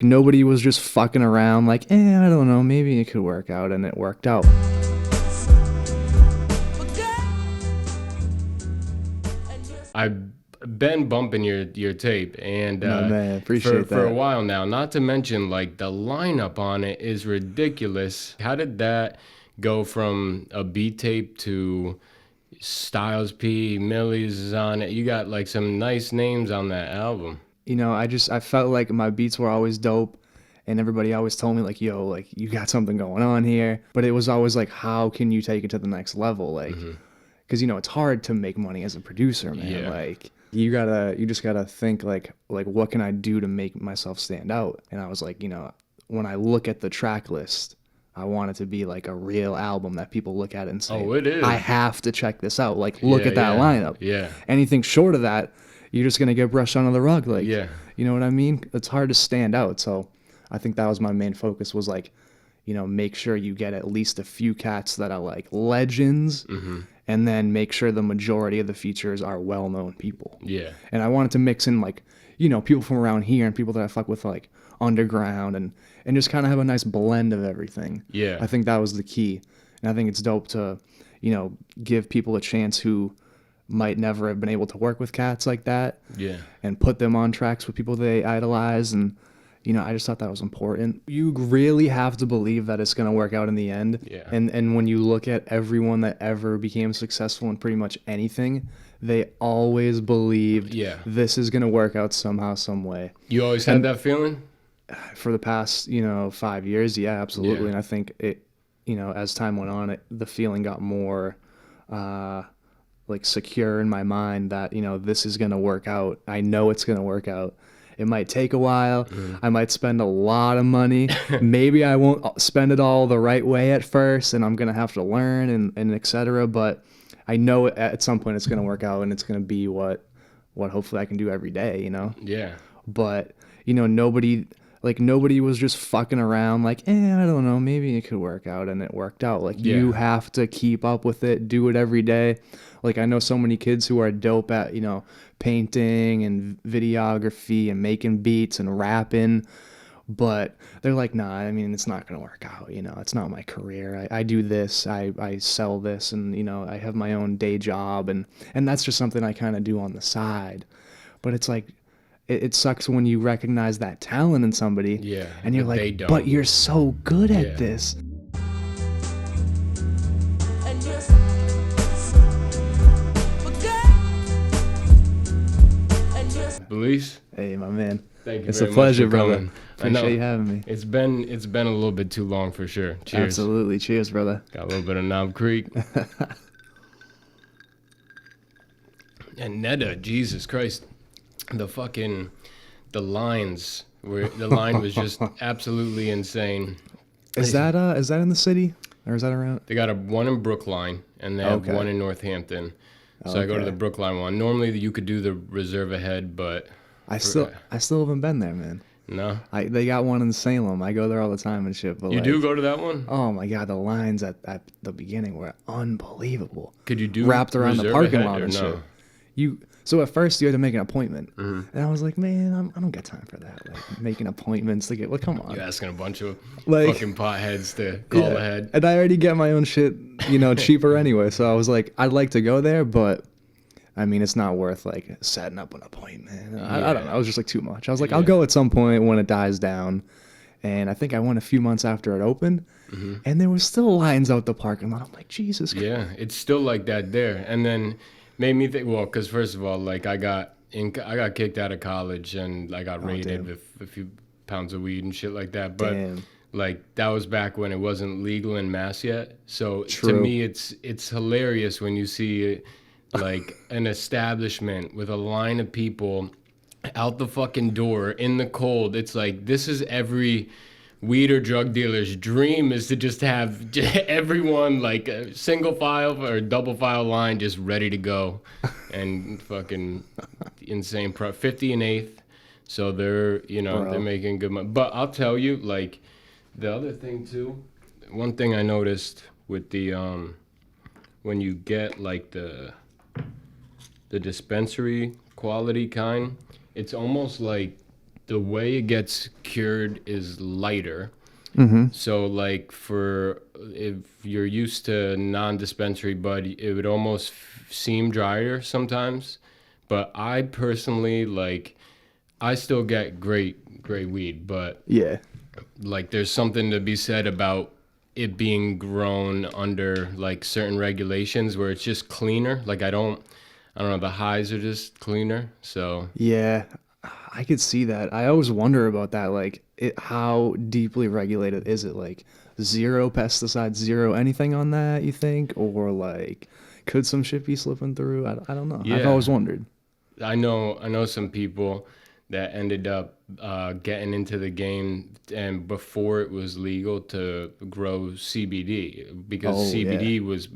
Nobody was just fucking around like, I don't know, maybe it could work out, and it worked out. I've been bumping your tape, and Man, appreciate for a that. while now. Not to mention, like, the lineup on it is ridiculous. How did that go from a beat tape to Styles P, Millyz is on it? You got like some nice names on that album. You know, I felt like my beats were always dope, and everybody always told me like, yo, like you got something going on here. But it was always like, how can you take it to the next level? Like, because you know it's hard to make money as a producer, man. Yeah. Like you just gotta think like what can I do to make myself stand out? And I was like, you know, when I look at the track list, I want it to be like a real album that people look at and say, Oh, it is. I have to check this out. Like, look at that lineup. Yeah. Anything short of that, you're just gonna get brushed under the rug. Like, Yeah. you know what I mean? It's hard to stand out. So I think that was my main focus, was like, you know, make sure you get at least a few cats that are like legends, and then make sure the majority of the features are well-known people. Yeah. And I wanted to mix in like, you know, people from around here and people that I fuck with like underground, and just kind of have a nice blend of everything. Yeah. I think that was the key. And I think it's dope to, you know, give people a chance who might never have been able to work with cats like that. Yeah. And put them on tracks with people they idolize. And, you know, I just thought that was important. You really have to believe that it's going to work out in the end. Yeah. And when you look at everyone that ever became successful in pretty much anything, they always believed this is going to work out somehow, some way. You always had that feeling? For the past, you know, 5 years, yeah, absolutely. Yeah. And I think it, you know, as time went on, the feeling got more like secure in my mind that, you know, this is going to work out. I know it's going to work out. It might take a while. I might spend a lot of money. Maybe I won't spend it all the right way at first, and I'm going to have to learn and et cetera. But I know at some point it's going to work out, and it's going to be what hopefully I can do every day, you know? Yeah. But, you know, nobody was just fucking around like, I don't know, maybe it could work out, and it worked out. Like, you have to keep up with it, do it every day. Like, I know so many kids who are dope at, you know, painting and videography and making beats and rapping, but they're like, nah, I mean, it's not going to work out, you know, it's not my career. I do this, I sell this, and, you know, I have my own day job, and that's just something I kind of do on the side. But it's like, it sucks when you recognize that talent in somebody, and you're like, but you're so good at this. Millyz? Hey, my man. Thank you. It's very a pleasure, much for brother. coming. Appreciate you having me. It's been a little bit too long for sure. Cheers. Absolutely. Cheers, brother. Got a little bit of Knob Creek. And Netta, Jesus Christ, the lines were, the line was just absolutely insane. Is that in the city, or is that around? They got one in Brookline, and they have one in Northampton. So I go to the Brookline one. Normally you could do the reserve ahead, but I still haven't been there, man. No. They got one in Salem. I go there all the time and shit. But you do go to that one? Oh my god, the lines at the beginning were unbelievable. Could you do wrapped around the parking lot and no? shit? So at first you had to make an appointment, and I was like, man, I don't got time for that. Like making appointments to get. Well, come on. You're asking a bunch of like, fucking potheads to call ahead. And I already get my own shit, you know, cheaper anyway. So I was like, I'd like to go there, but I mean, it's not worth like setting up an appointment. I don't know. It was just like too much. I was like, I'll go at some point when it dies down. And I think I went a few months after it opened, and there was still lines out the parking lot. I'm like, Jesus Christ. Yeah, it's still like that there. And then made me think, well, because first of all, like I got kicked out of college, and I got raided with a few pounds of weed and shit like that. But like that was back when it wasn't legal in Mass yet. So to me, it's hilarious when you see like an establishment with a line of people out the fucking door in the cold. It's like, this is every weed or drug dealer's dream, is to just have everyone like a single file or double file line just ready to go. And fucking insane 50 and 8th. So they're, you know, they're making good money. But I'll tell you, like, the other thing too, one thing I noticed with the when you get like the dispensary quality kind, it's almost like the way it gets cured is lighter. So like if you're used to non-dispensary bud, it would almost seem drier sometimes. But I personally I still get great weed, but Yeah. like there's something to be said about it being grown under like certain regulations where it's just cleaner. Like I don't know, the highs are just cleaner. So Yeah, I could see that. I always wonder about that. Like, how deeply regulated is it? Like, zero pesticides, zero anything on that, you think? Or, like, could some shit be slipping through? I don't know. I've yeah, always wondered. I know some people that ended up getting into the game and before it was legal to grow CBD because CBD was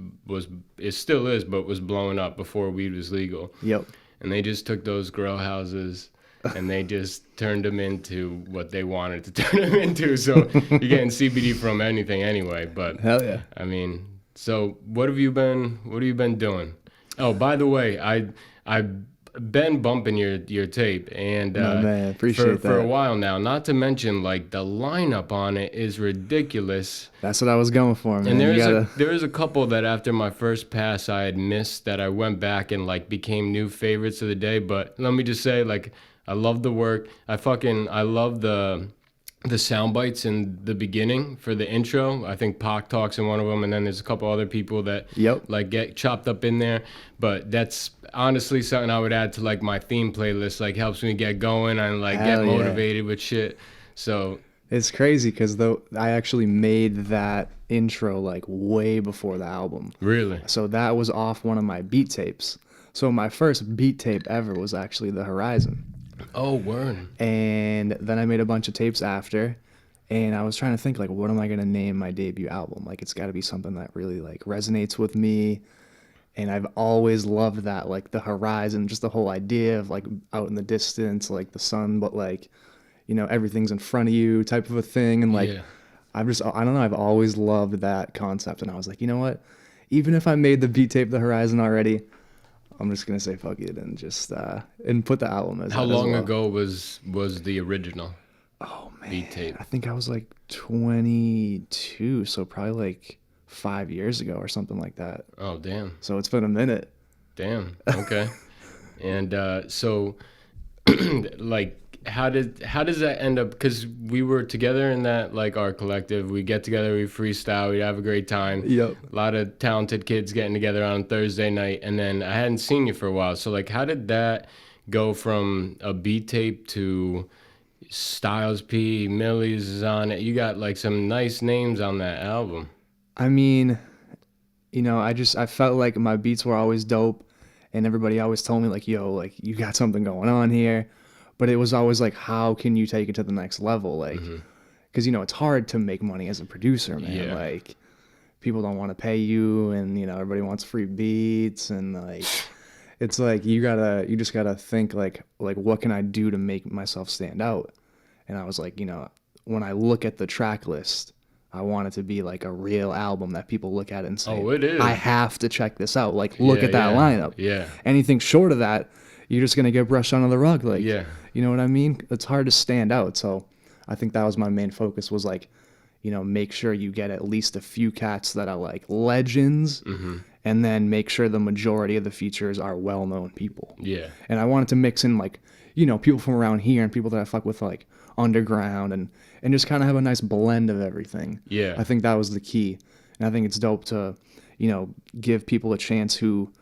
it still is, but was blowing up before weed was legal. Yep. And they just took those grow houses and they just turned them into what they wanted to turn them into. So you're getting CBD from anything anyway. But Hell yeah. I mean, so what have you been doing? Oh, by the way, I've been bumping your tape and Oh, man, appreciate for a while now. Not to mention like the lineup on it is ridiculous. That's what I was going for, man. And there's a couple that after my first pass I had missed that I went back and like became new favorites of the day. But let me just say, like, I love the work. I love the sound bites in the beginning for the intro. I think Pac talks in one of them, and then there's a couple other people that like get chopped up in there. But that's honestly something I would add to like my theme playlist. Like helps me get going and like get motivated with shit. So it's crazy because I actually made that intro like way before the album. Really? So that was off one of my beat tapes. So my first beat tape ever was actually The Horizon. Oh, word. And then I made a bunch of tapes after, and I was trying to think, like, what am I going to name my debut album? Like, it's got to be something that really, like, resonates with me. And I've always loved that, like, the horizon, just the whole idea of, like, out in the distance, like, the sun, but, like, you know, everything's in front of you type of a thing. And, like, I don't know, I've always loved that concept. And I was like, you know what? Even if I made the beat tape The Horizon already, I'm just gonna say fuck it and just and put the album as. How long ago was the original? Oh man, beat tape. I think I was like 22, so probably like 5 years ago or something like that. Oh damn! So it's been a minute. Damn. Okay. And so, like, how does that end up? Because we were together in that like art collective. We get together, we freestyle, we have a great time. Yep. A lot of talented kids getting together on Thursday night, and then I hadn't seen you for a while. So like, how did that go from a beat tape to Styles P, Millyz is on it? You got like some nice names on that album. I mean, you know, I felt like my beats were always dope, and everybody always told me like, yo, like you got something going on here. But it was always like, how can you take it to the next level? Like, because, you know, it's hard to make money as a producer, man. Yeah. Like, people don't want to pay you, and, you know, everybody wants free beats. And, like, it's like, you just gotta think, like, what can I do to make myself stand out? And I was like, you know, when I look at the track list, I want it to be like a real album that people look at and say, oh, it is. I have to check this out. Like, look at that lineup. Yeah. Anything short of that, you're just going to get brushed under the rug. Like, yeah. You know what I mean? It's hard to stand out. So I think that was my main focus was like, you know, make sure you get at least a few cats that are like legends and then make sure the majority of the features are well-known people. Yeah. And I wanted to mix in like, you know, people from around here and people that I fuck with like underground and just kind of have a nice blend of everything. Yeah. I think that was the key. And I think it's dope to, you know, give people a chance who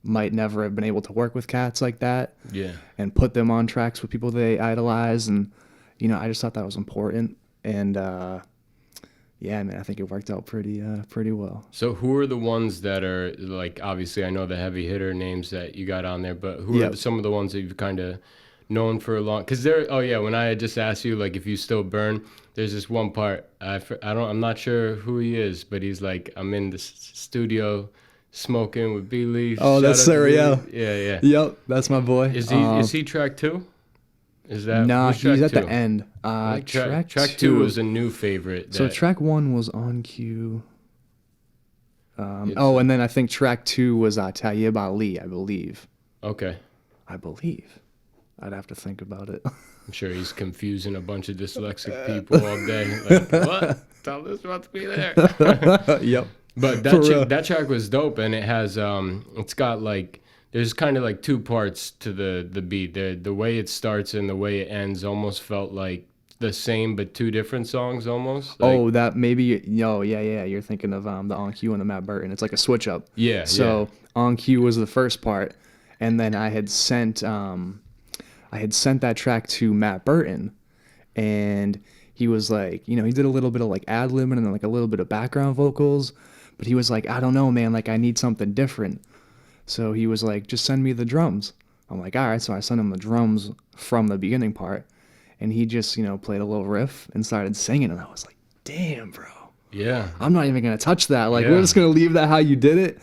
might never have been able to work with cats like that. Yeah. And put them on tracks with people they idolize. And, you know, I just thought that was important. And, yeah, man, I think it worked out pretty well. So who are the ones that are, like, obviously I know the heavy hitter names that you got on there, but who are some of the ones that you've kind of known for a long, because when I had just asked you, like, if you still burn, there's this one part, I'm not sure who he is, but he's like, I'm in the studio smoking with B-Leaf. Oh, that's Serial. Yeah. Yep, that's my boy. Is he track 2? Is that nah? He's at two? The end. Track 2 was a new favorite. So track 1 was on cue. And then I think track 2 was Tayyib Ali, I believe. Okay. I believe. I'd have to think about it. I'm sure he's confusing a bunch of dyslexic people all day. Like, what? Tell this about to be there. Yep. But that track was dope, and it has it's got like there's kind of like two parts to the beat. The way it starts and the way it ends almost felt like the same but two different songs almost. Like, oh, that maybe yeah. You're thinking of the On Cue and the Matt Burton. It's like a switch up. Yeah. So On Cue was the first part, and then I had sent that track to Matt Burton, and he was like, he did a little bit of like ad libbing and then like a little bit of background vocals, but he was like, I don't know, man, like I need something different. So he was like, just send me the drums. I'm like, all right. So I sent him the drums from the beginning part, and he just, played a little riff and started singing, and I was like, damn, bro. Yeah. I'm not even gonna touch that. Like, we're just gonna leave that how you did it.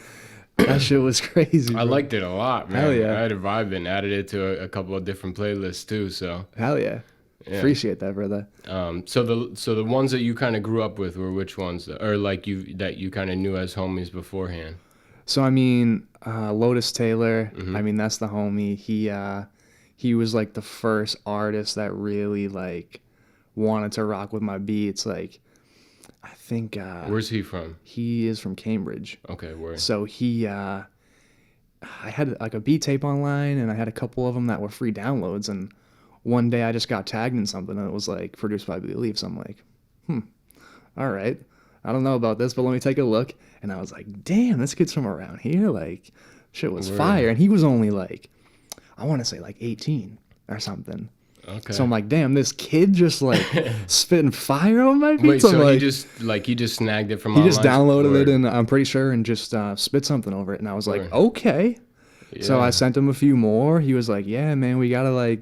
That shit was crazy, bro. I liked it a lot, man. Hell yeah. I had a vibe and added it to a couple of different playlists too. So hell yeah. Appreciate that, brother. So the ones that you kind of grew up with were which ones, or like that you kind of knew as homies beforehand? So I mean, Lotus Taylor. Mm-hmm. I mean, that's the homie. He was like the first artist that really like wanted to rock with my beats. Like, I think. Where's he from? He is from Cambridge. Okay, where? So I had like a beat tape online, and I had a couple of them that were free downloads, and one day I just got tagged in something, and it was like produced by Believe. So I'm like, all right, I don't know about this, but let me take a look. And I was like, damn, this kid's from around here. Like, shit was fire. And he was only like, I want to say like 18 or something. Okay. So I'm like, damn, this kid just like spitting fire on my beats. Wait, so like, he just snagged it from he online? just downloaded it, and I'm pretty sure, and just spit something over it. And I was like, okay. Yeah. So I sent him a few more. He was like, yeah, man, we gotta like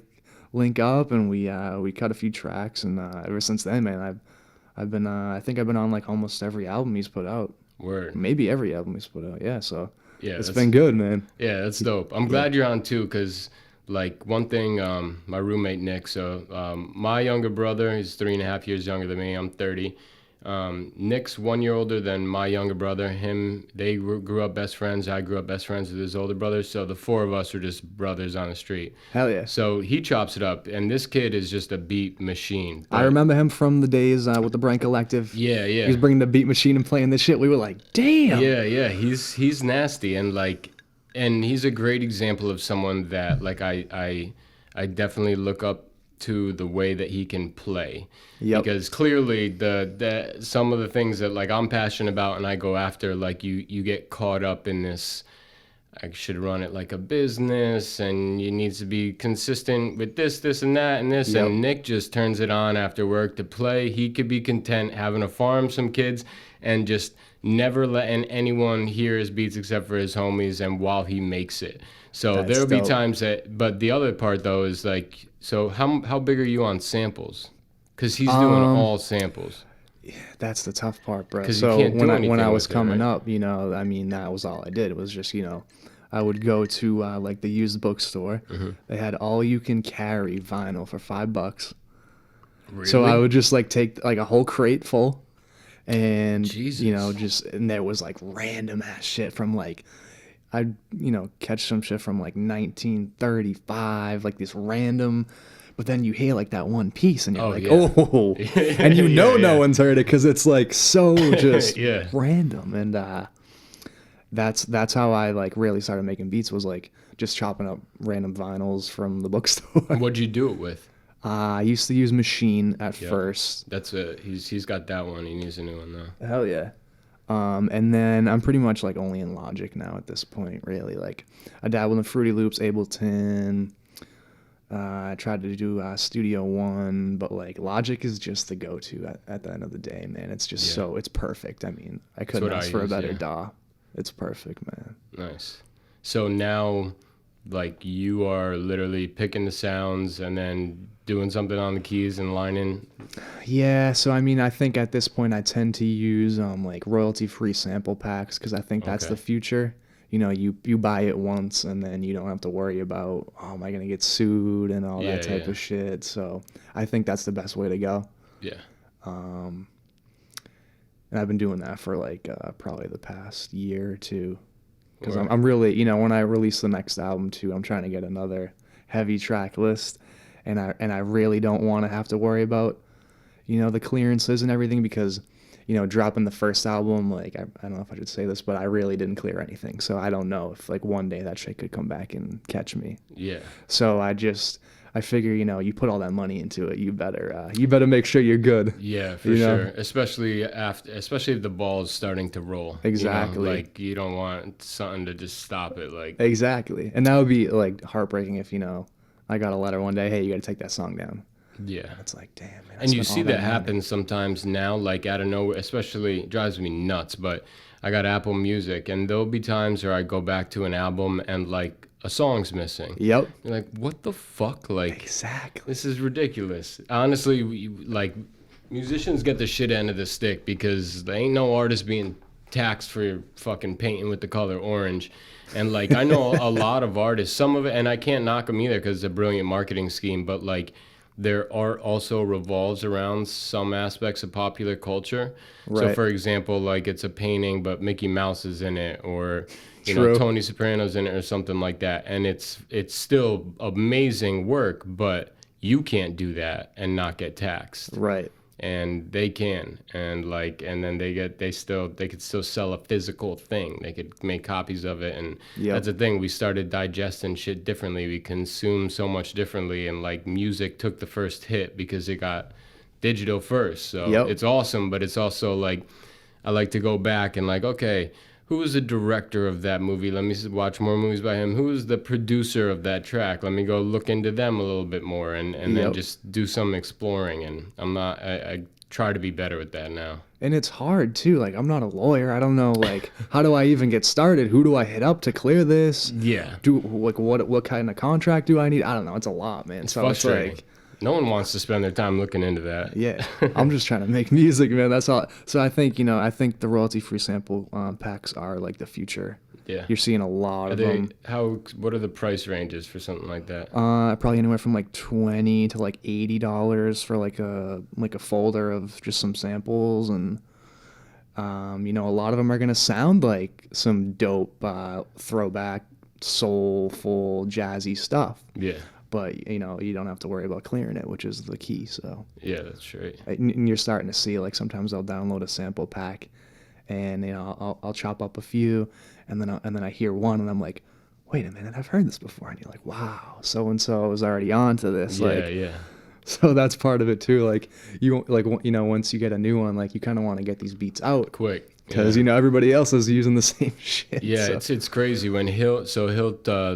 link up, and we cut a few tracks, and ever since then, man, I've been I think I've been on like almost every album he's put out. Word. Maybe every album he's put out. Yeah, so yeah, it's been good, man. Yeah, that's dope. I'm glad you're on too, because like one thing, my roommate Nick, so my younger brother, he's 3.5 years younger than me. I'm 30. Nick's 1 year older than my younger brother. They grew up best friends. I grew up best friends with his older brother. So the four of us are just brothers on the street. Hell yeah. So he chops it up, and this kid is just a beat machine. I remember him from the days with the Brain Collective. Yeah. He was bringing the beat machine and playing this shit. We were like, damn. Yeah. He's nasty, and he's a great example of someone that like I definitely look up to the way that he can play. Yep. Because clearly the some of the things that like I'm passionate about and I go after, like you get caught up in this, I should run it like a business, and you need to be consistent with this and that and this. Yep. And Nick just turns it on after work to play. He could be content having to farm some kids and just never letting anyone hear his beats except for his homies, and while he makes it. So there'll be times that, but the other part though is like, so how big are you on samples? Because he's doing all samples. Yeah, that's the tough part, bro. So when I was coming up, I mean, that was all I did. It was just, I would go to like the used bookstore. Mm-hmm. They had all you can carry vinyl for $5. Really? So I would just like take like a whole crate full, and Jesus. And there was like random ass shit from like, I'd catch some shit from like 1935, like this random. But then you hear like that one piece, and you're and no one's heard it because it's like so just random. And that's how I like really started making beats, was like just chopping up random vinyls from the bookstore. What'd you do it with? I used to use Machine at first. That's he's got that one. He needs a new one though. Hell yeah. And then I'm pretty much like only in Logic now at this point, really. Like I dabbled in Fruity Loops, Ableton. I tried to do Studio One, but like Logic is just the go-to at the end of the day, man. It's just it's perfect. I mean, I couldn't ask for a better DAW. It's perfect, man. Nice. So now, like, you are literally picking the sounds and then doing something on the keys and lining. Yeah. So I mean, I think at this point I tend to use like royalty-free sample packs, because I think that's the future. You buy it once, and then you don't have to worry about, am I going to get sued and all that type of shit. So I think that's the best way to go. Yeah. And I've been doing that for like probably the past year or two, because I'm really, when I release the next album too, I'm trying to get another heavy track list. and I really don't want to have to worry about, you know, the clearances and everything, because, you know, dropping the first album, like, I don't know if I should say this, but I really didn't clear anything. So I don't know if, like, one day that shit could come back and catch me. Yeah. So I figure, you know, you put all that money into it, you better make sure you're good. Yeah, for sure. Especially if the ball is starting to roll. Exactly. You know? Like, you don't want something to just stop it. Like, exactly. And that would be, like, heartbreaking if, you know, I got a letter one day, hey, you got to take that song down. Yeah. It's like, damn, man. And you see that happen sometimes now, like, out of nowhere. Especially, it drives me nuts, but I got Apple Music, and there'll be times where I go back to an album and, like, a song's missing. Yep. You're like, what the fuck? Like, exactly. This is ridiculous. Honestly, like, musicians get the shit end of the stick because there ain't no artist being taxed for fucking painting with the color orange. And, like, I know a lot of artists, some of it, and I can't knock them either because it's a brilliant marketing scheme, but, like, their art also revolves around some aspects of popular culture. Right. So, for example, like, it's a painting, but Mickey Mouse is in it, or, you know, Tony Soprano's in it, or something like that. And it's still amazing work, but you can't do that and not get taxed. Right. And they can, and, like, and then they could still sell a physical thing. They could make copies of it, and that's the thing. We started digesting shit differently. We consume so much differently, and, like, music took the first hit because it got digital first. So it's awesome, but it's also, like, I like to go back and, like, okay, who was the director of that movie? Let me watch more movies by him. Who was the producer of that track? Let me go look into them a little bit more, and then just do some exploring. And I try to be better with that now. And it's hard too. Like, I'm not a lawyer. I don't know, like, how do I even get started? Who do I hit up to clear this? Yeah. What kind of contract do I need? I don't know. It's a lot, man. It's frustrating. It's like, no one wants to spend their time looking into that. Yeah. I'm just trying to make music, man. That's all. So I think, you know, the royalty-free sample packs are, like, the future. Yeah. You're seeing a lot of them. What are the price ranges for something like that? Probably anywhere from, like, $20 to, like, $80 for, like a folder of just some samples. And, you know, a lot of them are going to sound like some dope throwback, soulful, jazzy stuff. Yeah. But, you know, you don't have to worry about clearing it, which is the key. So yeah, that's right. And you're starting to see, like, sometimes I'll download a sample pack, and, you know, I'll chop up a few, and then I hear one, and I'm like, wait a minute, I've heard this before. And you're like, wow, so and so is already onto this. Yeah. So that's part of it too. Like, you know, once you get a new one, like, you kind of want to get these beats out quick. Because, you know, everybody else is using the same shit. Yeah, so. It's crazy when he'll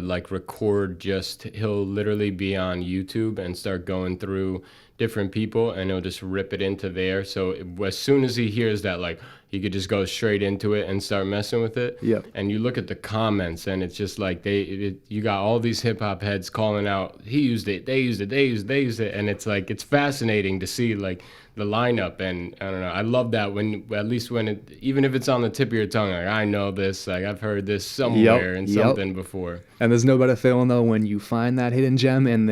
like record he'll literally be on YouTube and start going through different people, and he'll just rip it into there. So as soon as he hears that, like, he could just go straight into it and start messing with it. Yep. And you look at the comments, and it's just like you got all these hip hop heads calling out, he used it, they used it, and it's like, it's fascinating to see, like, the lineup. And I don't know, I love that even if it's on the tip of your tongue, like, I know this, like, I've heard this somewhere in something before. And there's no better feeling though when you find that hidden gem and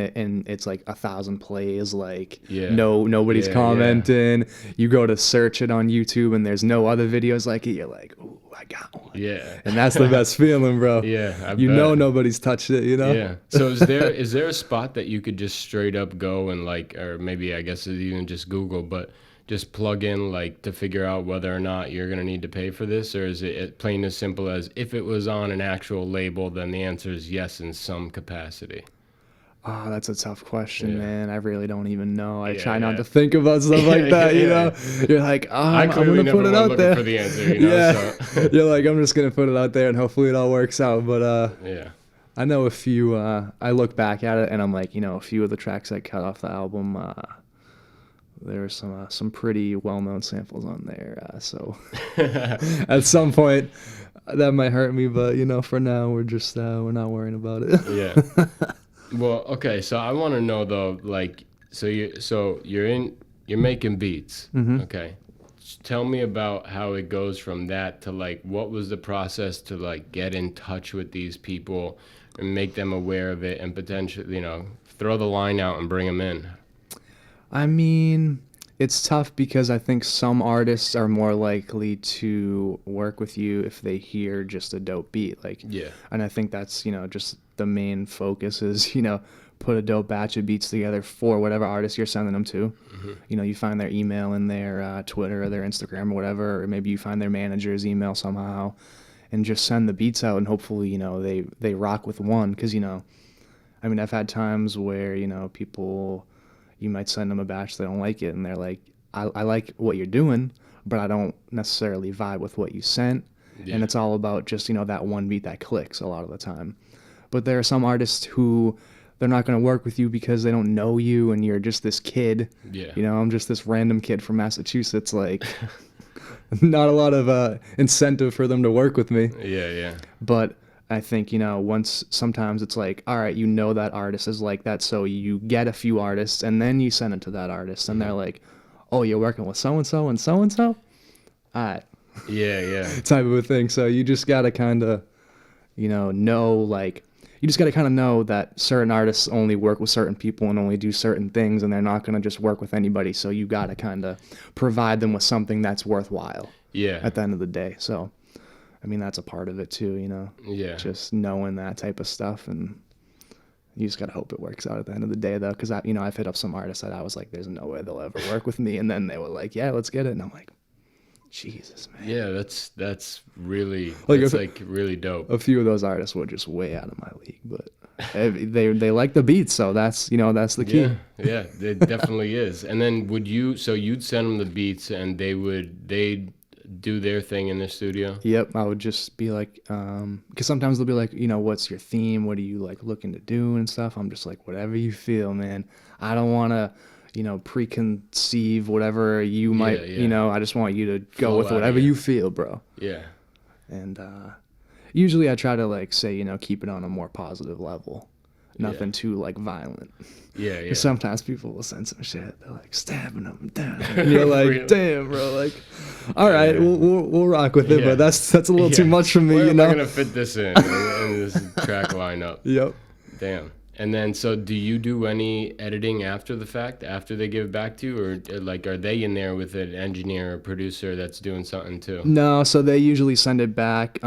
it's like 1,000 plays, like, nobody's commenting. You go to search it on YouTube and there's no other videos like it. You're like, ooh, I got one. Yeah. And that's the best feeling, bro. Yeah. You know nobody's touched it, you know? Yeah. So is there a spot that you could just straight up go and, like, or maybe I guess it's even just Google, but just plug in, like, to figure out whether or not you're going to need to pay for this? Or is it plain as simple as, if it was on an actual label, then the answer is yes in some capacity? Oh, that's a tough question, man. I really don't even know. I try not to think about stuff like that, you know? You're like, I'm going to put it out there. For the answer, you know? So. You're like, I'm just going to put it out there and hopefully it all works out. But I know a few, I look back at it and I'm like, you know, a few of the tracks I cut off the album, there were some pretty well-known samples on there. So at some point that might hurt me, but, you know, for now we're just, we're not worrying about it. Yeah. Well, okay, so I want to know though, like, you're making beats, okay? Tell me about how it goes from that to, like, what was the process to, like, get in touch with these people and make them aware of it and potentially, you know, throw the line out and bring them in. I mean, it's tough because I think some artists are more likely to work with you if they hear just a dope beat, like, and I think that's, you know, just the main focus is, you know, put a dope batch of beats together for whatever artist you're sending them to. Mm-hmm. You know, you find their email in their Twitter or their Instagram or whatever, or maybe you find their manager's email somehow, and just send the beats out, and hopefully, you know, they rock with one. Because, you know, I mean, I've had times where, you know, people, you might send them a batch, they don't like it, and they're like, I like what you're doing, but I don't necessarily vibe with what you sent. Yeah. And it's all about just, you know, that one beat that clicks a lot of the time. But there are some artists who, they're not going to work with you because they don't know you and you're just this kid. Yeah. You know, I'm just this random kid from Massachusetts. Like, not a lot of incentive for them to work with me. Yeah, yeah. But I think, you know, sometimes it's like, all right, you know that artist is like that, so you get a few artists and then you send it to that artist, and they're like, oh, you're working with so-and-so and so-and-so? All right. Yeah, yeah. Type of a thing. So you just got to kind of, you know, like, you just got to kind of know that certain artists only work with certain people and only do certain things, and they're not going to just work with anybody. So you got to kind of provide them with something that's worthwhile. Yeah. At the end of the day. So, I mean, that's a part of it too, you know. Yeah. Just knowing that type of stuff, and you just got to hope it works out at the end of the day, though. Because, you know, I've hit up some artists that I was like, there's no way they'll ever work with me. And then they were like, yeah, let's get it. And I'm like, Jesus, man. Yeah, that's really, like, really dope. A few of those artists were just way out of my league, but they like the beats, so that's, you know, that's the key. Yeah, it definitely is. And then you'd send them the beats, and they'd do their thing in the studio? Yep, I would just be like, because sometimes they'll be like, you know, what's your theme? What are you like looking to do and stuff? I'm just like, whatever you feel, man. I don't want to, you know, preconceive whatever you might, you know, I just want you to go with whatever you feel, bro. Yeah. And usually I try to like say, you know, keep it on a more positive level. Nothing too like violent. Yeah, yeah. Sometimes people will send some shit. They're like stabbing them down, and you're like, "Damn, bro!" Like, all right, we'll rock with it, but that's a little too much for me, you know. We're gonna fit this in this track lineup. Yep. Damn. And then, so do you do any editing after the fact, after they give it back to you, or like are they in there with an engineer or producer that's doing something too? No, so they usually send it back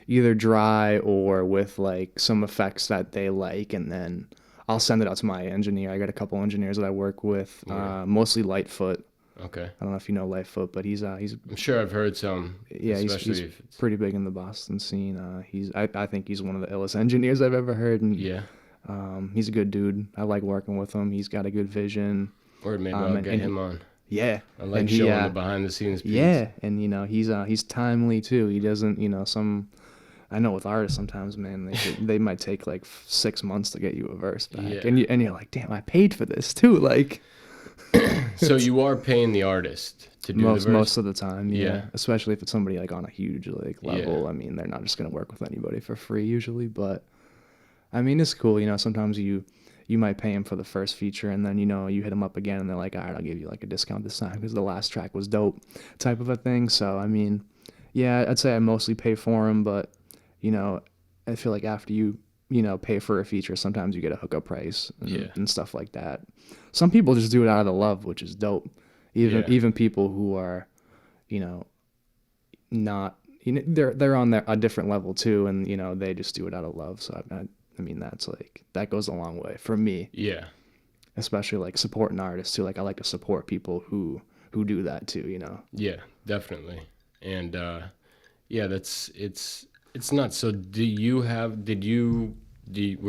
either dry or with like some effects that they like, and then I'll send it out to my engineer. I got a couple engineers that I work with, mostly Lightfoot. Okay. I don't know if you know Lightfoot, but he's I'm sure I've heard some. Yeah, he's pretty big in the Boston scene. I think he's one of the illest engineers I've ever heard. And yeah. He's a good dude. I like working with him. He's got a good vision. Or maybe I'll get him on. Yeah. I like showing the behind the scenes piece. Yeah, and you know, he's timely too. He doesn't, you know, I know with artists sometimes, man, they might take like 6 months to get you a verse back. Yeah. And you're like, damn, I paid for this too. Like, so you are paying the artist to do the verse? Most of the time, yeah. Especially if it's somebody like on a huge like level. Yeah. I mean, they're not just gonna work with anybody for free usually, but I mean, it's cool. You know, sometimes you might pay them for the first feature, and then, you know, you hit them up again, and they're like, all right, I'll give you like a discount this time because the last track was dope, type of a thing. So I mean, yeah, I'd say I mostly pay for them, but you know, I feel like after you know, pay for a feature, sometimes you get a hookup price and stuff like that. Some people just do it out of the love, which is dope. Even people who are, you know, not, you know, they're on a different level too, and you know, they just do it out of love. So I mean, that goes a long way for me. Yeah. Especially like supporting artists too. Like I like to support people who do that too, you know. Yeah, definitely. And yeah, it's nuts. So were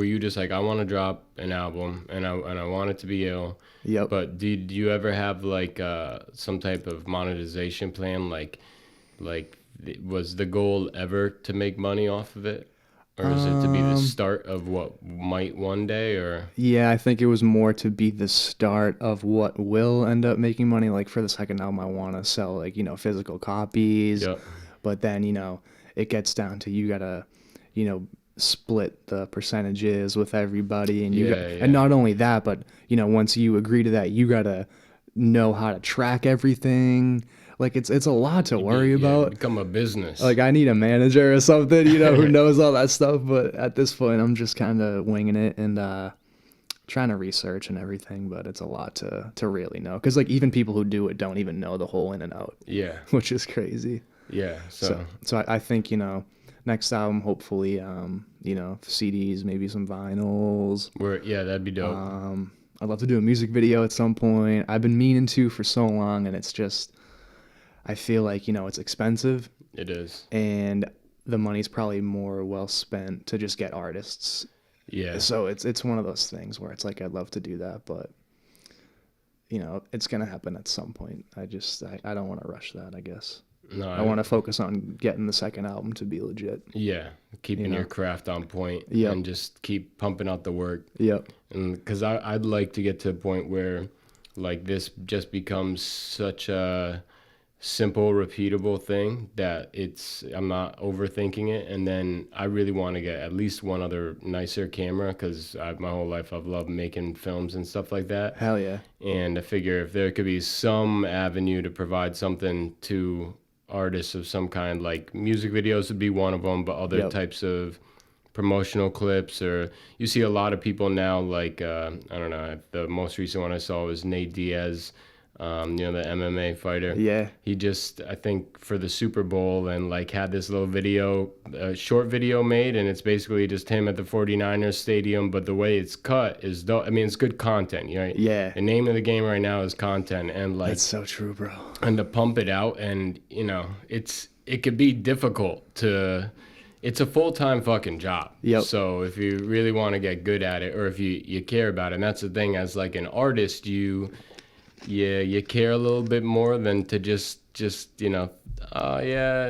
you just like, I want to drop an album and I want it to be ill? Yep. But did you ever have like some type of monetization plan? Like was the goal ever to make money off of it? Or is it to be the start of what might one day, or? Yeah, I think it was more to be the start of what will end up making money. Like for the second album, I want to sell like, you know, physical copies. Yep. But then, you know, it gets down to you gotta, you know, split the percentages with everybody, and and not only that, but you know, once you agree to that, you gotta know how to track everything. Like it's a lot to worry about. Become a business. Like I need a manager or something, you know, who knows all that stuff. But at this point, I'm just kind of winging it and trying to research and everything. But it's a lot to really know, because like even people who do it don't even know the whole in and out. Yeah, which is crazy. Yeah. So I think, you know, next album, hopefully, you know, CDs, maybe some vinyls. Yeah, that'd be dope. I'd love to do a music video at some point. I've been meaning to for so long, and it's just, I feel like, you know, it's expensive. It is. And the money's probably more well spent to just get artists. Yeah. So it's one of those things where it's like, I'd love to do that, but, you know, it's going to happen at some point. I don't want to rush that, I guess. No, I want to focus on getting the second album to be legit. Yeah, keeping your craft on point and just keep pumping out the work. Yep. And because I'd like to get to a point where, like, this just becomes such a simple, repeatable thing that I'm not overthinking it. And then I really want to get at least one other nicer camera, because my whole life I've loved making films and stuff like that. Hell yeah. And I figure if there could be some avenue to provide something to artists of some kind, like music videos would be one of them, but other types of promotional clips, or you see a lot of people now, like I don't know, the most recent one I saw was Nate Diaz, you know, the MMA fighter. Yeah. He just, I think, for the Super Bowl, and like had this little video, short video made, and it's basically just him at the 49ers stadium, but the way it's cut is dope. I mean, it's good content, right? Yeah. The name of the game right now is content, and like, that's so true, bro. And to pump it out, and you know, it could be difficult to. It's a full-time fucking job. Yep. So if you really want to get good at it, or if you care about it, and that's the thing, as like an artist, you care a little bit more than to just you know,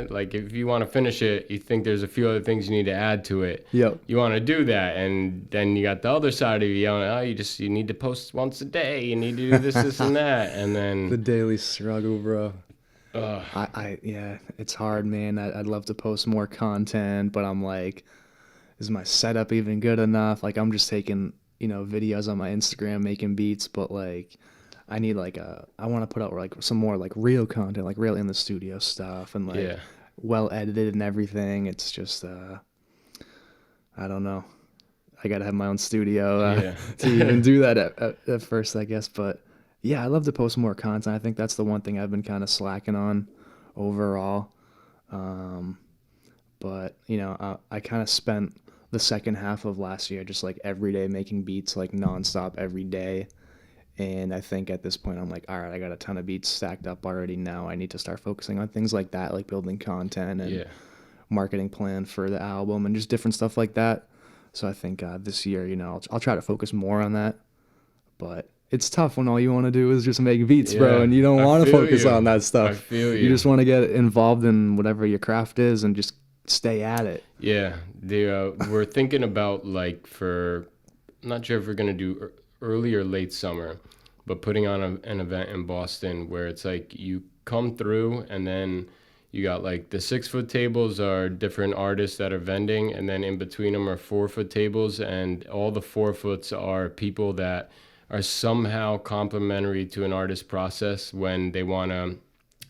like if you want to finish it, you think there's a few other things you need to add to it. Yep. You want to do that, and then you got the other side of you yelling, you need to post once a day, you need to do this and that, and then the daily struggle, bro. Yeah, it's hard, man. I'd love to post more content, but I'm like, is my setup even good enough? Like, I'm just taking, you know, videos on my Instagram making beats, but like, I need like I want to put out like some more like real content, like real in the studio stuff, and like well edited and everything. It's just I don't know. I gotta have my own studio to even do that at first, I guess. But yeah, I love to post more content. I think that's the one thing I've been kind of slacking on overall. But you know, I kind of spent the second half of last year just like every day making beats, like nonstop every day. And I think at this point, I'm like, all right, I got a ton of beats stacked up already. Now I need to start focusing on things like that, like building content and marketing plan for the album and just different stuff like that. So I think this year, you know, I'll try to focus more on that. But it's tough when all you want to do is just make beats, bro, and you don't want to focus on that stuff. I feel you. You just want to get involved in whatever your craft is and just stay at it. Yeah, we're thinking about, like, I'm not sure if we're going to do early or late summer, but putting on an event in Boston where it's like you come through, and then you got like the 6-foot tables are different artists that are vending, and then in between them are 4-foot tables, and all the 4-foots are people that are somehow complementary to an artist's process when they want to,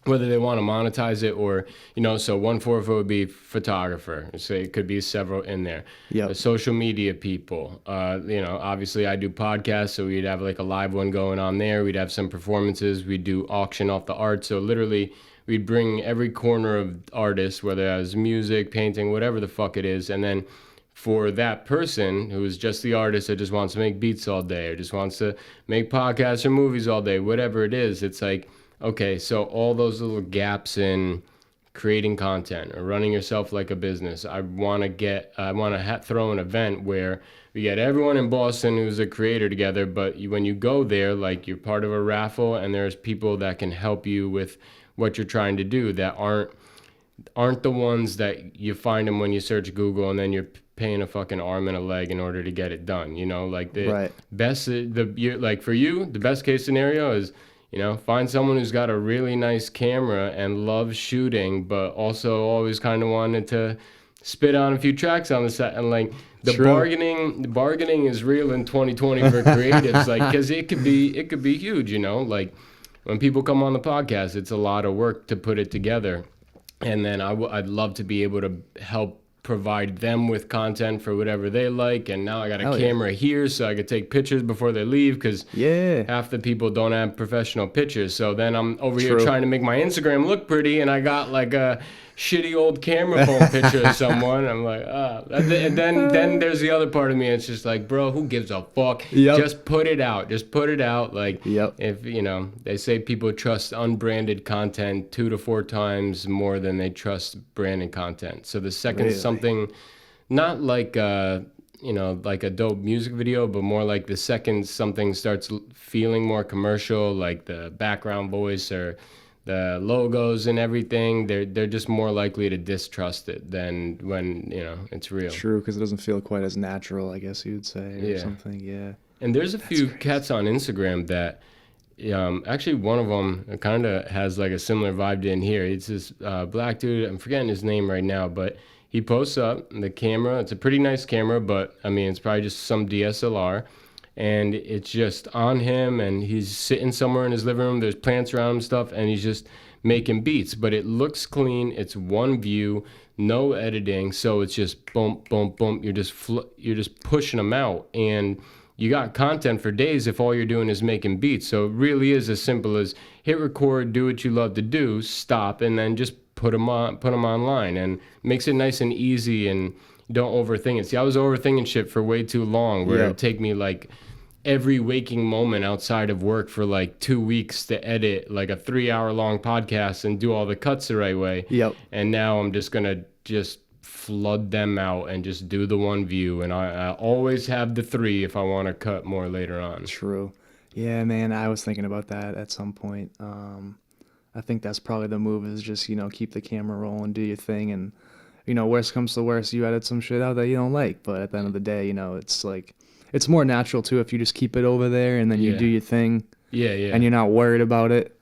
whether they want to monetize it or, you know, so 1 4-foot would be photographer. So it could be several in there. Yeah. Social media people. You know, obviously I do podcasts, so we'd have like a live one going on there. We'd have some performances. We'd do auction off the art. So literally we'd bring every corner of artists, whether it was music, painting, whatever the fuck it is. And then for that person who is just the artist that just wants to make beats all day or just wants to make podcasts or movies all day, whatever it is, it's like, okay, so all those little gaps in creating content or running yourself like a business, I want to throw an event where we get everyone in Boston who's a creator together, but when you go there, like, you're part of a raffle, and there's people that can help you with what you're trying to do that aren't the ones that you find them when you search Google and then you're paying a fucking arm and a leg in order to get it done. You know, like the like for you, the best case scenario is, you know, find someone who's got a really nice camera and loves shooting, but also always kind of wanted to spit on a few tracks on the set. And like the bargaining is real in 2020 for creatives, like, because it could be huge. You know, like when people come on the podcast, it's a lot of work to put it together. And then I'd love to be able to help provide them with content for whatever they like. And now I got a camera here so I could take pictures before they leave, because half the people don't have professional pictures. So then I'm over here trying to make my Instagram look pretty, and I got like a shitty old camera phone picture of someone. I'm like, and then there's the other part of me. It's just like, bro, who gives a fuck? Yep. Just put it out. Just put it out. Like, Yep. if they say people trust unbranded content 2 to 4 times more than they trust branded content. So the second something, not like like a dope music video, but more like the second something starts feeling more commercial, like the background voice or the logos and everything, they're just more likely to distrust it than when it's real. True, because it doesn't feel quite as natural, I guess you'd say, or something. Yeah. And there's a few cats on Instagram that actually one of them kind of has like a similar vibe to in here. It's this black dude, I'm forgetting his name right now, but he posts up the camera. It's a pretty nice camera, but I mean, it's probably just some DSLR. And it's just on him, and he's sitting somewhere in his living room. There's plants around him and stuff, and he's just making beats. But it looks clean. It's one view, no editing. So it's just boom, boom, boom. You're just pushing them out. And you got content for days if all you're doing is making beats. So it really is as simple as hit record, do what you love to do, stop, and then just put them online, and makes it nice and easy, and don't overthink it. See, I was overthinking shit for way too long, where it'd take me like every waking moment outside of work for like 2 weeks to edit like a 3-hour long podcast and do all the cuts the right way. Yep. And now I'm just gonna flood them out and just do the one view, and I always have the 3 if I want to cut more later on. True. Yeah, man, I was thinking about that at some point. I think that's probably the move, is just, keep the camera rolling, do your thing, and, worst comes to worst, you edit some shit out that you don't like. But at the end of the day, it's like, it's more natural, too, if you just keep it over there and then you do your thing. Yeah, yeah. And you're not worried about it.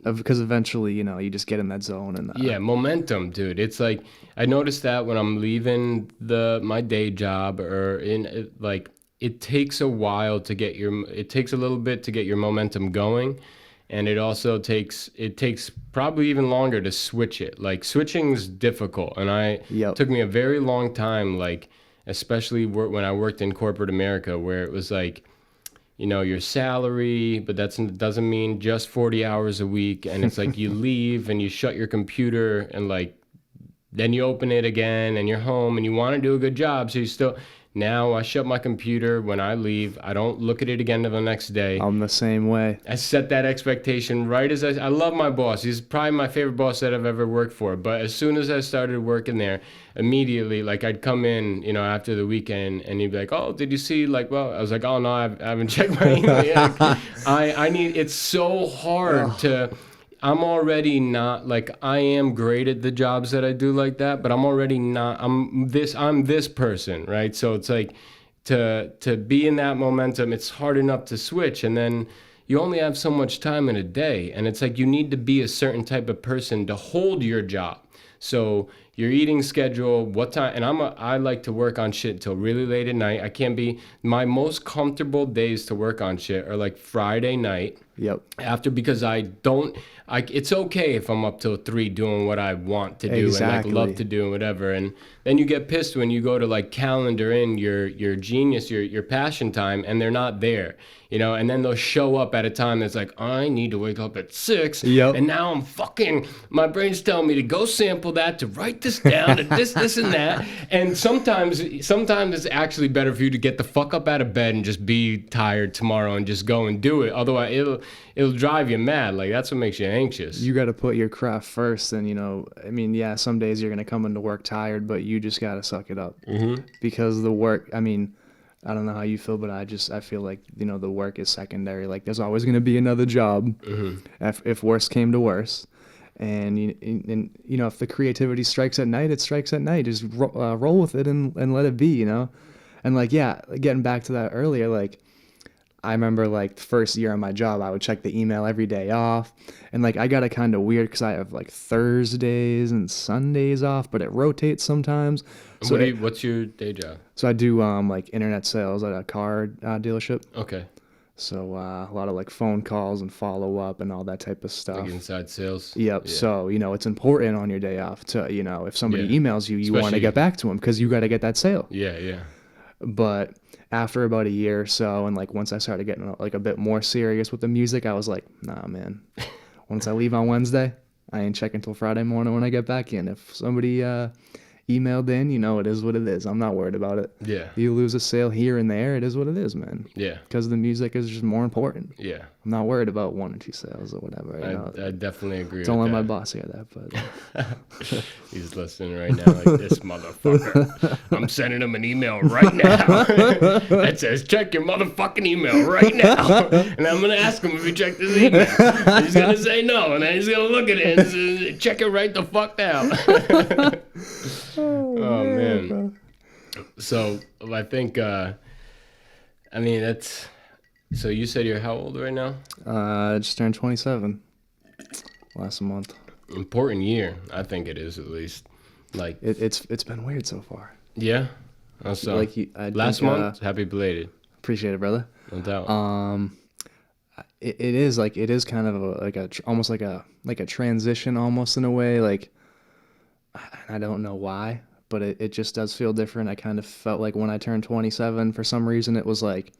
Because eventually, you just get in that zone. And momentum, dude. It's like, I noticed that when I'm leaving my day job, or it takes a while to get it takes a little bit to get your momentum going. And it also takes probably even longer to switch it. Like, switching's difficult, and took me a very long time, like, especially when I worked in corporate America, where it was like, your salary, but that doesn't mean just 40 hours a week. And it's like, you leave and you shut your computer, and like, then you open it again, and you're home and you want to do a good job. So you still... Now I shut my computer when I leave. I don't look at it again until the next day. I'm the same way. I set that expectation right as I love my boss. He's probably my favorite boss that I've ever worked for. But as soon as I started working there, immediately, like, I'd come in, after the weekend, and he'd be like, "Oh, did you see?" Like, well, I was like, "Oh no, I haven't checked my email yet." It's so hard to. I'm already not, like, I am great at the jobs that I do like that, but I'm already not, I'm this person, right? So it's like, to be in that momentum, it's hard enough to switch, and then you only have so much time in a day, and it's like, you need to be a certain type of person to hold your job. So your eating schedule, what time, and I like to work on shit till really late at night. I can't be, my most comfortable days to work on shit are like Friday night. Yep. Because it's okay if I'm up till 3 doing what I want to do and like love to do and whatever. And then you get pissed when you go to like calendar in your genius, your passion time, and they're not there. And then they'll show up at a time that's like, I need to wake up at 6. Yep. And now my brain's telling me to go sample that, to write this down, and this and that. And sometimes it's actually better for you to get the fuck up out of bed and just be tired tomorrow and just go and do it. Otherwise, it'll drive you mad. Like, that's what makes you anxious. You got to put your craft first. And, some days you're going to come into work tired, but you just got to suck it up. Mm-hmm. Because the work, I don't know how you feel, but I feel like, the work is secondary. Like, there's always going to be another job. Mm-hmm. If worse came to worse. And if the creativity strikes at night, it strikes at night. Just roll with it and let it be, And like, getting back to that earlier, like, I remember like the first year on my job, I would check the email every day off. And like, I got it kind of weird because I have like Thursdays and Sundays off, but it rotates sometimes. So what's your day job? So I do like internet sales at a car dealership. Okay. So a lot of like phone calls and follow up and all that type of stuff. Like inside sales. Yep. Yeah. So, it's important on your day off to, if somebody emails you, you want to get back to them because you got to get that sale. Yeah, yeah. But after about a year or so, and like once I started getting like a bit more serious with the music, I was like, nah, man. Once I leave on Wednesday, I ain't checking till Friday morning when I get back in. If somebody emailed in, it is what it is. I'm not worried about it. Yeah. You lose a sale here and there, it is what it is, man. Yeah. Because the music is just more important. Yeah. I'm not worried about 1 or 2 sales or whatever. I definitely agree Don't with let that. my boss hear that, but... He's listening right now like, this motherfucker. I'm sending him an email right now that says, check your motherfucking email right now. And I'm going to ask him if he checked his email. And he's going to say no. And then he's going to look at it and say, check it right the fuck now. Oh, man. Bro. So, I think, that's... So you said you're how old right now? I just turned 27 last month. Important year, I think it is at least. Like it's been weird so far. Yeah. Also, last month. Happy belated. Appreciate it, brother. No doubt. It is kind of almost like a transition, almost in a way. Like, I don't know why, but it just does feel different. I kind of felt like when I turned 27, for some reason, it was like,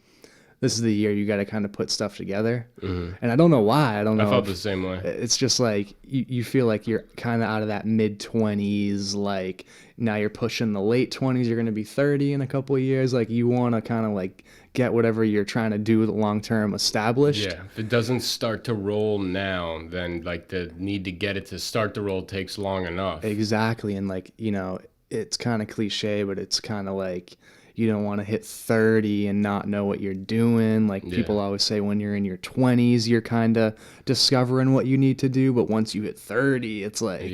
this is the year you got to kind of put stuff together. Mm-hmm. And I don't know why. I don't know. I felt the same way. It's just like you feel like you're kind of out of that mid-20s. Like now you're pushing the late 20s. You're going to be 30 in a couple of years. Like you want to kind of like get whatever you're trying to do long-term established. Yeah. If it doesn't start to roll now, then like the need to get it to start to roll takes long enough. Exactly. And like, it's kind of cliche, but it's kind of like, you don't want to hit 30 and not know what you're doing. Like people always say when you're in your 20s, you're kind of discovering what you need to do. But once you hit 30, it's like,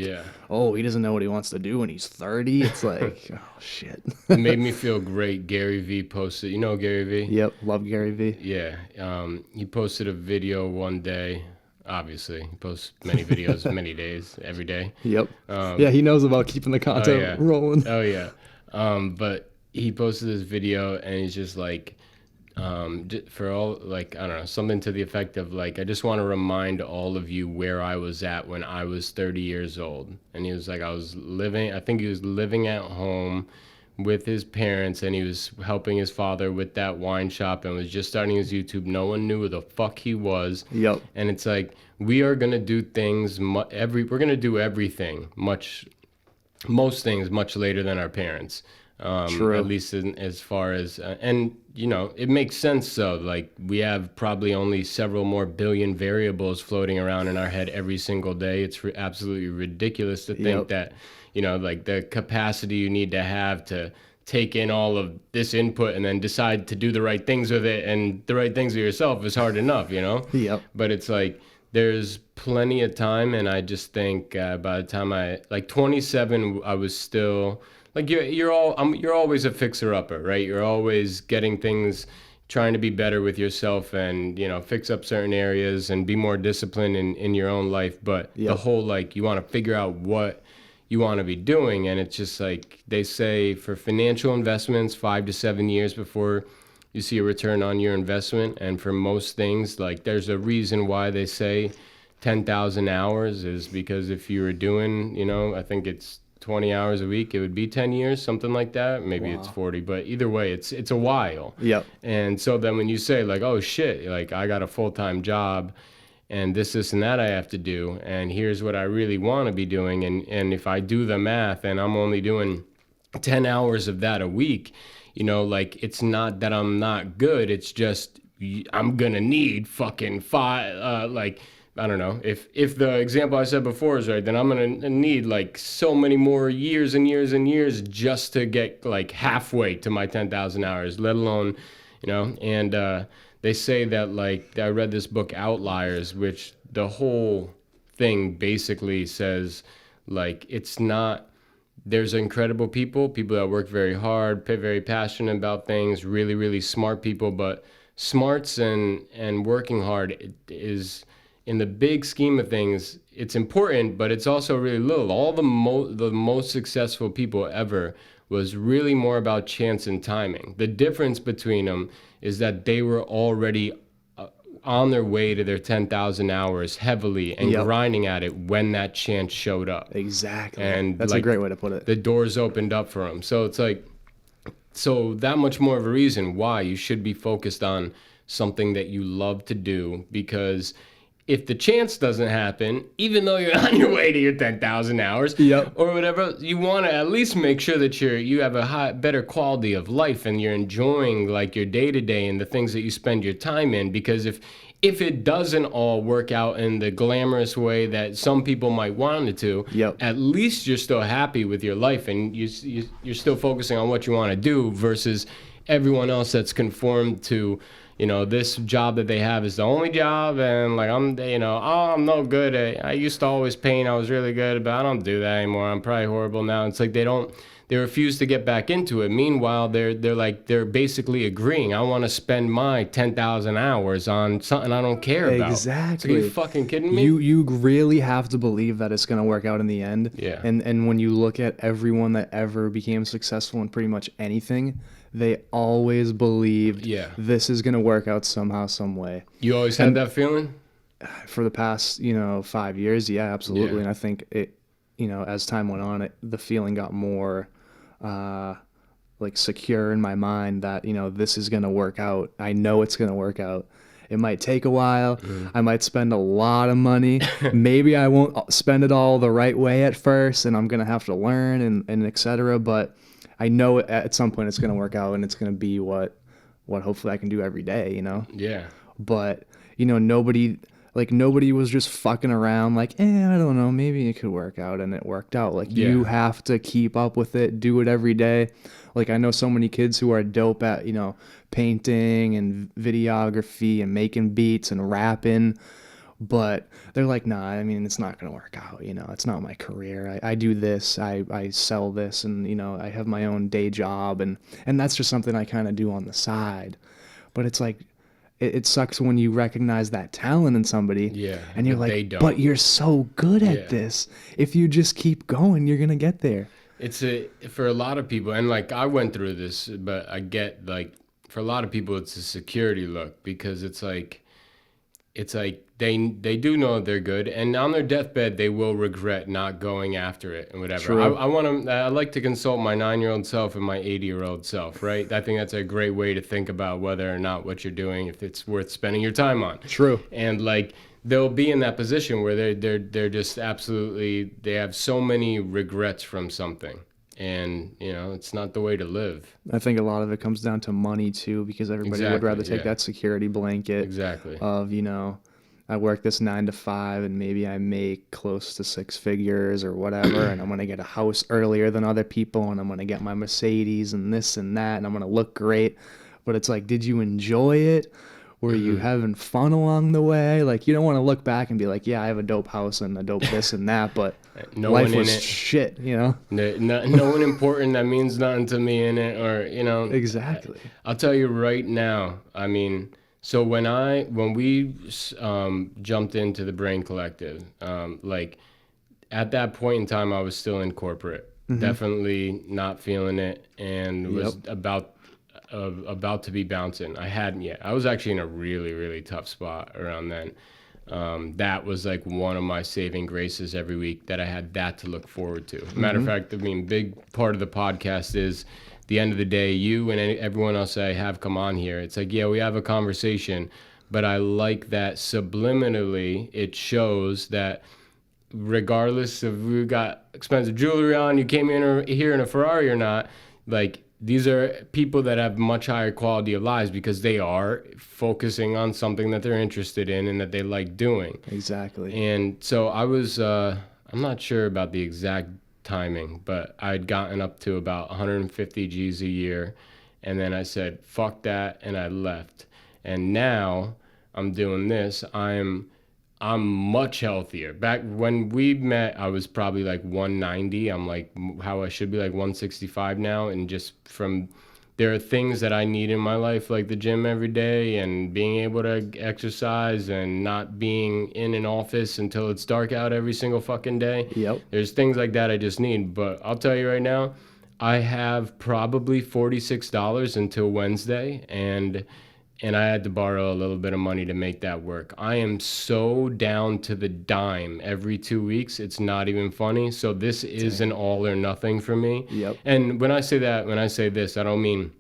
oh, he doesn't know what he wants to do when he's 30. It's like, oh, shit. It made me feel great. Gary Vee posted, you know Gary Vee? Yep, love Gary Vee. Yeah. He posted a video one day. Obviously, he posts many videos, many days, every day. Yep. Yeah, he knows about keeping the content rolling. Oh, yeah. But he posted this video and he's just like, for all, like, I don't know, something to the effect of like, I just want to remind all of you where I was at when I was 30 years old. And he was like, I think he was living at home with his parents and he was helping his father with that wine shop and was just starting his YouTube. No one knew who the fuck he was. Yep. And it's like, we are going to do things, we're going to do everything, most things much later than our parents. True. At least as far as, and it makes sense. So like we have probably only several more billion variables floating around in our head every single day. It's absolutely ridiculous to think that, like the capacity you need to have to take in all of this input and then decide to do the right things with it and the right things with yourself is hard enough, Yep. But it's like, there's plenty of time. And I just think by the time 27, I was still... Like you're always a fixer-upper, right? You're always getting things, trying to be better with yourself and, fix up certain areas and be more disciplined in your own life. But the whole, like, you want to figure out what you want to be doing. And it's just like they say for financial investments, 5 to 7 years before you see a return on your investment. And for most things, like there's a reason why they say 10,000 hours is because if you were doing, I think it's 20 hours a week, it would be 10 years, something like that. Maybe it's 40, but either way, it's a while. Yep. And so then when you say like, oh shit, like I got a full-time job and this and that I have to do, and here's what I really want to be doing. And if I do the math and I'm only doing 10 hours of that a week, like it's not that I'm not good. It's just, I'm going to need fucking 5, I don't know, if the example I said before is right, then I'm going to need like so many more years and years and years just to get like halfway to my 10,000 hours, let alone, and they say that like, I read this book Outliers, which the whole thing basically says like, it's not, there's incredible people that work very hard, very passionate about things, really, really smart people, but smarts and working hard is... In the big scheme of things, it's important, but it's also really little. All the most successful people ever was really more about chance and timing. The difference between them is that they were already on their way to their 10,000 hours heavily and grinding at it when that chance showed up. Exactly. And that's a great way to put it. The doors opened up for them. So it's like, so that much more of a reason why you should be focused on something that you love to do, because if the chance doesn't happen, even though you're on your way to your 10,000 hours or whatever, you want to at least make sure that you have a better quality of life and you're enjoying like your day-to-day and the things that you spend your time in. Because if it doesn't all work out in the glamorous way that some people might want it to, at least you're still happy with your life and you're still focusing on what you want to do versus everyone else that's conformed to, you know, this job that they have is the only job, and like I'm no good at. I used to always paint. I was really good, but I don't do that anymore. I'm probably horrible now. It's like they refuse to get back into it. Meanwhile, they're basically agreeing. I want to spend my 10,000 hours on something I don't care about. Exactly. Are you fucking kidding me? You really have to believe that it's gonna work out in the end. Yeah. And when you look at everyone that ever became successful in pretty much anything, they always believed this is going to work out somehow, some way. You always had that feeling? For the past, 5 years, yeah, absolutely. And I think it, as time went on, the feeling got more like secure in my mind that, this is going to work out. I know it's going to work out. It might take a while. I might spend a lot of money. Maybe I won't spend it all the right way at first, and I'm going to have to learn and et cetera. But I know at some point it's going to work out and it's going to be what hopefully I can do every day, Yeah. But, nobody was just fucking around like, I don't know, maybe it could work out, and it worked out. Like, you have to keep up with it, do it every day. Like, I know so many kids who are dope at, painting and videography and making beats and rapping, but they're like, nah, I mean, it's not going to work out. It's not my career. I do this, I sell this, and, I have my own day job, and that's just something I kind of do on the side. But it's like, it sucks when you recognize that talent in somebody, and you're like, but you're so good at this. If you just keep going, you're going to get there. It's for a lot of people, and like I went through this, but I get like, for a lot of people, it's a security look, because it's like they do know they're good, and on their deathbed they will regret not going after it and whatever. True. I like to consult my 9-year-old self and my 80-year-old self, right? I think that's a great way to think about whether or not what you're doing, if it's worth spending your time on. True. And like they'll be in that position where they're just absolutely, they have so many regrets from something. And, it's not the way to live. I think a lot of it comes down to money, too, because everybody would rather take that security blanket of, I work this 9 to 5 and maybe I make close to 6 figures or whatever, and I'm going to get a house earlier than other people, and I'm going to get my Mercedes and this and that, and I'm going to look great. But it's like, did you enjoy it? Were you having fun along the way? Like, you don't want to look back and be like, yeah, I have a dope house and a dope this and that, but life was shit, No one important that means nothing to me in it, or, Exactly. I'll tell you right now, I mean, so when we jumped into the Brain Collective, like, at that point in time, I was still in corporate, definitely not feeling it, and was about to be bouncing. I hadn't yet. I was actually in a really, really tough spot around then. That was like one of my saving graces every week, that I had that to look forward to. Matter of fact, I mean, big part of the podcast is, at the end of the day, you and everyone else I have come on here, it's like, we have a conversation, but I like that subliminally it shows that regardless of if we got expensive jewelry on, you came in here in a Ferrari or not, like, these are people that have much higher quality of lives because they are focusing on something that they're interested in and that they like doing. Exactly. And so I was, I'm not sure about the exact timing, but I'd gotten up to about 150 G's a year. And then I said, fuck that. And I left. And now I'm doing this. I'm much healthier. Back when we met, I was probably like 190. I'm like how I should be, like 165 now. And just there are things that I need in my life, like the gym every day and being able to exercise and not being in an office until it's dark out every single fucking day. Yep. There's things like that I just need. But I'll tell you right now, I have probably $46 until Wednesday, and I had to borrow a little bit of money to make that work. I am so down to the dime every 2 weeks. It's not even funny. So this is an all or nothing for me. Yep. And when I say this, I don't mean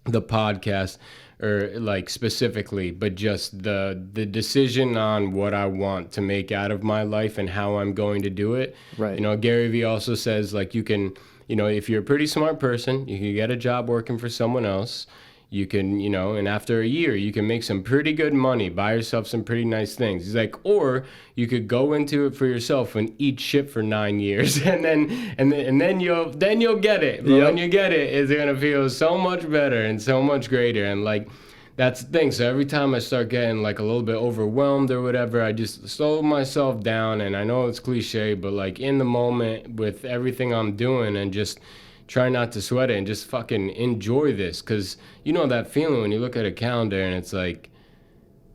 the podcast or like specifically, but just the decision on what I want to make out of my life and how I'm going to do it. Right. You know, Gary Vee also says, like, you can, you know, if you're a pretty smart person, you can get a job working for someone else. You can, you know, and after a year, you can make some pretty good money, buy yourself some pretty nice things. He's like, or you could go into it for yourself and eat shit for 9 years, and then you'll get it. But when you get it, it's gonna feel so much better and so much greater. And like, that's the thing. So every time I start getting like a little bit overwhelmed or whatever, I just slow myself down. And I know it's cliche, but like in the moment with everything I'm doing, and just try not to sweat it and just fucking enjoy this. Because you know that feeling when you look at a calendar and it's like,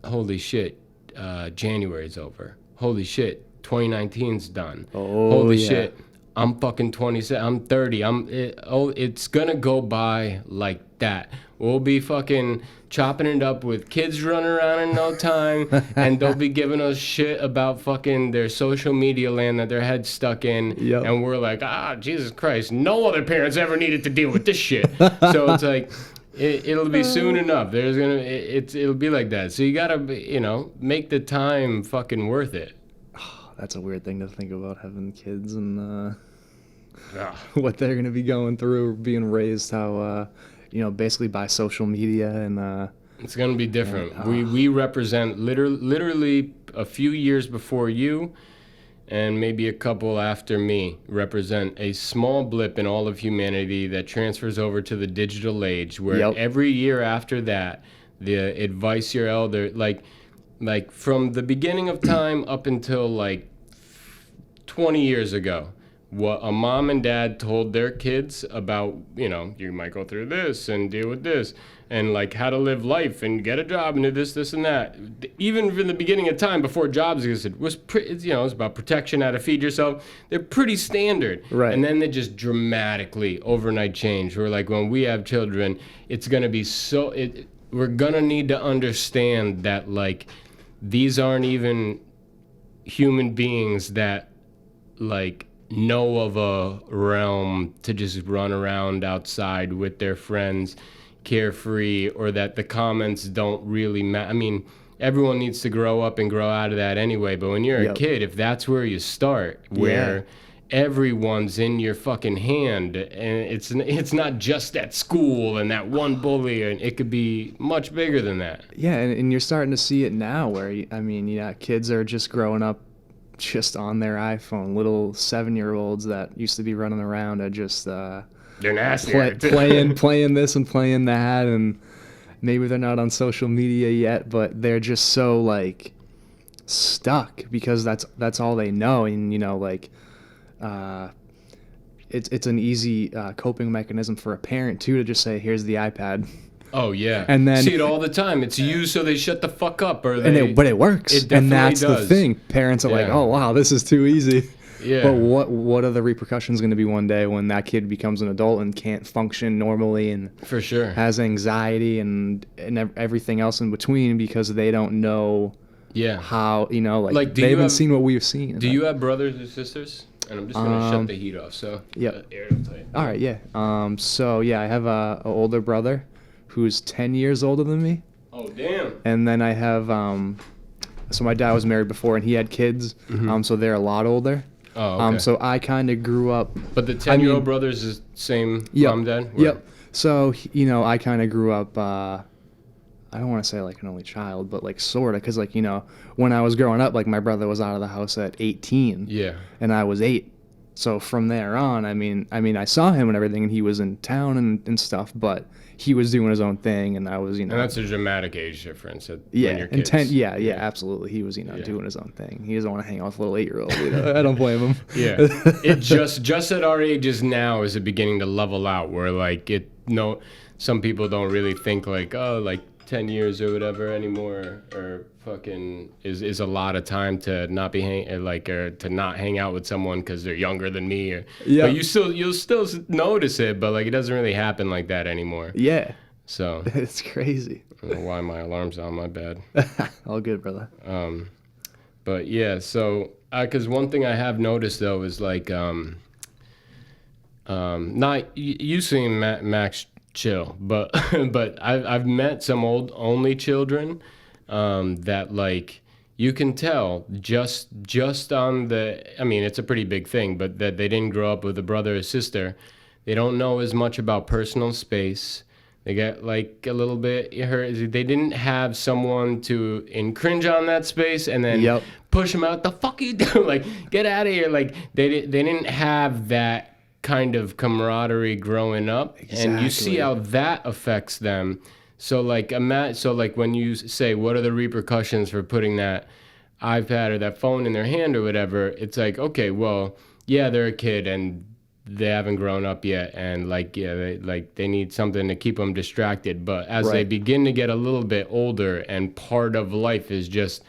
holy shit, January's over. Holy shit, 2019's done. Holy shit, I'm fucking 27, I'm 30. It's gonna go by like that. We'll be fucking chopping it up with kids running around in no time, and they'll be giving us shit about fucking their social media land that their head's stuck in, and we're like, Jesus Christ, no other parents ever needed to deal with this shit. So it's like, it'll be soon enough. It'll be like that. So you gotta, you know, make the time fucking worth it. Oh, that's a weird thing to think about, having kids and what they're gonna be going through, being raised how. You know, basically by social media, and it's gonna be different. We represent literally a few years before you, and maybe a couple after me, represent a small blip in all of humanity that transfers over to the digital age, where every year after that, the advice your elder, like from the beginning of time up until like 20 years ago, what a mom and dad told their kids about, you know, you might go through this and deal with this, and like how to live life and get a job and do this and that. Even from the beginning of time, before jobs existed, was you know, it's about protection, how to feed yourself. They're pretty standard. Right. And then they just dramatically overnight change. We're like, when we have children, it's gonna be so. We're gonna need to understand that like these aren't even human beings that like know of a realm to just run around outside with their friends carefree, or that the comments don't really matter. I mean, everyone needs to grow up and grow out of that anyway, but when you're a kid, if that's where you start, where everyone's in your fucking hand, and it's not just at school and that one bully, and it could be much bigger than that. Yeah, and you're starting to see it now, where I mean, kids are just growing up just on their iPhone. Little 7-year-olds that used to be running around are just they're nasty playing this and playing that, and maybe they're not on social media yet, but they're just so like stuck because that's all they know. And you know, like it's an easy coping mechanism for a parent too, to just say, here's the iPad. Oh yeah, and then see it all the time. It's used so they shut the fuck up, or but it works. It definitely and that's does. the thing. Parents are like, oh wow, this is too easy. Yeah. But what are the repercussions going to be one day when that kid becomes an adult and can't function normally, and for sure has anxiety and everything else in between, because they don't know how, you know, like they haven't seen what we've seen. Do you have brothers or sisters? And I'm just gonna shut the heat off. So All right. Yeah. So yeah, I have a older brother who's 10 years older than me. Oh, damn. And then I have, so my dad was married before and he had kids, so they're a lot older. Oh, okay. So I kind of grew up. But the 10-year-old brothers is same mom, dad? Yep. So, you know, I kind of grew up, I don't want to say like an only child, but like sort of, because like, you know, when I was growing up, like my brother was out of the house at 18. Yeah. And I was 8. So from there on, I mean, I saw him and everything, and he was in town and stuff, but he was doing his own thing, and I was, you know. And that's a dramatic age difference when you're kids. And 10, absolutely. He was, you know, doing his own thing. He doesn't want to hang out with little 8-year-olds. You know? I don't blame him. Yeah. It just at our ages now is it beginning to level out, where like some people don't really think like, oh, like 10 years or whatever anymore, or fucking is a lot of time to not be or to not hang out with someone because they're younger than me, or but you'll still notice it, but like it doesn't really happen like that anymore. Yeah. So it's crazy. I don't know why my alarm's on, my bad. All good, brother. But yeah, so because one thing I have noticed though is like not you seeing Max chill. But but I've met some old only children that like you can tell just on the, I mean, it's a pretty big thing, but that they didn't grow up with a brother or sister. They don't know as much about personal space. They get like a little bit hurt. They didn't have someone to cringe on that space and then push them out. The fuck you do? Like, get out of here. Like, they didn't have that kind of camaraderie growing up. Exactly. And you see how that affects them. So like, when you say, what are the repercussions for putting that iPad or that phone in their hand or whatever, it's like, okay, well, yeah, they're a kid and they haven't grown up yet, and like, yeah, they need something to keep them distracted. But as they begin to get a little bit older, and part of life is just,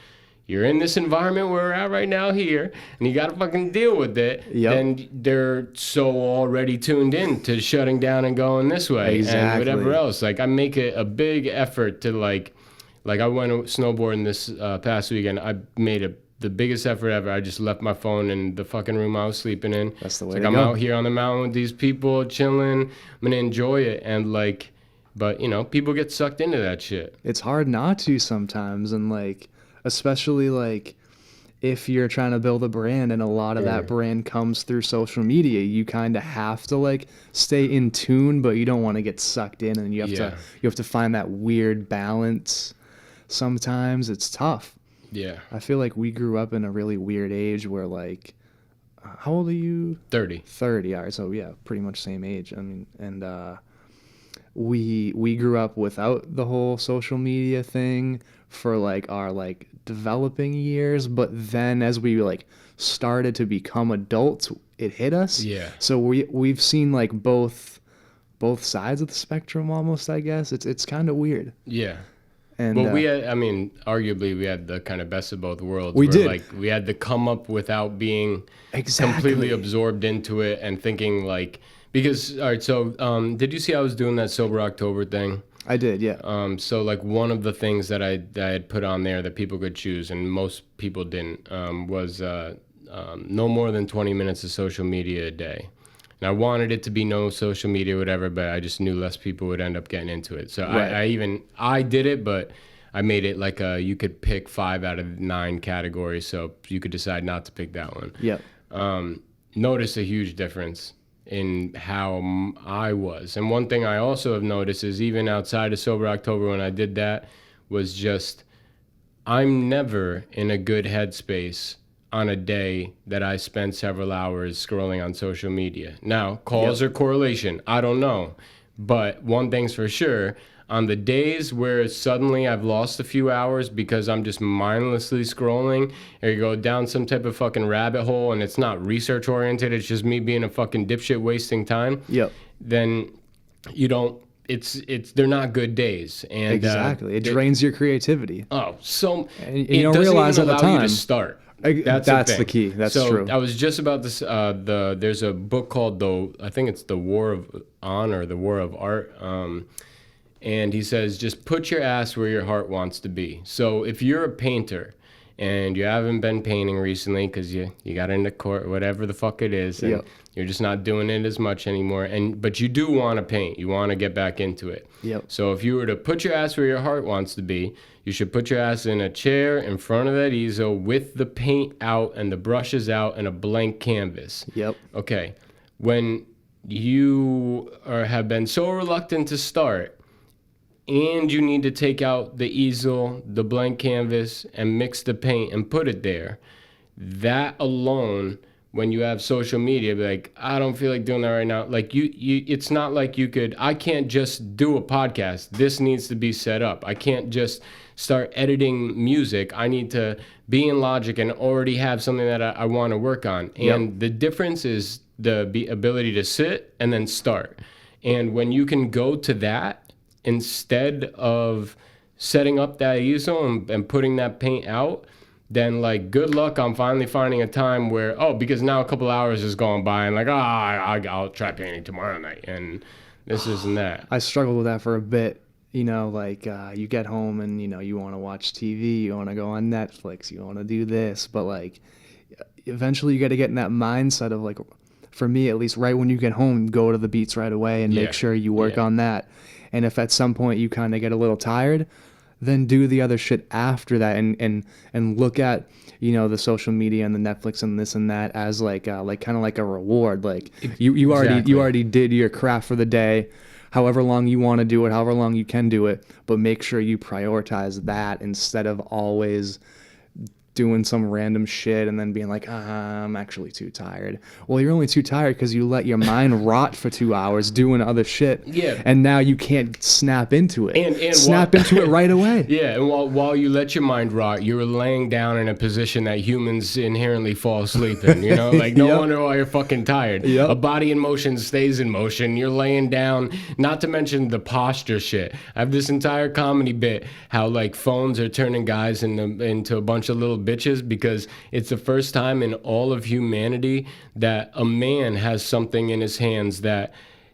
you're in this environment where we're at right now here, and you gotta fucking deal with it. Then they're so already tuned in to shutting down and going this way and whatever else. Like, I make it a big effort to like I went snowboarding this past weekend. I made the biggest effort ever. I just left my phone in the fucking room I was sleeping in. That's the way to go. I'm out here on the mountain with these people, chilling. I'm gonna enjoy it. And like, but you know, people get sucked into that shit. It's hard not to sometimes, and like, especially like if you're trying to build a brand and a lot of that brand comes through social media, you kind of have to like stay in tune, but you don't want to get sucked in, and you have to find that weird balance. Sometimes it's tough. Yeah. I feel like we grew up in a really weird age where like, how old are you? 30. 30. All right. So yeah, pretty much same age. I mean, and we grew up without the whole social media thing for like our like developing years, but then as we like started to become adults, it hit us. Yeah. So we've seen like both sides of the spectrum almost, I guess. It's kind of weird. Yeah. And, but we had, I mean, arguably we had the kind of best of both worlds. We did. Like, we had to come up without being completely absorbed into it and thinking like, because, all right, so did you see I was doing that Sober October thing? I did, yeah. So like one of the things that I had put on there that people could choose, and most people didn't, was no more than 20 minutes of social media a day. And I wanted it to be no social media, whatever, but I just knew less people would end up getting into it. So I did it, but I made it like you could pick 5 out of 9 categories, so you could decide not to pick that one. Yep. Noticed a huge difference in how I was. And one thing I also have noticed is even outside of Sober October when I did that was just, I'm never in a good headspace on a day that I spent several hours scrolling on social media. Now, cause or correlation, I don't know. But one thing's for sure, on the days where suddenly I've lost a few hours because I'm just mindlessly scrolling, or you go down some type of fucking rabbit hole and it's not research oriented, it's just me being a fucking dipshit wasting time, then you don't, they're not good days. And exactly. It drains your creativity. Oh, so and you don't realize at the time. You to start. That's the key. That's true. I was just about this. There's a book called I think it's The War of Honor, The War of Art. And he says, just put your ass where your heart wants to be. So if you're a painter and you haven't been painting recently because you got into court, whatever the fuck it is, and you're just not doing it as much anymore, but you do want to paint, you want to get back into it. So if you were to put your ass where your heart wants to be, you should put your ass in a chair in front of that easel with the paint out and the brushes out and a blank canvas. Okay. When you have been so reluctant to start, and you need to take out the easel, the blank canvas, and mix the paint and put it there, that alone, when you have social media, be like, I don't feel like doing that right now. Like it's not like I can't just do a podcast. This needs to be set up. I can't just start editing music. I need to be in Logic and already have something that I want to work on. And the difference is the ability to sit and then start. And when you can go to that, instead of setting up that easel and putting that paint out, then like good luck on finally finding a time where, because now a couple hours has gone by and like, I'll try painting tomorrow night and this and that. I struggled with that for a bit, like you get home and you want to watch TV, you want to go on Netflix, you want to do this, but like eventually you got to get in that mindset of like, for me at least, right when you get home, go to the beats right away and make sure you work on that. And if at some point you kind of get a little tired, then do the other shit after that, and look at, you know, the social media and the Netflix and this and that as like kind of like a reward. Like you already did your craft for the day, however long you want to do it, however long you can do it, but make sure you prioritize that instead of always doing some random shit and then being like, I'm actually too tired. Well, you're only too tired because you let your mind rot for 2 hours doing other shit. Yeah. And now you can't snap into it. And snap into it right away. Yeah, and while you let your mind rot, you're laying down in a position that humans inherently fall asleep in, you know? Like, no wonder why you're fucking tired. A body in motion stays in motion. You're laying down, not to mention the posture shit. I have this entire comedy bit how, like, phones are turning guys into a bunch of little bitches because it's the first time in all of humanity that a man has something in his hands that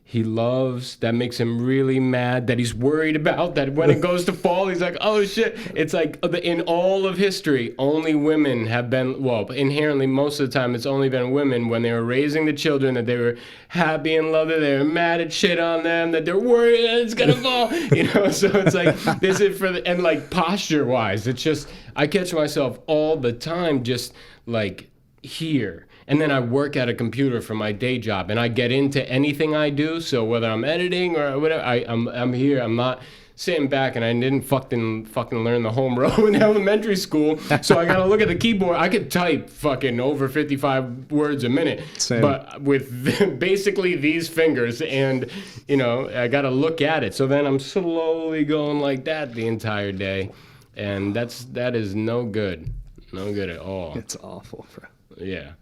he loves, that makes him really mad, that he's worried about, that when it goes to fall, he's like, oh shit. It's like, in all of history, only women have been, well, inherently, most of the time, it's only been women when they were raising the children, that they were happy and loved it, they were mad at shit on them, that they're worried that it's gonna fall, you know? So it's like, this is for and like posture-wise, it's just, I catch myself all the time just like here. And then I work at a computer for my day job, and I get into anything I do. So whether I'm editing or whatever, I'm here. I'm not sitting back, and I didn't fucking learn the home row in elementary school. So I gotta look at the keyboard. I could type fucking over 55 words a minute, but with basically these fingers, and you know, I gotta look at it. So then I'm slowly going like that the entire day, and that is no good at all. It's awful, bro. Yeah.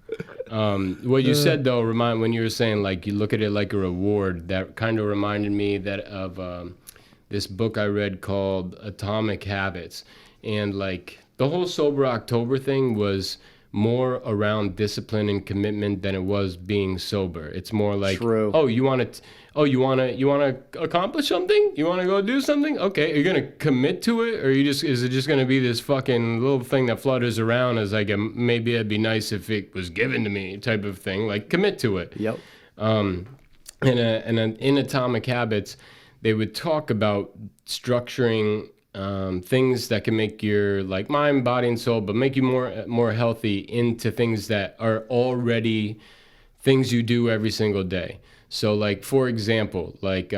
What you said though, when you were saying like you look at it like a reward, that kind of reminded me of this book I read called Atomic Habits, and like the whole sober October thing was more around discipline and commitment than it was being sober. It's more like, you want to accomplish something? You want to go do something? Okay, are you going to commit to it, or is it just going to be this fucking little thing that flutters around as like maybe it'd be nice if it was given to me type of thing? Like, commit to it. Yep. And in Atomic Habits, they would talk about structuring things that can make your like mind, body, and soul, but make you more healthy into things that are already things you do every single day. So like, for example, like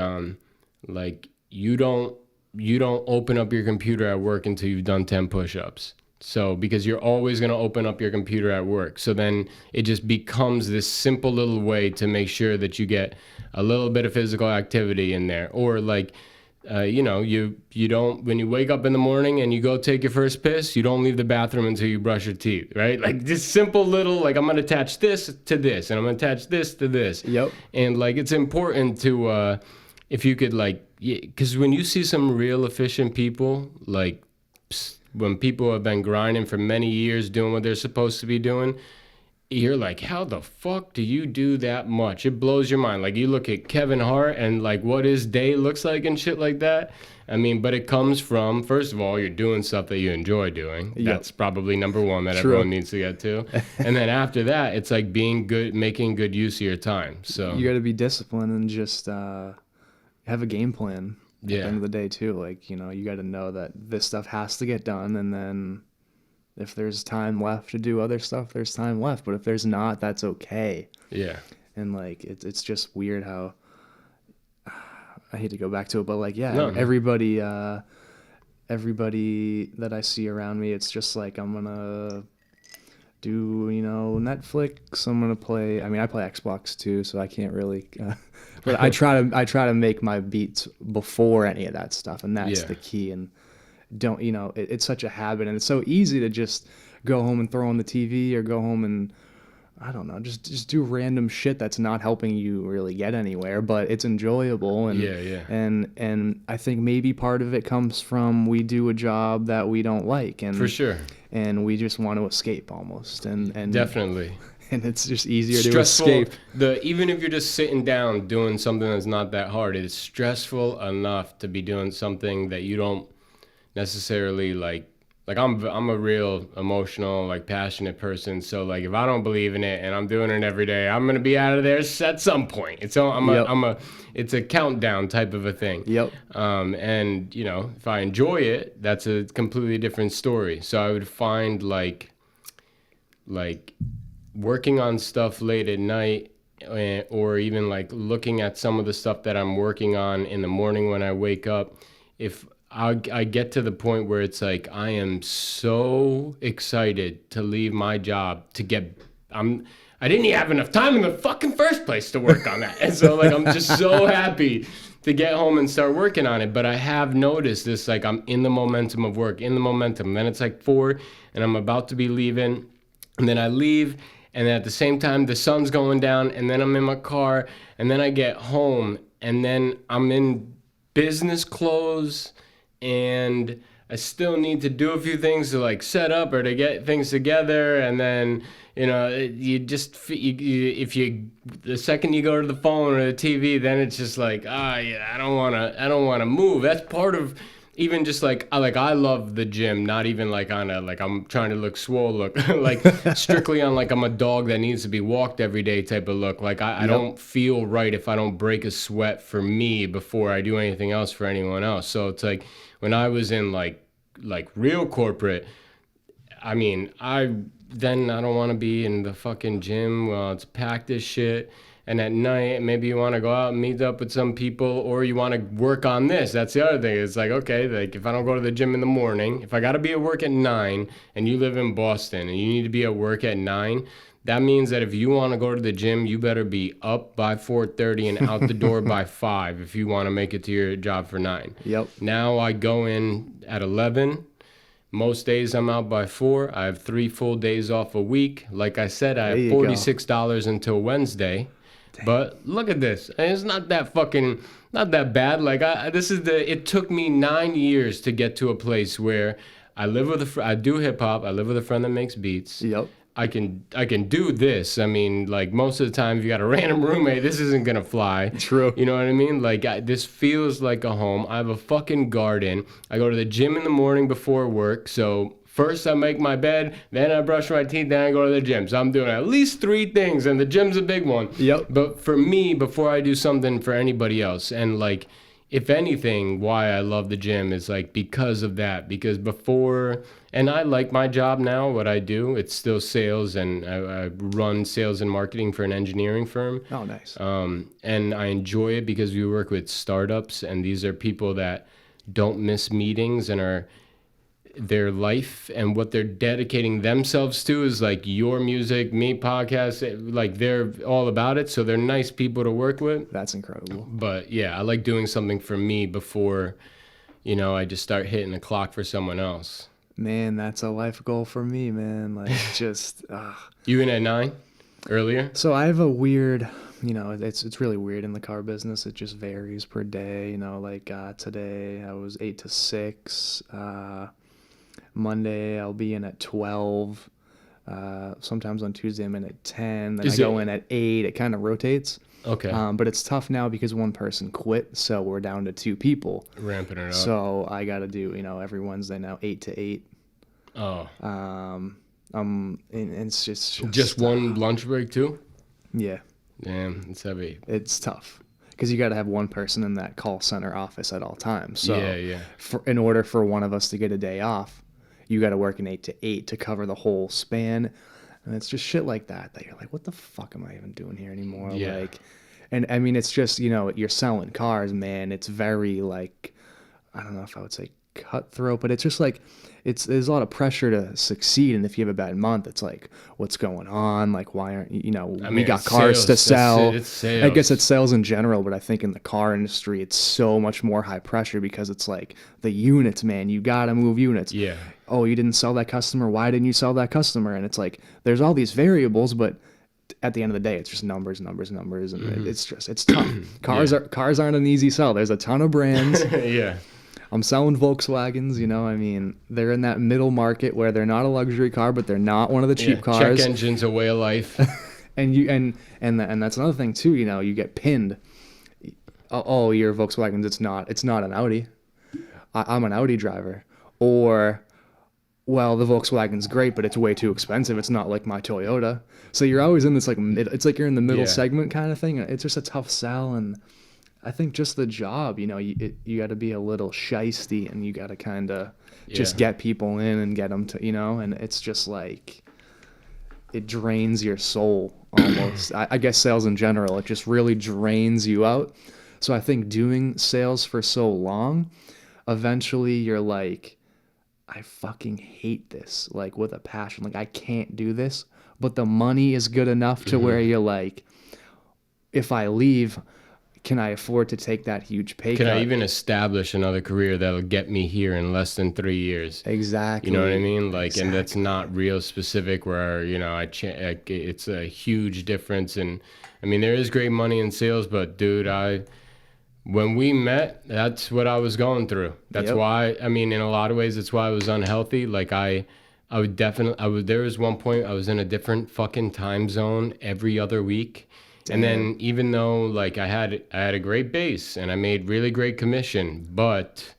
you don't open up your computer at work until you've done 10 push-ups. So because you're always going to open up your computer at work. So then it just becomes this simple little way to make sure that you get a little bit of physical activity in there. Or like, you know, you don't, when you wake up in the morning and you go take your first piss, you don't leave the bathroom until you brush your teeth, right? Like this simple little, like I'm going to attach this to this, and I'm going to attach this to this. Yep. And like, it's important to, if you could like, because when you see some real efficient people, like when people have been grinding for many years doing what they're supposed to be doing, you're like, how the fuck do you do that much? It blows your mind. Like you look at Kevin Hart and like what his day looks like and shit like that. I mean, but it comes from, first of all, you're doing stuff that you enjoy doing. Yep. That's probably number one that everyone needs to get to. And then after that, it's like being good, making good use of your time. So you got to be disciplined and just have a game plan at the end of the day too. Like, you know, you got to know that this stuff has to get done, and then if there's time left to do other stuff, there's time left. But if there's not, that's okay. Yeah. And like, it's just weird how, I hate to go back to it, but like, everybody that I see around me, it's just like, I'm gonna do, you know, Netflix. I'm gonna play. I mean, I play Xbox too, so I can't really. But I try to make my beats before any of that stuff, and that's the key. And don't, you know, it's such a habit, and it's so easy to just go home and throw on the TV, or go home and, I don't know, just do random shit that's not helping you really get anywhere, but it's enjoyable. And and I think maybe part of it comes from we do a job that we don't like, and for sure, and we just want to escape almost, and definitely. And it's just easier to escape. Even if you're just sitting down doing something that's not that hard, it is stressful enough to be doing something that you don't necessarily like like I'm a real emotional, like passionate person. So like if I don't believe in it and I'm doing it every day, I'm gonna be out of there at some point. It's it's a countdown type of a thing. Yep. And you know, if I enjoy it, that's a completely different story. So I would find like working on stuff late at night, or even like looking at some of the stuff that I'm working on in the morning when I wake up. If I get to the point where it's like I am so excited to leave my job to get I didn't even have enough time in the fucking first place to work on that. And so like I'm just so happy to get home and start working on it. But I have noticed this, like I'm in the momentum of work, in the momentum. Then it's like 4 and I'm about to be leaving, and then I leave, and then at the same time the sun's going down, and then I'm in my car, and then I get home, and then I'm in business clothes, and I still need to do a few things to like set up or to get things together. And then, you know, if the second you go to the phone or the TV, then it's just like, yeah, I don't want to move. That's part of even just like I love the gym, not even like on a, like I'm trying to look swole look, like strictly on like I'm a dog that needs to be walked every day type of look. Like I don't feel right if I don't break a sweat for me before I do anything else for anyone else. So it's like when I was in like real corporate, I mean, I don't want to be in the fucking gym while it's packed as shit. And at night, maybe you want to go out and meet up with some people, or you want to work on this. That's the other thing. It's like, okay, like if I don't go to the gym in the morning, if I got to be at work at 9 and you live in Boston and you need to be at work at 9, that means that if you want to go to the gym, you better be up by 4:30 and out the door by 5 if you want to make it to your job for 9. Yep. Now I go in at 11. Most days I'm out by 4. I have 3 full days off a week. Like I said, I have $46 until Wednesday. Dang. But look at this. It's not that bad. Like it took me 9 years to get to a place where I live with I do hip hop. I live with a friend that makes beats. Yep. I can do this. I mean, like most of the time, if you got a random roommate, this isn't gonna fly. True. You know what I mean? Like this feels like a home. I have a fucking garden. I go to the gym in the morning before work. So first I make my bed, then I brush my teeth, then I go to the gym. So I'm doing at least 3 things, and the gym's a big one. Yep. But for me, before I do something for anybody else, and like, if anything, why I love the gym is like because of that. Because before, and I like my job now, what I do, it's still sales, and I run sales and marketing for an engineering firm. Oh, nice. And I enjoy it because we work with startups, and these are people that don't miss meetings and are their life and what they're dedicating themselves to is like your music, me, podcast, like they're all about it. So they're nice people to work with. That's incredible. But yeah, I like doing something for me before, you know, I just start hitting the clock for someone else. Man, that's a life goal for me, man. Like just, You in at 9 earlier? So I have a weird, you know, it's really weird in the car business. It just varies per day. You know, like today I was 8 to 6. Monday I'll be in at 12. Sometimes on Tuesday I'm in at 10. Then I go in at 8. It kind of rotates. Okay. But it's tough now because one person quit, so we're down to 2 people. Ramping it up. So I got to do, you know, every Wednesday now 8 to 8. Oh. And it's just one lunch break too? Yeah. Damn, it's heavy. It's tough. Because you got to have one person in that call center office at all times. So yeah. In order for one of us to get a day off, you got to work an 8 to 8 to cover the whole span. And it's just shit like that you're like, what the fuck am I even doing here anymore? Yeah. Like, and I mean, it's just, you know, you're selling cars, man. It's very like, I don't know if I would say cutthroat, but it's just like, there's a lot of pressure to succeed. And if you have a bad month, it's like, what's going on? Like, why aren't you know, we got cars to sell. It's sales. I guess it's sales in general, but I think in the car industry, it's so much more high pressure because it's like the units, man, you got to move units. Yeah. Oh, you didn't sell that customer. Why didn't you sell that customer? And it's like, there's all these variables, but at the end of the day, it's just numbers. And it's tough. Cars aren't an easy sell. There's a ton of brands. Yeah. I'm selling Volkswagens, you know, I mean, they're in that middle market where they're not a luxury car, but they're not one of the cheap cars. Check engine's a way of life. and that's another thing too, you know, you get pinned. Oh, you're Volkswagens, it's not an Audi. I'm an Audi driver. Or well, the Volkswagen's great, but it's way too expensive. It's not like my Toyota. So you're always in this like it's like you're in the middle segment kind of thing. It's just a tough sell, and I think just the job, you know, you got to be a little shisty, and you got to kind of just get people in and get them to, you know, and it's just like it drains your soul almost. I guess sales in general, it just really drains you out. So I think doing sales for so long, eventually you're like, I fucking hate this, like with a passion. Like I can't do this, but the money is good enough to where you're like, if I leave, can I afford to take that huge pay cut? Can I even establish another career that'll get me here in less than 3 years? Exactly. You know what I mean? Like, and that's not real specific where, you know, it's a huge difference. And I mean, there is great money in sales, but dude, when we met, that's what I was going through. That's why, I mean, in a lot of ways, that's why I was unhealthy. Like there was one point I was in a different fucking time zone every other week. Damn. And then even though like I had a great base and I made really great commission, but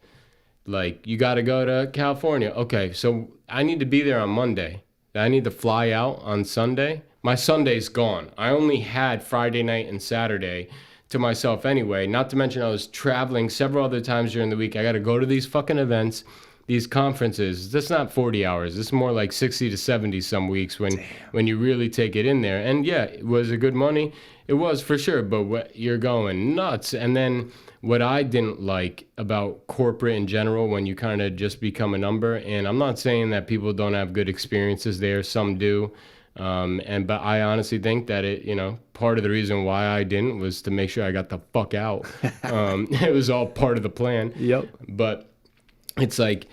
like you got to go to California. Okay, so I need to be there on Monday. I need to fly out on Sunday. My Sunday's gone. I only had Friday night and Saturday to myself anyway. Not to mention I was traveling several other times during the week. I got to go to these fucking events, these conferences. That's not 40 hours. It's more like 60 to 70 some weeks when you really take it in there. And yeah, was it good money? It was for sure, but you're going nuts. And then what I didn't like about corporate in general, when you kind of just become a number, and I'm not saying that people don't have good experiences there, some do. But I honestly think that part of the reason why I didn't was to make sure I got the fuck out. It was all part of the plan. Yep. But it's like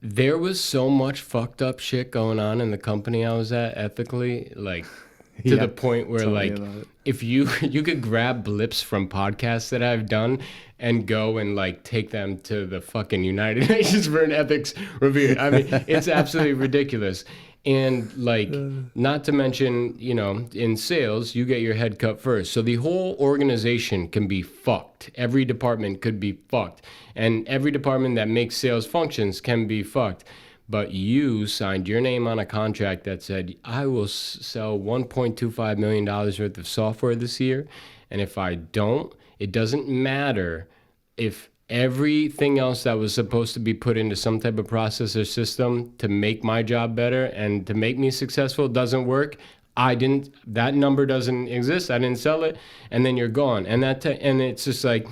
there was so much fucked up shit going on in the company I was at ethically, like to the point where like if you could grab blips from podcasts that I've done and go and like take them to the fucking United Nations for an ethics review. I mean, it's absolutely ridiculous. And like, not to mention, you know, in sales, you get your head cut first. So the whole organization can be fucked. Every department could be fucked. And every department that makes sales functions can be fucked. But you signed your name on a contract that said, I will sell $1.25 million worth of software this year. And if I don't, it doesn't matter if everything else that was supposed to be put into some type of process or system to make my job better and to make me successful doesn't work. That number doesn't exist. I didn't sell it. And then you're gone. And and it's just like,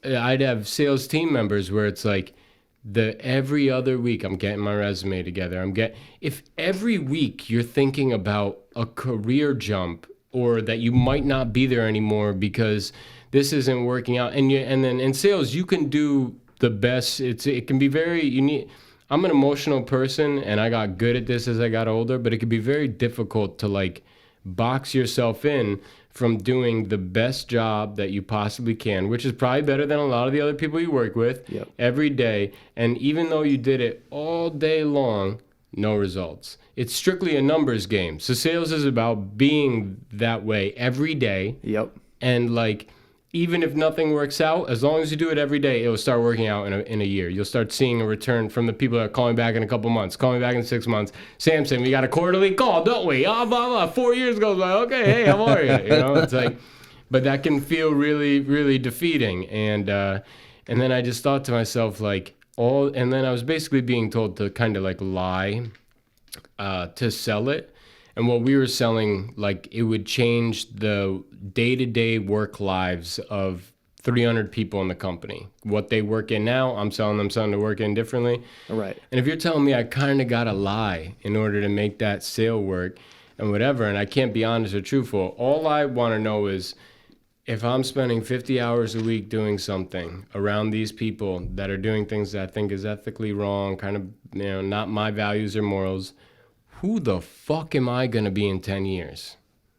I'd have sales team members where it's like every other week I'm getting my resume together. If every week you're thinking about a career jump or that you might not be there anymore because this isn't working out, and then in sales you can do the best. It can be very unique. I'm an emotional person, and I got good at this as I got older. But it can be very difficult to like box yourself in from doing the best job that you possibly can, which is probably better than a lot of the other people you work with every day. And even though you did it all day long, no results. It's strictly a numbers game. So sales is about being that way every day. Yep. And like, even if nothing works out, as long as you do it every day, it will start working out in a year. You'll start seeing a return from the people that are calling back in a couple months, calling back in 6 months. Samson, we got a quarterly call, don't we? Oh, blah, blah. 4 years goes by. Okay, hey, how are you? You know, it's like, but that can feel really, really defeating. And then I just thought to myself, like, and then I was basically being told to kind of like lie to sell it. And what we were selling, like, it would change the day-to-day work lives of 300 people in the company. What they work in now, I'm selling them something to work in differently. Right. And if you're telling me I kind of got to lie in order to make that sale work and whatever, and I can't be honest or truthful, all I want to know is if I'm spending 50 hours a week doing something around these people that are doing things that I think is ethically wrong, kind of, you know, not my values or morals, who the fuck am I going to be in 10 years?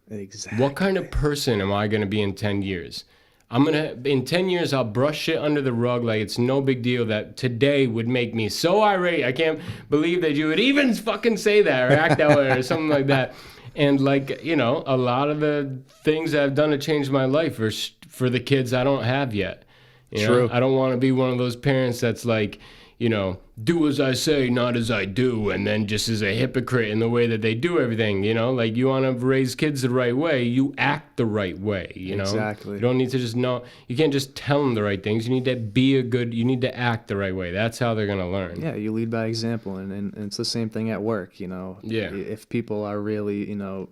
Exactly. What kind of person am I going to be in 10 years? In 10 years, I'll brush shit under the rug like it's no big deal that today would make me so irate. I can't believe that you would even fucking say that or act that way or something like that. And like, you know, a lot of the things that I've done to change my life are for the kids I don't have yet. You know? True. I don't want to be one of those parents that's like, you know, do as I say, not as I do, and then just is a hypocrite in the way that they do everything, you know? Like, you want to raise kids the right way, you act the right way, you know? Exactly. You don't need to just know, you can't just tell them the right things. You need to you need to act the right way. That's how they're going to learn. Yeah, you lead by example, and it's the same thing at work, you know? Yeah. If people are really, you know,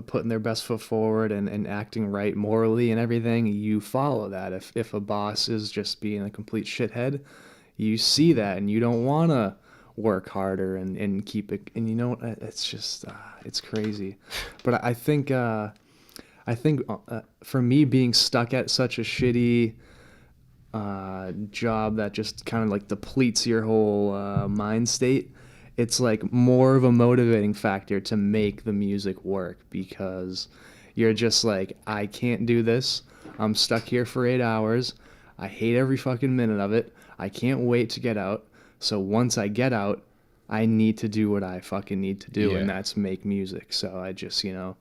putting their best foot forward and acting right morally and everything, you follow that. If a boss is just being a complete shithead, you see that and you don't want to work harder and keep it. And you know, it's just, it's crazy. But I think for me, being stuck at such a shitty job that just kind of like depletes your whole mind state, it's like more of a motivating factor to make the music work, because you're just like, I can't do this. I'm stuck here for 8 hours. I hate every fucking minute of it. I can't wait to get out. So once I get out, I need to do what I fucking need to do, and that's make music. So I just, you know,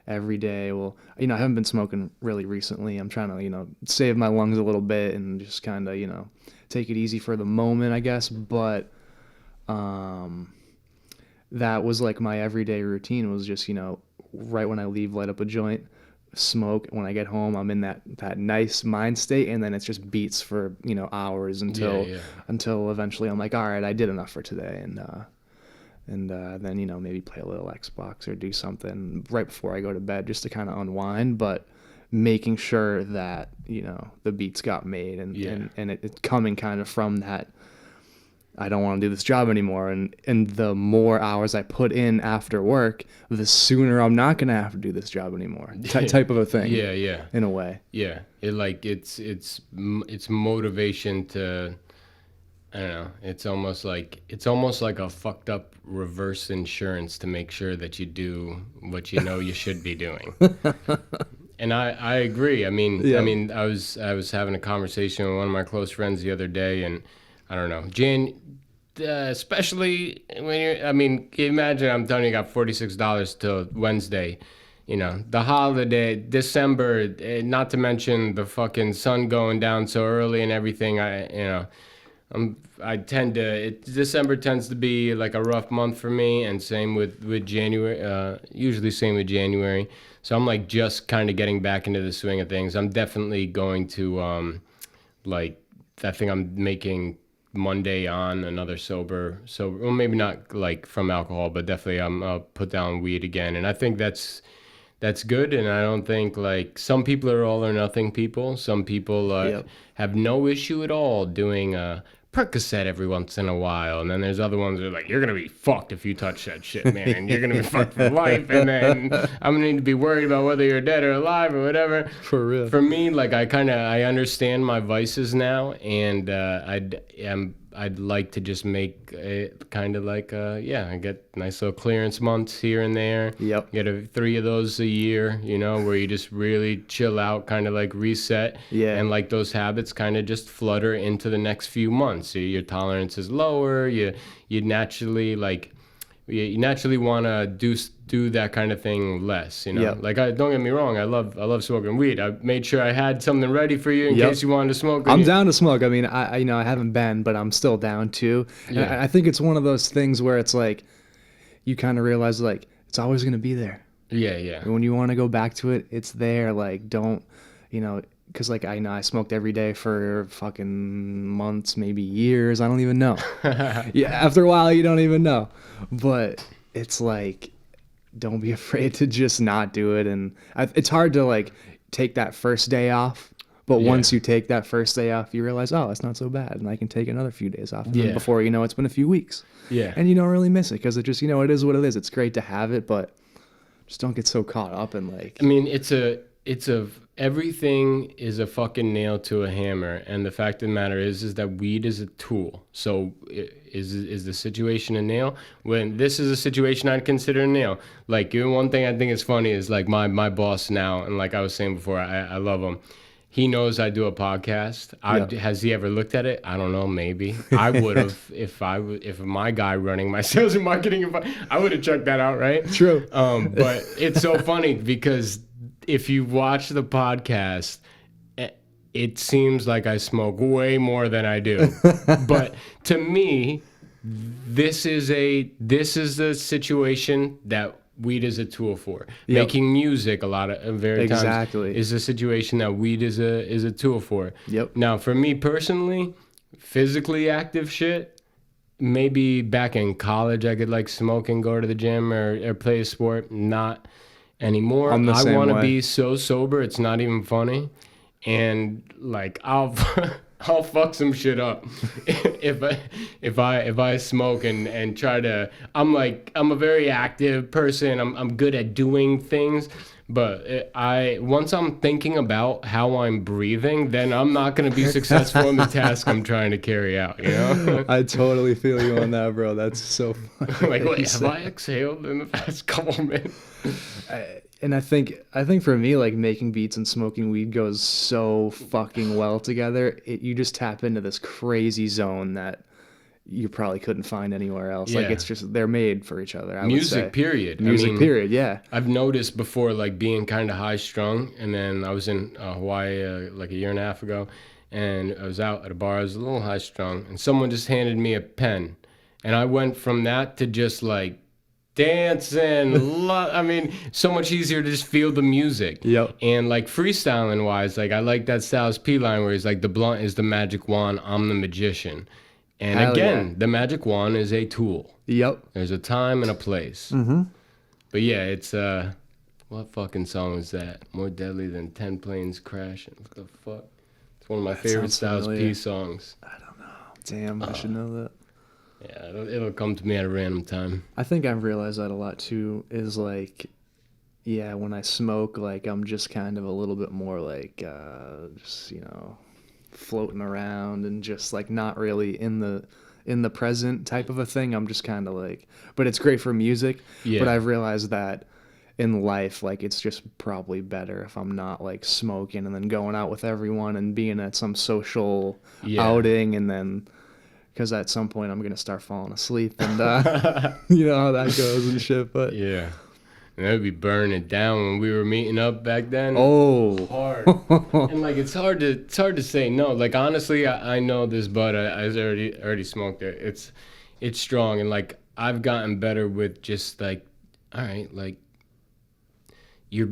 every day, well, you know, I haven't been smoking really recently. I'm trying to, you know, save my lungs a little bit and just kind of, you know, take it easy for the moment, I guess. But that was like my everyday routine, was just, you know, right when I leave, light up a joint, smoke. When I get home, I'm in that nice mind state, and then it's just beats for, you know, hours until eventually I'm like, all right, I did enough for today, and then, you know, maybe play a little Xbox or do something right before I go to bed just to kind of unwind, but making sure that, you know, the beats got made, and it coming kind of from that, I don't want to do this job anymore. And the more hours I put in after work, the sooner I'm not going to have to do this job anymore. Type of a thing. Yeah, yeah. In a way. Yeah. It's motivation to, I don't know. It's almost like a fucked up reverse insurance to make sure that you do what you know you should be doing. And I agree. I mean, I was having a conversation with one of my close friends the other day, and I don't know, especially when you're, I mean, can you imagine, I'm telling you, I got $46 till Wednesday, you know, the holiday, December, not to mention the fucking sun going down so early and everything. December tends to be like a rough month for me, and same with January, usually same with January. So I'm like just kind of getting back into the swing of things. I'm definitely going to, I think I'm making Monday on another sober, well, maybe not like from alcohol, but definitely I'll put down weed again. And I think that's good. And I don't think, like, some people are all or nothing people. Some people have no issue at all doing a Percocet every once in a while, and then there's other ones that are like, you're gonna be fucked if you touch that shit, man, and you're gonna be fucked for life, and then I'm gonna need to be worried about whether you're dead or alive or whatever. For real. For me, like, I understand my vices now, and I'd like to just make it kind of like I get nice little clearance months here and there. Yep. Get 3 of those a year, you know, where you just really chill out, kind of like reset. Yeah. And like those habits kind of just flutter into the next few months. So your tolerance is lower. You naturally want to do that kind of thing less, you know. Yep. Like, don't get me wrong, I love smoking weed. I made sure I had something ready for you in case you wanted to smoke. I'm down to smoke. I mean, I haven't been, but I'm still down to. Yeah. And I think it's one of those things where it's like, you kind of realize, like, it's always going to be there. Yeah, yeah. And when you want to go back to it, it's there. Like, don't, you know, because, like, I smoked every day for fucking months, maybe years. I don't even know. Yeah, after a while, you don't even know. But it's like, don't be afraid to just not do it. And it's hard to, like, take that first day off. But once you take that first day off, you realize, oh, it's not so bad, and I can take another few days off. And then before you know, it's been a few weeks. Yeah. And you don't really miss it, because it just, you know, it is what it is. It's great to have it, but just don't get so caught up in, like. I mean, everything is a fucking nail to a hammer, and the fact of the matter is that weed is a tool. So is the situation a nail? When this is a situation I'd consider a nail. Like, one thing I think is funny is, like, my boss now, and like I was saying before, I love him. He knows I do a podcast. Has he ever looked at it? I don't know. Maybe I would have if my guy running my sales and marketing, I would have checked that out, right? True. But it's so funny because if you watch the podcast, it seems like I smoke way more than I do. But to me, this is the situation that weed is a tool for. Yep. Making music a lot of very Exactly. times is a situation that weed is a tool for. Yep. Now, for me personally, physically active shit, maybe back in college I could like smoke and go to the gym or play a sport. Not anymore. I want to be so sober it's not even funny. And like I'll fuck some shit up if I smoke and try to. I'm a very active person. I'm good at doing things, but once I'm thinking about how I'm breathing, then I'm not gonna be successful in the task I'm trying to carry out. You know? I totally feel you on that, bro. That's so funny. Like, wait, have I exhaled in the past couple minutes? And I think for me, like, making beats and smoking weed goes so fucking well together. You just tap into this crazy zone that you probably couldn't find anywhere else. Yeah. Like, it's just, they're made for each other. Music, period. Period, yeah. I've noticed before, like, being kind of high strung, and then I was in Hawaii like a year and a half ago, and I was out at a bar. I was a little high strung, and someone just handed me a pen, and I went from that to just like dancing. I mean, so much easier to just feel the music. Yep. And like freestyling wise, like I like that Styles P line where he's like, the blunt is the magic wand, I'm the magician. And hell again, yeah. The magic wand is a tool. Yep. There's a time and a place. Mm-hmm. But yeah, it's what fucking song is that? More deadly than 10 planes crashing. What the fuck? It's one of my favorite Styles P songs. I don't know. Damn, I should know that. Yeah, it'll come to me at a random time. I think I've realized that a lot too, is like, yeah, when I smoke, like, I'm just kind of a little bit more like, just, you know, floating around and just like not really in the present type of a thing. I'm just kind of like, but it's great for music. Yeah. But I've realized that in life, like, it's just probably better if I'm not like smoking and then going out with everyone and being at some social outing, and then, because at some point I'm gonna start falling asleep, and you know how that goes and shit. But yeah, and that would be burning it down when we were meeting up back then. Oh, hard. And like it's hard to say no. Like honestly, I know this bud. I already smoked it. It's strong, and like I've gotten better with just like, all right, like you're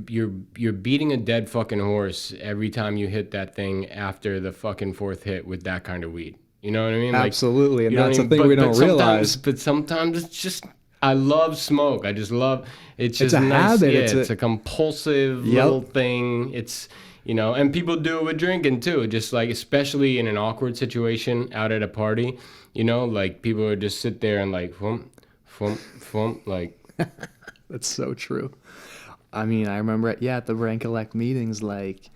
beating a dead fucking horse every time you hit that thing after the fucking fourth hit with that kind of weed. You know what I mean? Absolutely, like, and that's the thing we don't realize. But sometimes it's just, I love smoke. I just love, it's just a nice. habit. Yeah, it's a compulsive little thing. It's, you know, and people do it with drinking too. Just like, especially in an awkward situation out at a party, you know, like people would just sit there and like, like. That's so true. I mean, I remember at the Rank Elect meetings, like,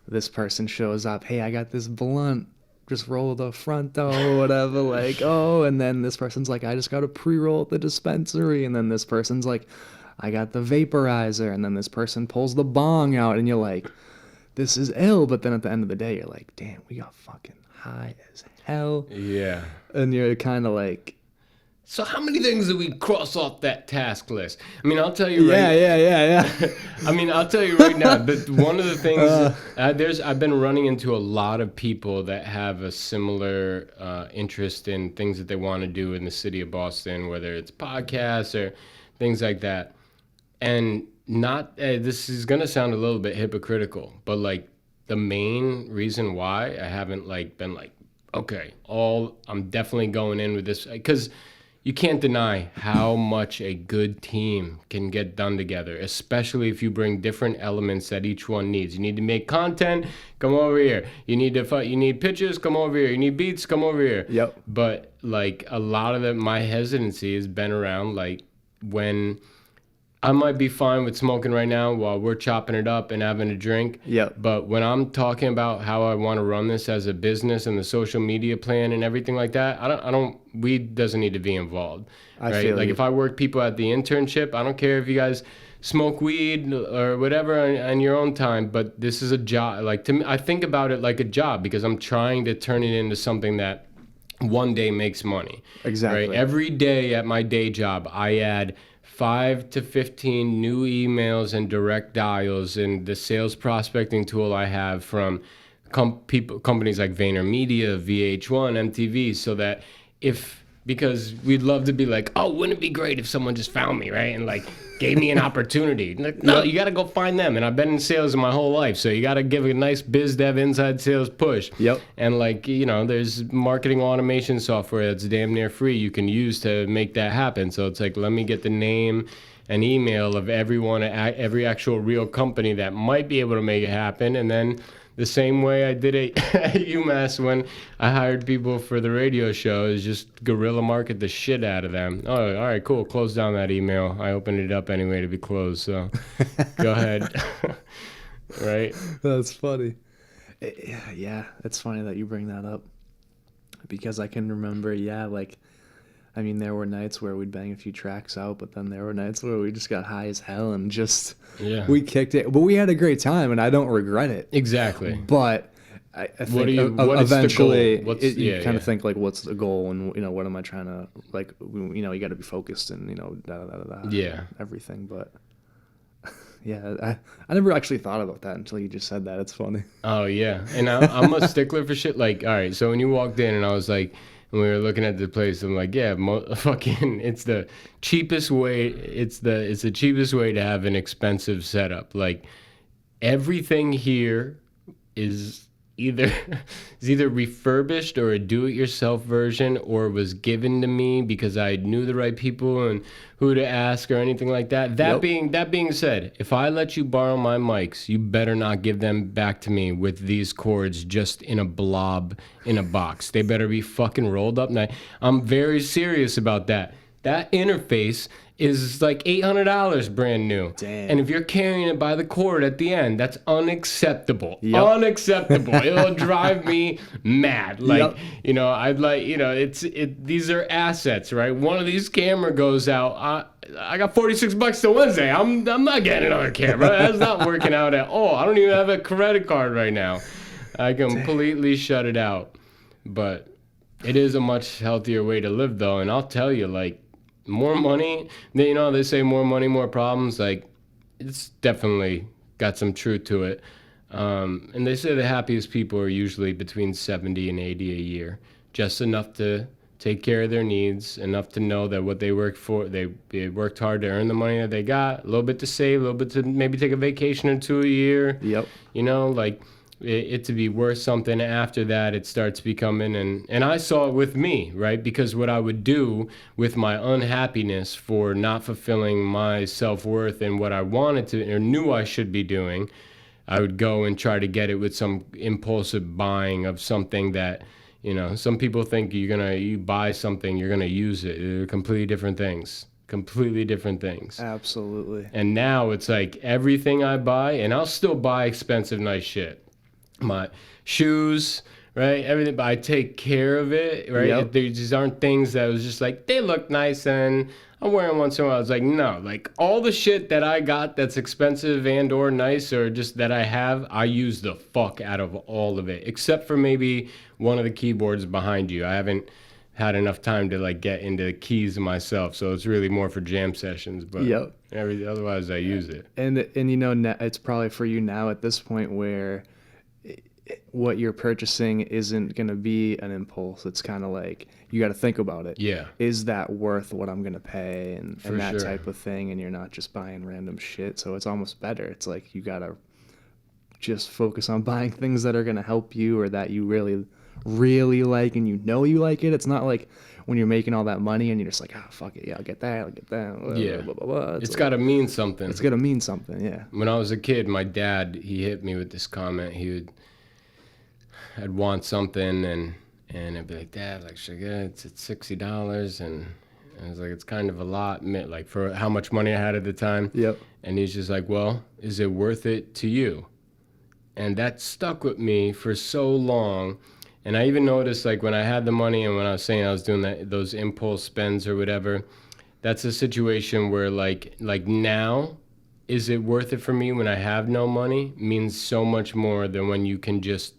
this person shows up, hey, I got this blunt, just roll the front or whatever, like, oh, and then this person's like, I just got a pre-roll at the dispensary, and then this person's like, I got the vaporizer, and then this person pulls the bong out, and you're like, this is ill, but then at the end of the day, you're like, damn, we got fucking high as hell. Yeah. And you're kind of like, so how many things did we cross off that task list? I mean, I'll tell you right. Yeah. I mean, I'll tell you right now. But one of the things I've been running into a lot of people that have a similar interest in things that they want to do in the city of Boston, whether it's podcasts or things like that. And not this is gonna sound a little bit hypocritical, but like the main reason why I haven't like been like, okay, I'm definitely going in with this, because you can't deny how much a good team can get done together, especially if you bring different elements that each one needs. You need to make content, come over here. You need to fight. You need pitches, come over here. You need beats, come over here. Yep. But like a lot of my hesitancy has been around like when I might be fine with smoking right now while we're chopping it up and having a drink. Yep. But when I'm talking about how I want to run this as a business and the social media plan and everything like that, I don't. Weed doesn't need to be involved. I feel like you. If I work people at the internship, I don't care if you guys smoke weed or whatever on your own time. But this is a job. Like to me, I think about it like a job because I'm trying to turn it into something that one day makes money. Exactly. Right? Every day at my day job, I add 5 to 15 new emails and direct dials in the sales prospecting tool I have from companies like VaynerMedia, VH1, MTV, so that because we'd love to be like, oh, wouldn't it be great if someone just found me, right? And like gave me an opportunity. Like, no, you got to go find them. And I've been in sales my whole life. So you got to give a nice biz dev inside sales push. Yep. And like, there's marketing automation software that's damn near free you can use to make that happen. So it's like, let me get the name and email of everyone at every actual real company that might be able to make it happen. And then the same way I did it at UMass when I hired people for the radio show is just guerrilla market the shit out of them. Oh, all right, cool. Close down that email. I opened it up anyway to be closed, so go ahead. Right? That's funny. Yeah, it's funny that you bring that up because I can remember, there were nights where we'd bang a few tracks out, but then there were nights where we just got high as hell and just we kicked it. But we had a great time, and I don't regret it. Exactly. But I think eventually you kind of think like, what's the goal, and what am I trying to like? You got to be focused and everything. But yeah, I never actually thought about that until you just said that. It's funny. Oh yeah, and I'm a stickler for shit. Like, all right, so when you walked in, and I was like. When we were looking at the place, I'm like, yeah, it's the cheapest way. It's the cheapest way to have an expensive setup. Like everything here is either refurbished or a do-it-yourself version, or was given to me because I knew the right people and who to ask or anything like that. That being said, if I let you borrow my mics, you better not give them back to me with these cords just in a blob in a box. They better be fucking rolled up. Now, I'm very serious about that. That interface is like $800 brand new. Damn. And if you're carrying it by the cord at the end, that's unacceptable. Yep. Unacceptable. It'll drive me mad. Like, these are assets, right? One of these camera goes out. I got $46 till Wednesday. I'm not getting another camera. That's not working out at all. I don't even have a credit card right now. I completely shut it out. But it is a much healthier way to live, though. And I'll tell you, like, more money, they say more money, more problems. Like, it's definitely got some truth to it. And they say the happiest people are usually between 70 and 80 a year. Just enough to take care of their needs, enough to know that what they worked for, they worked hard to earn the money that they got, a little bit to save, a little bit to maybe take a vacation or two a year. Yep. Like it to be worth something. After that, it starts becoming, and I saw it with me, right? Because what I would do with my unhappiness for not fulfilling my self-worth and what I wanted to or knew I should be doing, I would go and try to get it with some impulsive buying of something that, some people think you buy something, you're gonna use it. They're completely different things. Absolutely. And now it's like everything I buy, and I'll still buy expensive, nice shit. My shoes, right? Everything, but I take care of it, right? Yep. These aren't things that was just like, they look nice and I'm wearing once in a while. I was like, no, like all the shit that I got that's expensive and or nice or just that I have, I use the fuck out of all of it, except for maybe one of the keyboards behind you. I haven't had enough time to like get into the keys myself, so it's really more for jam sessions, but otherwise I use it. And it's probably for you now at this point where what you're purchasing isn't going to be an impulse. It's kind of like you got to think about it. Yeah. Is that worth what I'm going to pay and that sure. type of thing? And you're not just buying random shit. So it's almost better. It's like you got to just focus on buying things that are going to help you or that you really, really like and you like it. It's not like when you're making all that money and you're just like, fuck it. Yeah, I'll get that. Blah, yeah. Blah, blah, blah. It's got to mean something. It's got to mean something, yeah. When I was a kid, my dad, he hit me with this comment. I'd want something and I'd be like, Dad, like, should I get it? It's $60. And I was like, it's kind of a lot, like for how much money I had at the time. Yep. And he's just like, well, is it worth it to you? And that stuck with me for so long. And I even noticed, like, when I had the money and when I was saying I was doing those impulse spends or whatever, that's a situation where, like now, is it worth it for me when I have no money means so much more than when you can just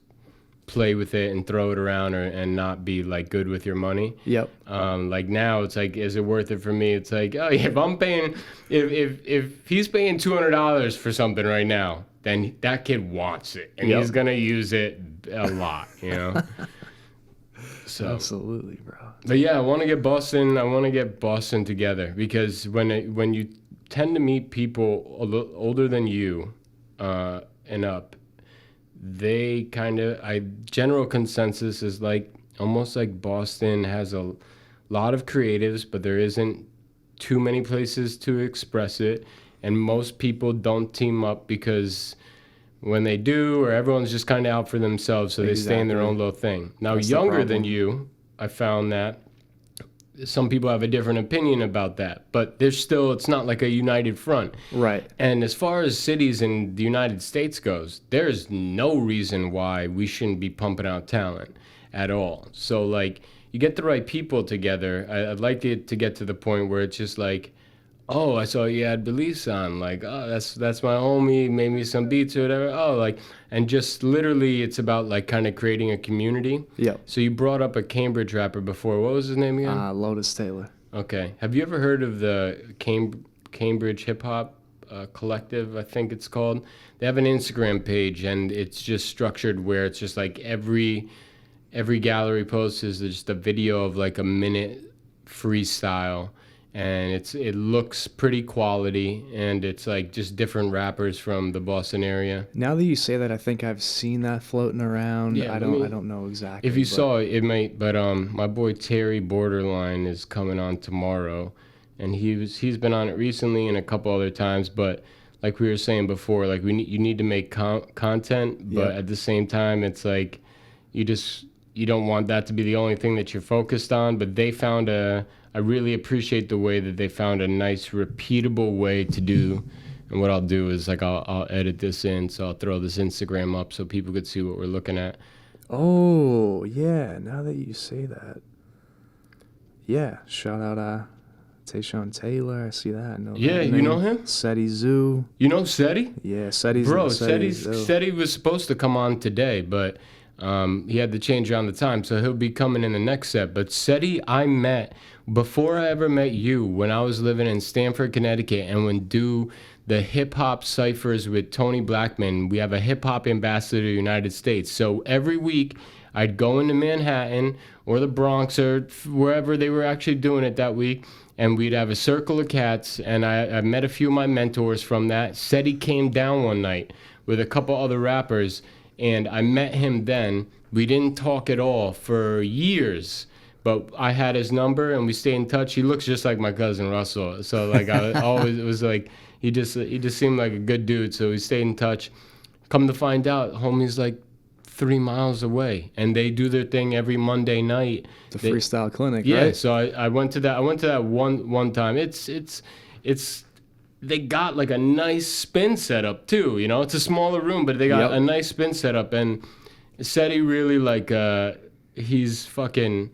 play with it and throw it around and not be like good with your money. Yep. Like now it's like, is it worth it for me? It's like, oh yeah, if I'm paying, if he's paying $200 for something right now, then that kid wants it and he's gonna use it a lot, you know. So absolutely, bro. But yeah, I want to get Boston together, because when you tend to meet people a little older than you and up, they kind of, general consensus is like, almost like Boston has a lot of creatives, but there isn't too many places to express it. And most people don't team up, because when they do, or everyone's just kind of out for themselves, so they stay in their own little thing. Now, that's younger than you, I found that some people have a different opinion about that, but it's not like a united front. Right. And as far as cities in the United States goes, there's no reason why we shouldn't be pumping out talent at all. So like, you get the right people together. I'd like it to get to the point where it's just like, oh, I saw you had Millyz on. Like, oh, that's my homie. Made me some beats or whatever. Oh, like, and just literally, it's about like kind of creating a community. Yeah. So you brought up a Cambridge rapper before. What was his name again? Lotus Taylor. Okay. Have you ever heard of the Cambridge Hip Hop Collective? I think it's called. They have an Instagram page, and it's just structured where it's just like every gallery post is just a video of like a minute freestyle. And it looks pretty quality, and it's like just different rappers from the Boston area. Now that you say that, I think I've seen that floating around. Yeah, I don't know exactly. If you saw it, it might. But my boy Terry Borderline is coming on tomorrow, and he's been on it recently and a couple other times. But like we were saying before, like you need to make content, but at the same time, it's like you don't want that to be the only thing that you're focused on. But they found I really appreciate the way that they found a nice, repeatable way to do. And what I'll do is like I'll edit this in, so I'll throw this Instagram up so people could see what we're looking at. Oh yeah, now that you say that, yeah. Shout out Tayshawn Taylor. I see that. Yeah, you know him? Seti Zoo. You know Seti? Yeah, Seti's. Bro, Seti was supposed to come on today, but he had to change around the time, so he'll be coming in the next set. But Seti, I met before I ever met you when I was living in Stamford, Connecticut, and would do the hip-hop ciphers with Tony Blackman. We have a hip-hop ambassador to the United States. So every week, I'd go into Manhattan or the Bronx or wherever they were actually doing it that week, and we'd have a circle of cats, and I met a few of my mentors from that. Seti came down one night with a couple other rappers, and I met him then. We didn't talk at all for years, but I had his number and we stayed in touch. He looks just like my cousin Russell. So like I always, it was like, he just seemed like a good dude. So we stayed in touch. Come to find out, homie's like 3 miles away, and they do their thing every Monday night. The freestyle clinic, yeah, right? So I went to that one time. It's they got like a nice spin setup too, you know. It's a smaller room, but they got a nice spin setup. And Seti really like he's fucking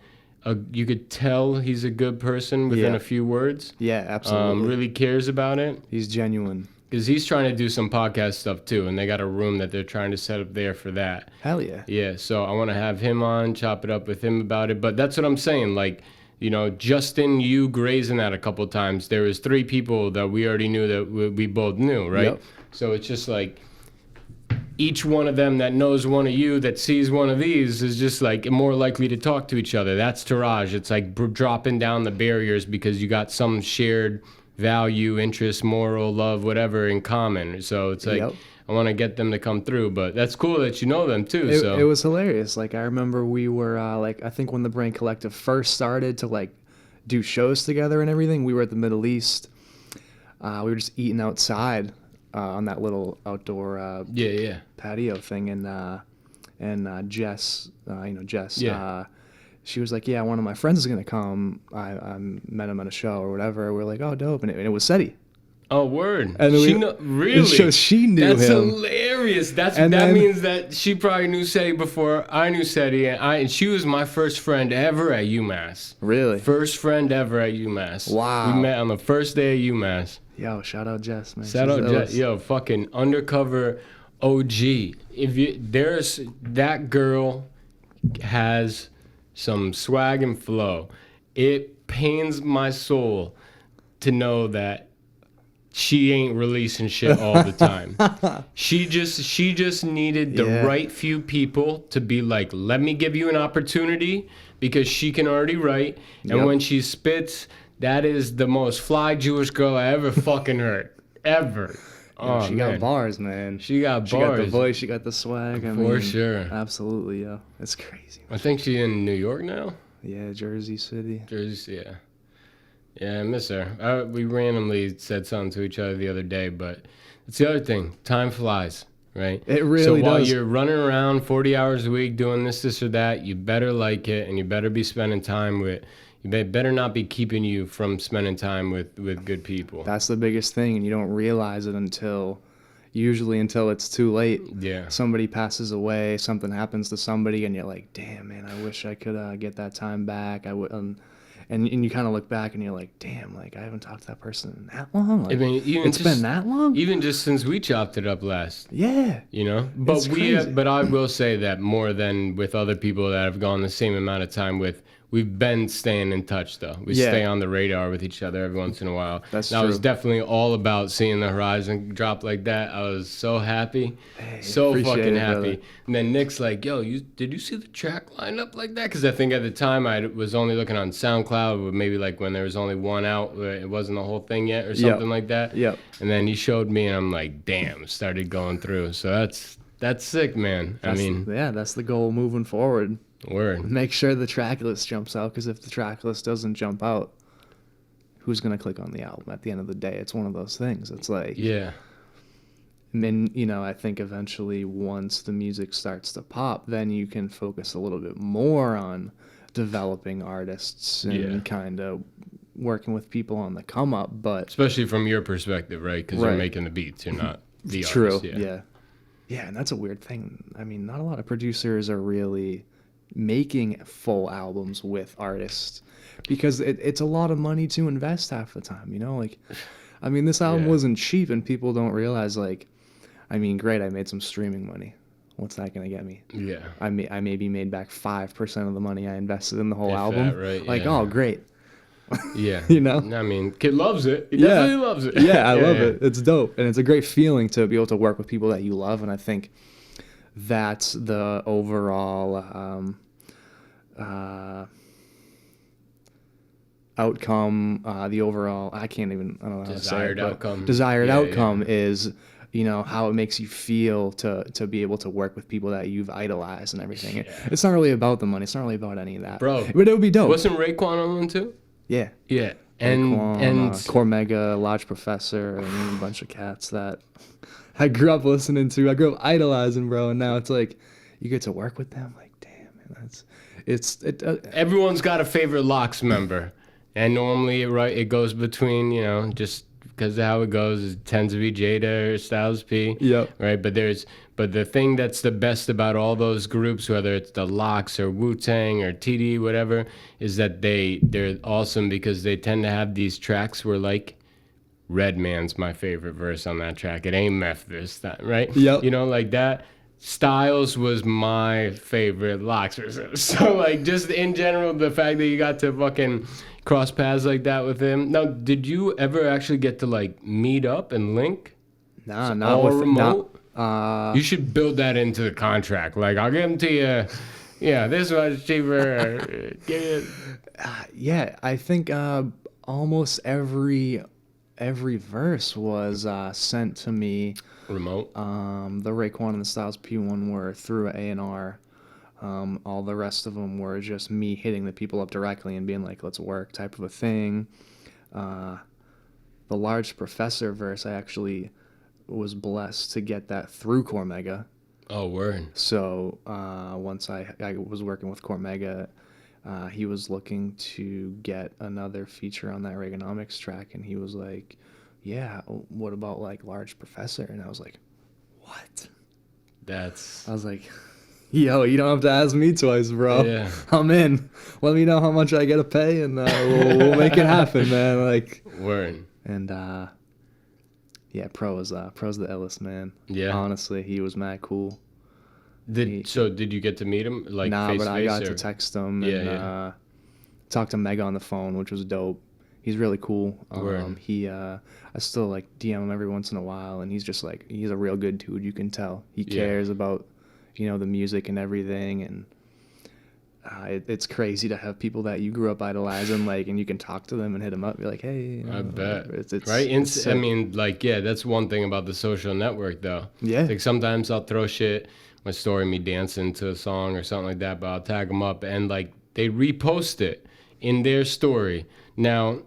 you could tell he's a good person within a few words. Yeah, absolutely. Really cares about it. He's genuine. Because he's trying to do some podcast stuff too, and they got a room that they're trying to set up there for that. Hell yeah. Yeah, so I want to have him on, chop it up with him about it. But that's what I'm saying, like, you know, Justin, you grazing that a couple times. There was 3 people that we already knew that we both knew, right? Yep. So it's just like each one of them that knows one of you that sees one of these is just like more likely to talk to each other. That's Tourage. It's like dropping down the barriers because you got some shared value, interest, moral, love, whatever in common. So it's like I want to get them to come through, but that's cool that you know them too. It was hilarious. Like I remember we were like, I think when the Brain Collective first started to like do shows together and everything, we were at the Middle East. We were just eating outside on that little outdoor patio thing, and Jess, Jess. Yeah. She was like, yeah, one of my friends is going to come. I met him at a show or whatever. We're like, oh, dope. And it was Seti. Oh, word. And really? So she knew That's him. Hilarious. That means that she probably knew Seti before I knew Seti. And she was my first friend ever at UMass. Really? First friend ever at UMass. Wow. We met on the first day of UMass. Yo, shout out Jess, man. Shout out Jess. Yo, fucking undercover OG. There's that girl has some swag and flow. It pains my soul to know that she ain't releasing shit all the time. She just needed the right few people to be like, let me give you an opportunity, because she can already write. And when she spits, that is the most fly Jewish girl I ever fucking heard. Ever. Oh, she got bars, man. She got bars. She got the voice. She got the swag. For sure. Absolutely, yo. It's crazy. I think she's in New York now. Yeah, Jersey City. Yeah. Yeah, I miss her. We randomly said something to each other the other day, but it's the other thing. Time flies, right? It really does. So while does. you're running around 40 hours a week doing this or that, you better like it, and you better be spending time with. You better not be keeping you from spending time with good people. That's the biggest thing, and you don't realize it until it's too late. Yeah. Somebody passes away, something happens to somebody, and you're like, damn, man, I wish I could get that time back. I would. And you kind of look back and you're like, damn, like I haven't talked to that person in that long. Like, I mean, it's been that long. Even just since we chopped it up last. Yeah. You know, but but I will say that more than with other people that have gone the same amount of time with. We've been staying in touch, though. We stay on the radar with each other every once in a while. That's true. I was definitely all about seeing the horizon drop like that. I was so happy. So fucking happy. Brother. And then Nick's like, yo, did you see the track line up like that? Because I think at the time I was only looking on SoundCloud, maybe like when there was only one out, it wasn't the whole thing yet or something like that. Yep. And then he showed me, and I'm like, damn, started going through. So that's sick, man. That's the goal moving forward. Word. Make sure the track list jumps out, because if the track list doesn't jump out, who's going to click on the album at the end of the day? It's one of those things. It's like... Yeah. And then, I think eventually once the music starts to pop, then you can focus a little bit more on developing artists and kind of working with people on the come up. But especially from your perspective, right? Because you're making the beats, you're not the artist. True, yeah. Yeah, and that's a weird thing. I mean, not a lot of producers are really making full albums with artists, because it's a lot of money to invest half the time, like, I mean, this album wasn't cheap, and people don't realize, like, I mean, great, I made some streaming money. What's that gonna get me? Yeah. I maybe made back 5% of the money I invested in the whole album. That, right? Like, oh, great. Yeah. I mean, kid loves it. He definitely loves it. Yeah, I love it. It's dope, and it's a great feeling to be able to work with people that you love, and I think that's the overall outcome. The overall, I don't know how to say it, outcome. Desired outcome is, how it makes you feel to be able to work with people that you've idolized and everything. Yeah. It's not really about the money. It's not really about any of that. Bro. But it would be dope. Wasn't Raekwon on one too? Yeah. Yeah. Raekwon, and Cormega, Lodge Professor, and a bunch of cats that I grew up listening to. I grew up idolizing, bro, and now it's like you get to work with them. Like, damn, man, everyone's got a favorite Locks member, and normally it goes between, just because of how it goes, it tends to be Jada or Styles P. Yep. Right, but the thing that's the best about all those groups, whether it's the Locks or Wu-Tang or TD, whatever, is that they're awesome, because they tend to have these tracks where, like, Redman's my favorite verse on that track. It ain't Meth this time, right? Yep. Like that. Styles was my favorite Locks verse. So, like, just in general, the fact that you got to fucking cross paths like that with him. Now, did you ever actually get to, like, meet up and link? Nah, not with remote. You should build that into the contract. Like, I'll give them to you. Yeah, this was cheaper. Yeah, I think almost every verse was sent to me. Remote. The Raekwon and the Styles P one were through A&R. All the rest of them were just me hitting the people up directly and being like, let's work, type of a thing. The Large Professor verse, I actually was blessed to get that through Cormega. Oh, word. So once I was working with Cormega, he was looking to get another feature on that Reaganomics track, and he was like, yeah, what about, like, Large Professor? And I was like, what? I was like, yo, you don't have to ask me twice, bro. Yeah. I'm in. Let me know how much I get to pay, and we'll make it happen, man. Like, word. And Yeah, Pro's the illest, man. Yeah. Honestly, he was mad cool. So did you get to meet him, like, nah, face but to I face? got to text him and talk to Mega on the phone, which was dope. He's really cool. I still like DM him every once in a while, and he's just like, he's a real good dude. You can tell he cares about, you know, the music and everything, and it's crazy to have people that you grew up idolizing, like, and you can talk to them and hit them up, be like, hey. I bet. It's right? It's I mean, like, yeah, that's one thing about the social network, though. Yeah. Like, sometimes I'll throw shit, my story, me dancing to a song or something like that, but I'll tag them up, and, like, they repost it in their story. Now,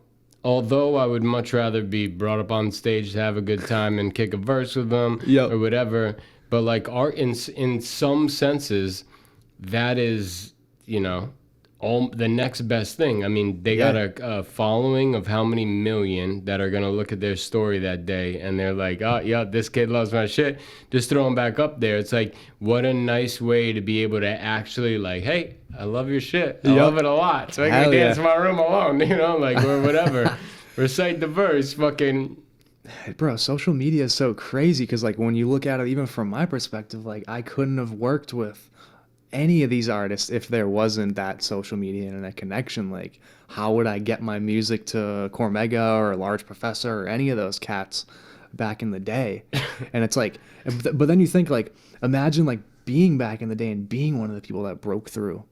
although I would much rather be brought up on stage to have a good time and kick a verse with them or whatever, but, like, art, in some senses, that is, you know, all the next best thing. I mean, they got a following of how many million that are going to look at their story that day, and they're like, oh, yeah, this kid loves my shit. Just throw them back up there. It's like, what a nice way to be able to actually, like, hey, I love your shit. I love it a lot. So I can dance in my room alone, you know, like, or whatever. Recite the verse, fucking... Bro, social media is so crazy because, like, when you look at it, even from my perspective, like, I couldn't have worked with any of these artists if there wasn't that social media internet connection. Like, how would I get my music to Cormega or Large Professor or any of those cats back in the day? And it's like, but then you think, like, imagine, like, being back in the day and being one of the people that broke through.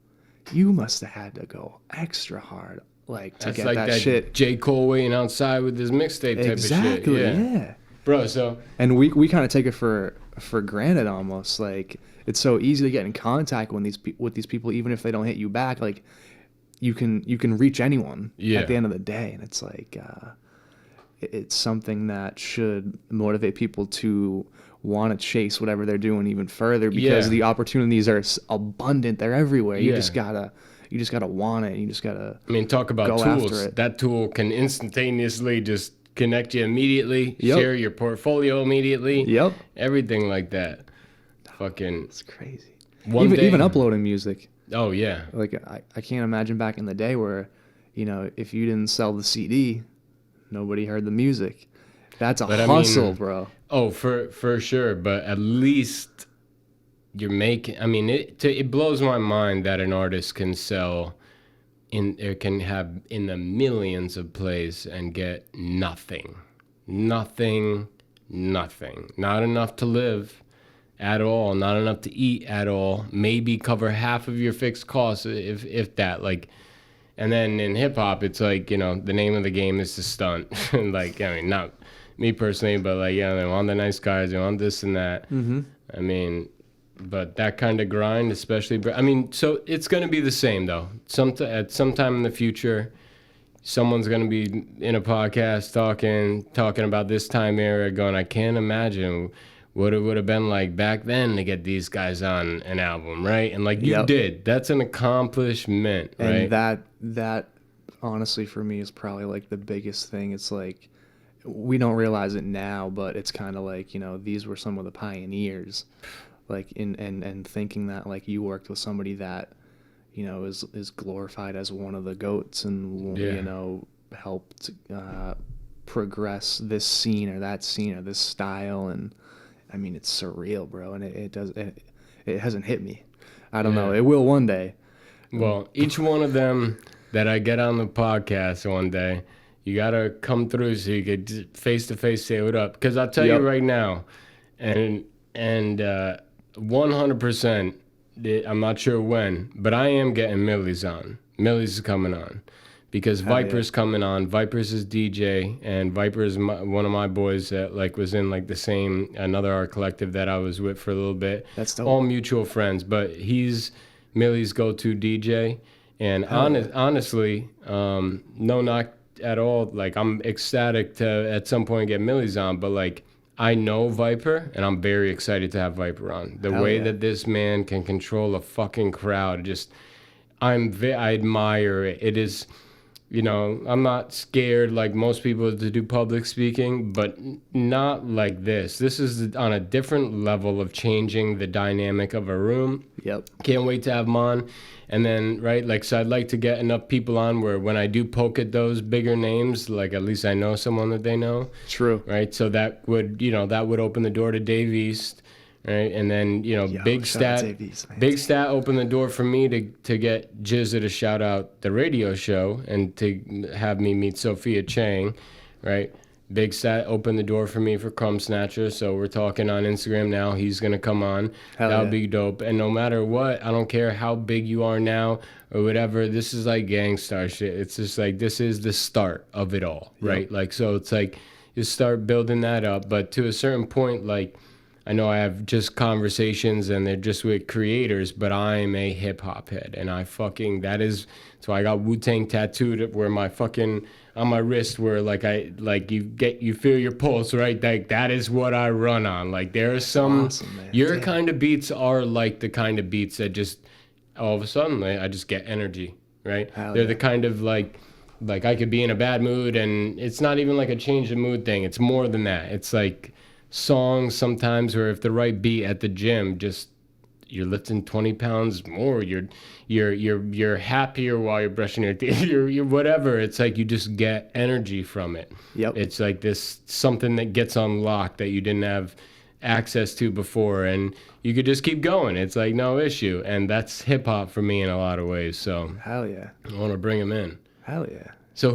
You must have had to go extra hard, like, to get like that shit. J. Cole waiting outside with his mixtape type of shit. Exactly, yeah. Bro, so... And we kind of take it for granted almost. Like, it's so easy to get in contact with these people, even if they don't hit you back. Like, you can reach anyone at the end of the day. And it's like, it's something that should motivate people to want to chase whatever they're doing even further, because the opportunities are abundant. They're everywhere. You just gotta want it. You just gotta. I mean, talk about tools. That tool can instantaneously just connect you immediately, share your portfolio immediately. Everything like that. Fucking. It's crazy. Even uploading music. Oh yeah. Like, I can't imagine back in the day where, you know, if you didn't sell the CD, nobody heard the music. That's a hustle, bro. Oh, for sure. But at least you're making... I mean, it blows my mind that an artist can sell... can have in the millions of plays and get nothing. Not enough to live at all. Not enough to eat at all. Maybe cover half of your fixed costs, if that. Like, and then in hip hop, it's like, you know, the name of the game is to stunt. Like, I mean, not me personally, but like, yeah, they want the nice guys, they want this and that. I mean, but that kind of grind, especially, I mean, so it's going to be the same though. At some time in the future, someone's going to be in a podcast talking about this time era, going, I can't imagine what it would have been like back then to get these guys on an album, right? And like you did, that's an accomplishment, right? And that honestly for me is probably like the biggest thing. It's like, we don't realize it now, but it's kind of like, you know, these were some of the pioneers, like, and thinking that, like, you worked with somebody that, you know, is glorified as one of the GOATs and, you know, helped progress this scene or that scene or this style. And I mean, it's surreal, bro. And it hasn't hit me. I don't know. It will one day. Well, each one of them that I get on the podcast one day, you got to come through so you could face-to-face say what up. Because I'll tell you right now, and 100%, I'm not sure when, but I am getting Millyz on. Millyz is coming on. Because Viper's coming on. Viper's his DJ, and Viper is one of my boys that like was in like the same, another art collective that I was with for a little bit. That's dope. All mutual friends, but he's Milly's go-to DJ. And honestly, no knock at all, like, I'm ecstatic to at some point get Millyz on, but like, I know Viper and I'm very excited to have Viper on. The way that this man can control a fucking crowd, just I admire it. It is you know, I'm not scared like most people to do public speaking, but not like this. This is on a different level of changing the dynamic of a room. Yep. Can't wait to have them on. And then, right, like, so I'd like to get enough people on where when I do poke at those bigger names, like, at least I know someone that they know. True. Right? So that would, you know, that would open the door to Dave East. Right? And then, you know, Big Stat opened the door for me to get Jizza to shout out the radio show and to have me meet Sophia Chang, right? Big Stat opened the door for me for Krumb Snatcha, so we're talking on Instagram now. He's going to come on. That'll be dope. And no matter what, I don't care how big you are now or whatever, this is like gangstar shit. It's just like, this is the start of it all, right? Like, so it's like, you start building that up. But to a certain point, like, I know I have just conversations and they're just with creators, but I'm a hip hop head and that's why I got Wu-Tang tattooed where my fucking, on my wrist where you feel your pulse, right? Like that is what I run on. Like there are some, your kind of beats are like the kind of beats that just all of a sudden I just get energy, right? They're the kind of like I could be in a bad mood and it's not even like a change of mood thing. It's more than that. It's like, songs sometimes where if the right beat at the gym, just you're lifting 20 pounds more, you're happier while you're brushing your teeth, you're whatever. It's like you just get energy from it. It's like this something that gets unlocked that you didn't have access to before, and you could just keep going. It's like no issue, and that's hip hop for me in a lot of ways. So hell yeah, I want to bring them in. Hell yeah. So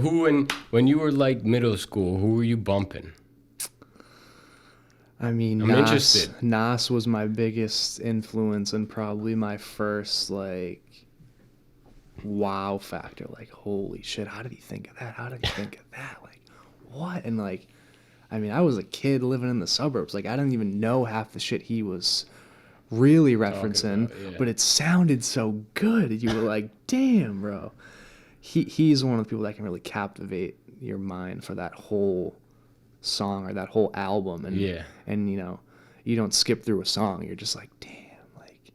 when you were like middle school, who were you bumping? I mean, I'm interested. Nas was my biggest influence and probably my first, like, wow factor. Like, holy shit, how did he think of that? How did he think of that? Like, what? And, like, I mean, I was a kid living in the suburbs. Like, I didn't even know half the shit he was really referencing, but it sounded so good. You were like, damn, bro. He's one of the people that can really captivate your mind for that whole song or that whole album, and you know, you don't skip through a song. You're just like, damn. Like,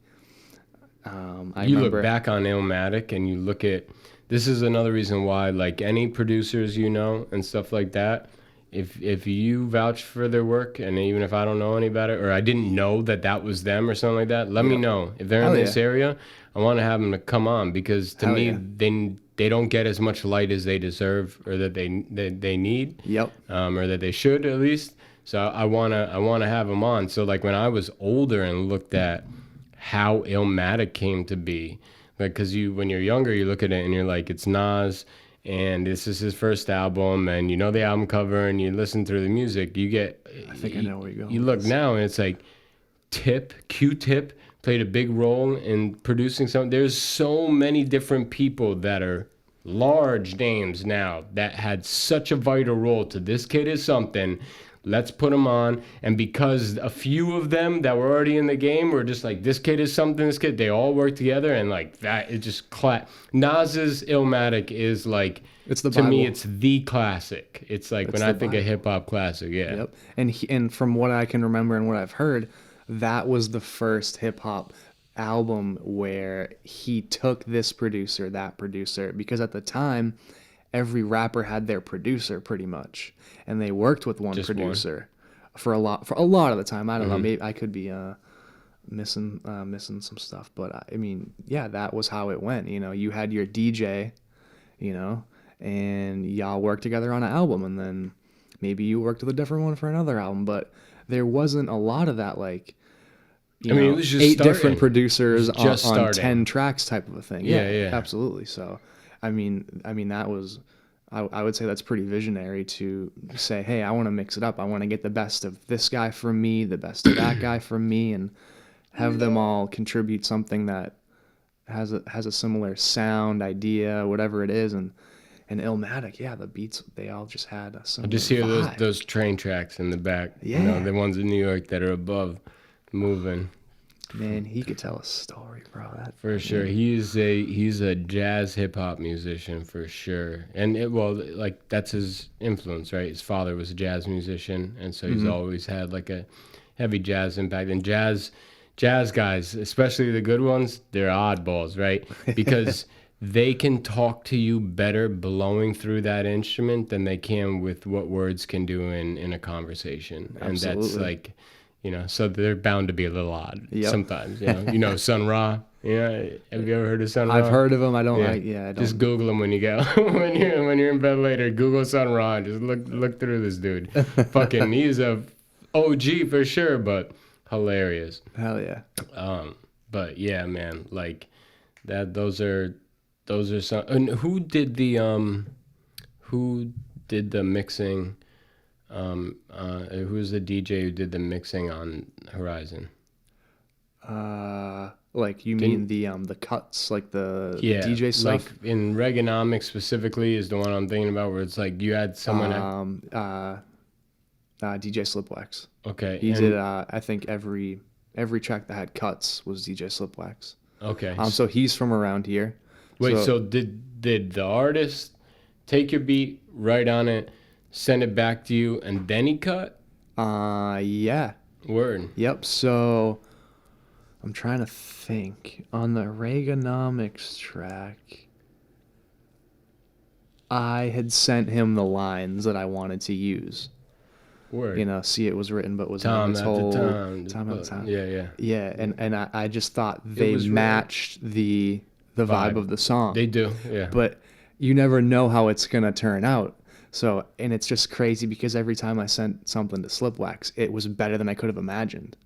I remember, look back on Illmatic and you look at, this is another reason why, like any producers you know and stuff like that, if you vouch for their work, and even if I don't know any about it or I didn't know that was them or something like that, let me know. If they're in this area, I want to have them to come on, because to me they don't get as much light as they deserve or that they need. Or that they should at least. So I wanna have them on. So like when I was older and looked at how Illmatic came to be, like, because when you're younger you look at it and you're like, it's Nas and this is his first album and you know the album cover and you listen through the music, you get, I think I know where you're going. You look now and it's like Q-Tip played a big role in producing something. There's so many different people that are large names now that had such a vital role to this kid is something. Let's put them on. And because a few of them that were already in the game were just like, this kid is something, this kid, they all work together, and like that, it just Nas's Illmatic is like, it's the to Bible. me, it's the classic. It's like when I think of hip hop classic, And from what I can remember and what I've heard, that was the first hip hop album where he took this producer, that producer, because at the time every rapper had their producer pretty much, and they worked with one producer for a lot of the time. I don't know, maybe I could be missing some stuff, but I mean, yeah, that was how it went. You know, you had your DJ, you know, and y'all worked together on an album, and then maybe you worked with a different one for another album, but there wasn't a lot of that, like, you know, it was just 8 different producers on 10 tracks type of a thing. Yeah, absolutely. So, I mean that was, I would say that's pretty visionary to say, hey, I want to mix it up. I want to get the best of this guy from me, the best of that guy from me, and have them all contribute something that has a similar sound, idea, whatever it is, and Illmatic, the beats, they all just had a similar I just hear vibe. those train tracks in the back. You know, the ones in New York that are above, moving. Man, he could tell a story, bro. For sure. He's a jazz hip hop musician for sure. And like that's his influence, right? His father was a jazz musician, and so he's always had like a heavy jazz impact. And jazz guys, especially the good ones, they're oddballs, right? Because they can talk to you better blowing through that instrument than they can with what words can do in a conversation. Absolutely. And that's like, you know, so they're bound to be a little odd sometimes. You know, Sun Ra. Yeah, have you ever heard of Sun Ra? I've heard of him. I don't. Yeah. I don't. Just Google him when you go when you're in bed later. Google Sun Ra. Just look through this dude. Fucking, he's a OG for sure, but hilarious. Hell yeah. But yeah, man, like that. Those are some. And who did the mixing? Who's the DJ who did the mixing on Horizon? Like you mean the cuts, like the DJ stuff? Like in Reaganomics specifically is the one I'm thinking about, where it's like you had someone. DJ Slipwax. Okay. He did. I think every track that had cuts was DJ Slipwax. Okay. So he's from around here. Wait. So did the artist take your beat, write on it, send it back to you, and then he cut? Yeah. Word. Yep. So I'm trying to think. On the Reaganomics track, I had sent him the lines that I wanted to use. Word. You know, see it was written, but was time not after told. time. Time after time. Yeah. Yeah, and I just thought they matched the vibe of the song. They do, yeah. But you never know how it's gonna turn out. So, and it's just crazy because every time I sent something to Slipwax, it was better than I could have imagined.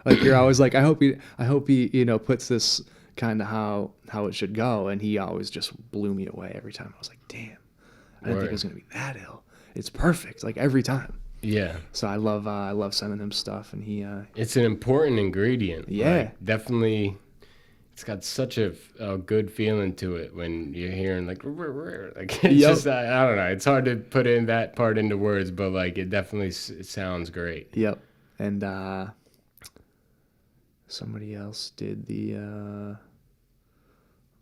Like you're always like, I hope he puts this kind of how it should go, and he always just blew me away every time. I was like, damn, I didn't think it was gonna be that ill. It's perfect, like every time. Yeah. So I love sending him stuff, and he. It's an important ingredient. Yeah. Like, definitely. It's got such a good feeling to it when you're hearing like it's just I don't know. It's hard to put that part into words, but like it definitely it sounds great. Yep. And somebody else did the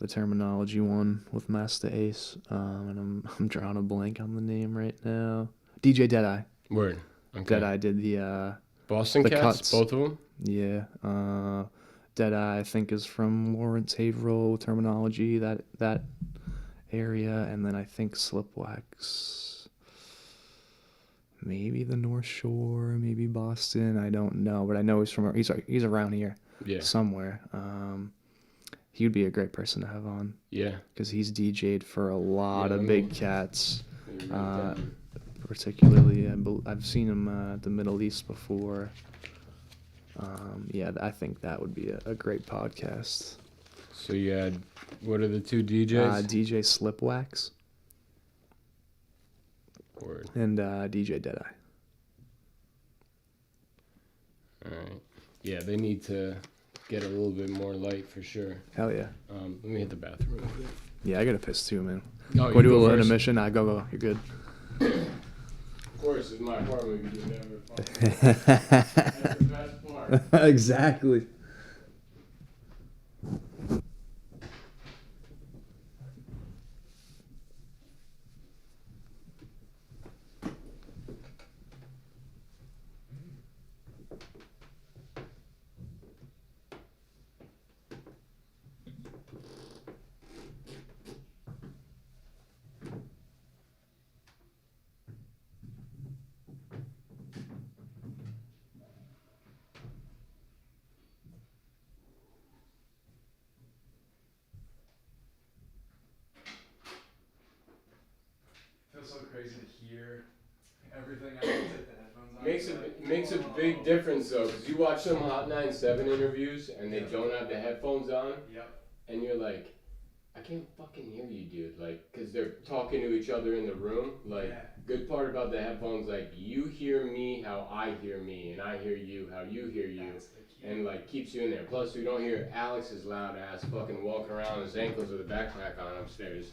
terminology one with Masta Ace, and I'm drawing a blank on the name right now. DJ Deadeye. Word. Okay. Deadeye did the Boston the Cats, cuts. both of them. Yeah. Deadeye, I think, is from Lawrence Haverhill terminology, that area, and then I think Slipwax, maybe the North Shore, maybe Boston. I don't know, but I know he's around here, somewhere. He would be a great person to have on. Yeah, because he's DJ'd for a lot of big cats. Particularly, I've seen him at the Middle East before. I think that would be a great podcast. So you had, what are the two DJs? DJ Slipwax. Word. And DJ Deadeye. All right. Yeah, they need to get a little bit more light for sure. Hell yeah. Let me hit the bathroom real quick. Yeah, I gotta piss too, man. Oh, go do a little intermission. Go. You're good. Of course, it's my apartment. You do whatever. That's the best part. Exactly. So crazy to hear everything. I take the headphones on. Makes a big difference though, because you watch some Hot 97 interviews and they don't have the headphones on. Yep. And you're like, I can't fucking hear you, dude. Like, because they're talking to each other in the room. Like, good part about the headphones, like, you hear me how I hear me, and I hear you how you hear you. And like keeps you in there. Plus, we don't hear Alex's loud ass fucking walking around his ankles with a backpack on upstairs.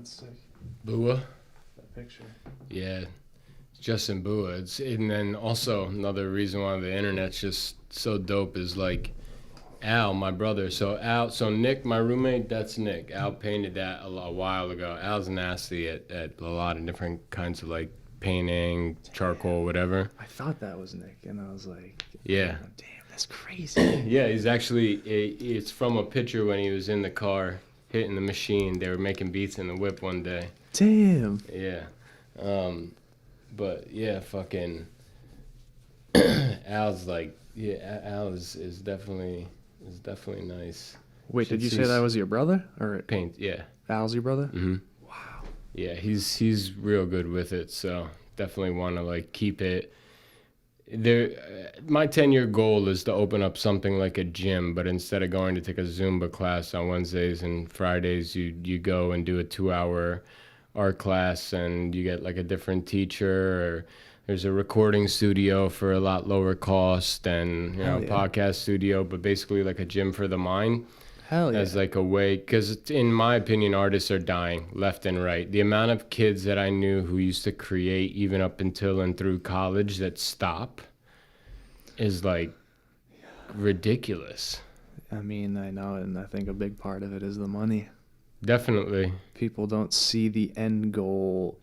That's sick. Bua. That picture. Yeah, Justin Bua. And then also another reason why the internet's just so dope is like Al, my brother. So Nick, my roommate, that's Nick. Al painted that a while ago. Al's nasty at a lot of different kinds of like painting, charcoal, whatever. I thought that was Nick, and I was like, yeah. Oh, damn, that's crazy. Yeah, he's actually, it's from a picture when he was in the car hitting the machine. They were making beats in the whip one day. Damn. Yeah. But yeah, fucking Al's like, yeah, Al is definitely nice. Wait, did you say that was your brother or paint? Yeah. Al's your brother? Mm-hmm. Wow. Yeah, he's real good with it. So definitely want to like keep it. My 10-year goal is to open up something like a gym, but instead of going to take a Zumba class on Wednesdays and Fridays, you go and do a 2-hour art class, and you get like a different teacher, or there's a recording studio for a lot lower cost, and podcast studio, but basically like a gym for the mind. Hell yeah. As like a way, because in my opinion, artists are dying left and right. The amount of kids that I knew who used to create even up until and through college that stop is like ridiculous. I mean, I know, and I think a big part of it is the money. Definitely. People don't see the end goal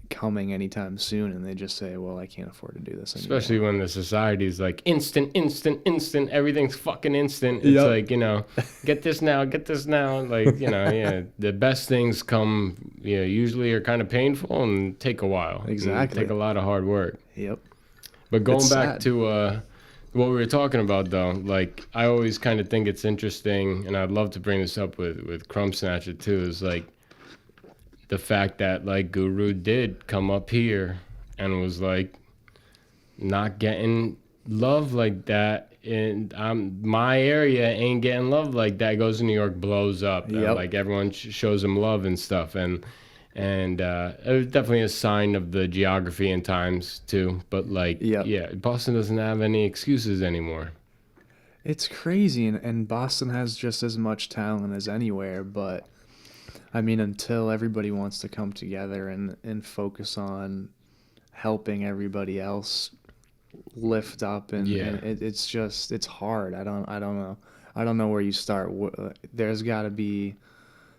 coming anytime soon, and they just say, well, I can't afford to do this anymore. Especially when the society is like instant, everything's fucking instant. It's like, get this now. Like, the best things come, usually are kind of painful and take a while. Exactly. Take a lot of hard work. Yep. But going back to what we were talking about, though, like, I always kind of think it's interesting, and I'd love to bring this up with Krumb Snatcha, too, is like, the fact that like Guru did come up here and was like not getting love like that, and my area ain't getting love like that. Goes to New York, blows up, and like everyone shows him love and stuff, and it was definitely a sign of the geography and times too. But like Boston doesn't have any excuses anymore. It's crazy, and Boston has just as much talent as anywhere, but I mean, until everybody wants to come together and focus on helping everybody else lift up, and it's hard. I don't know where you start. There's got to be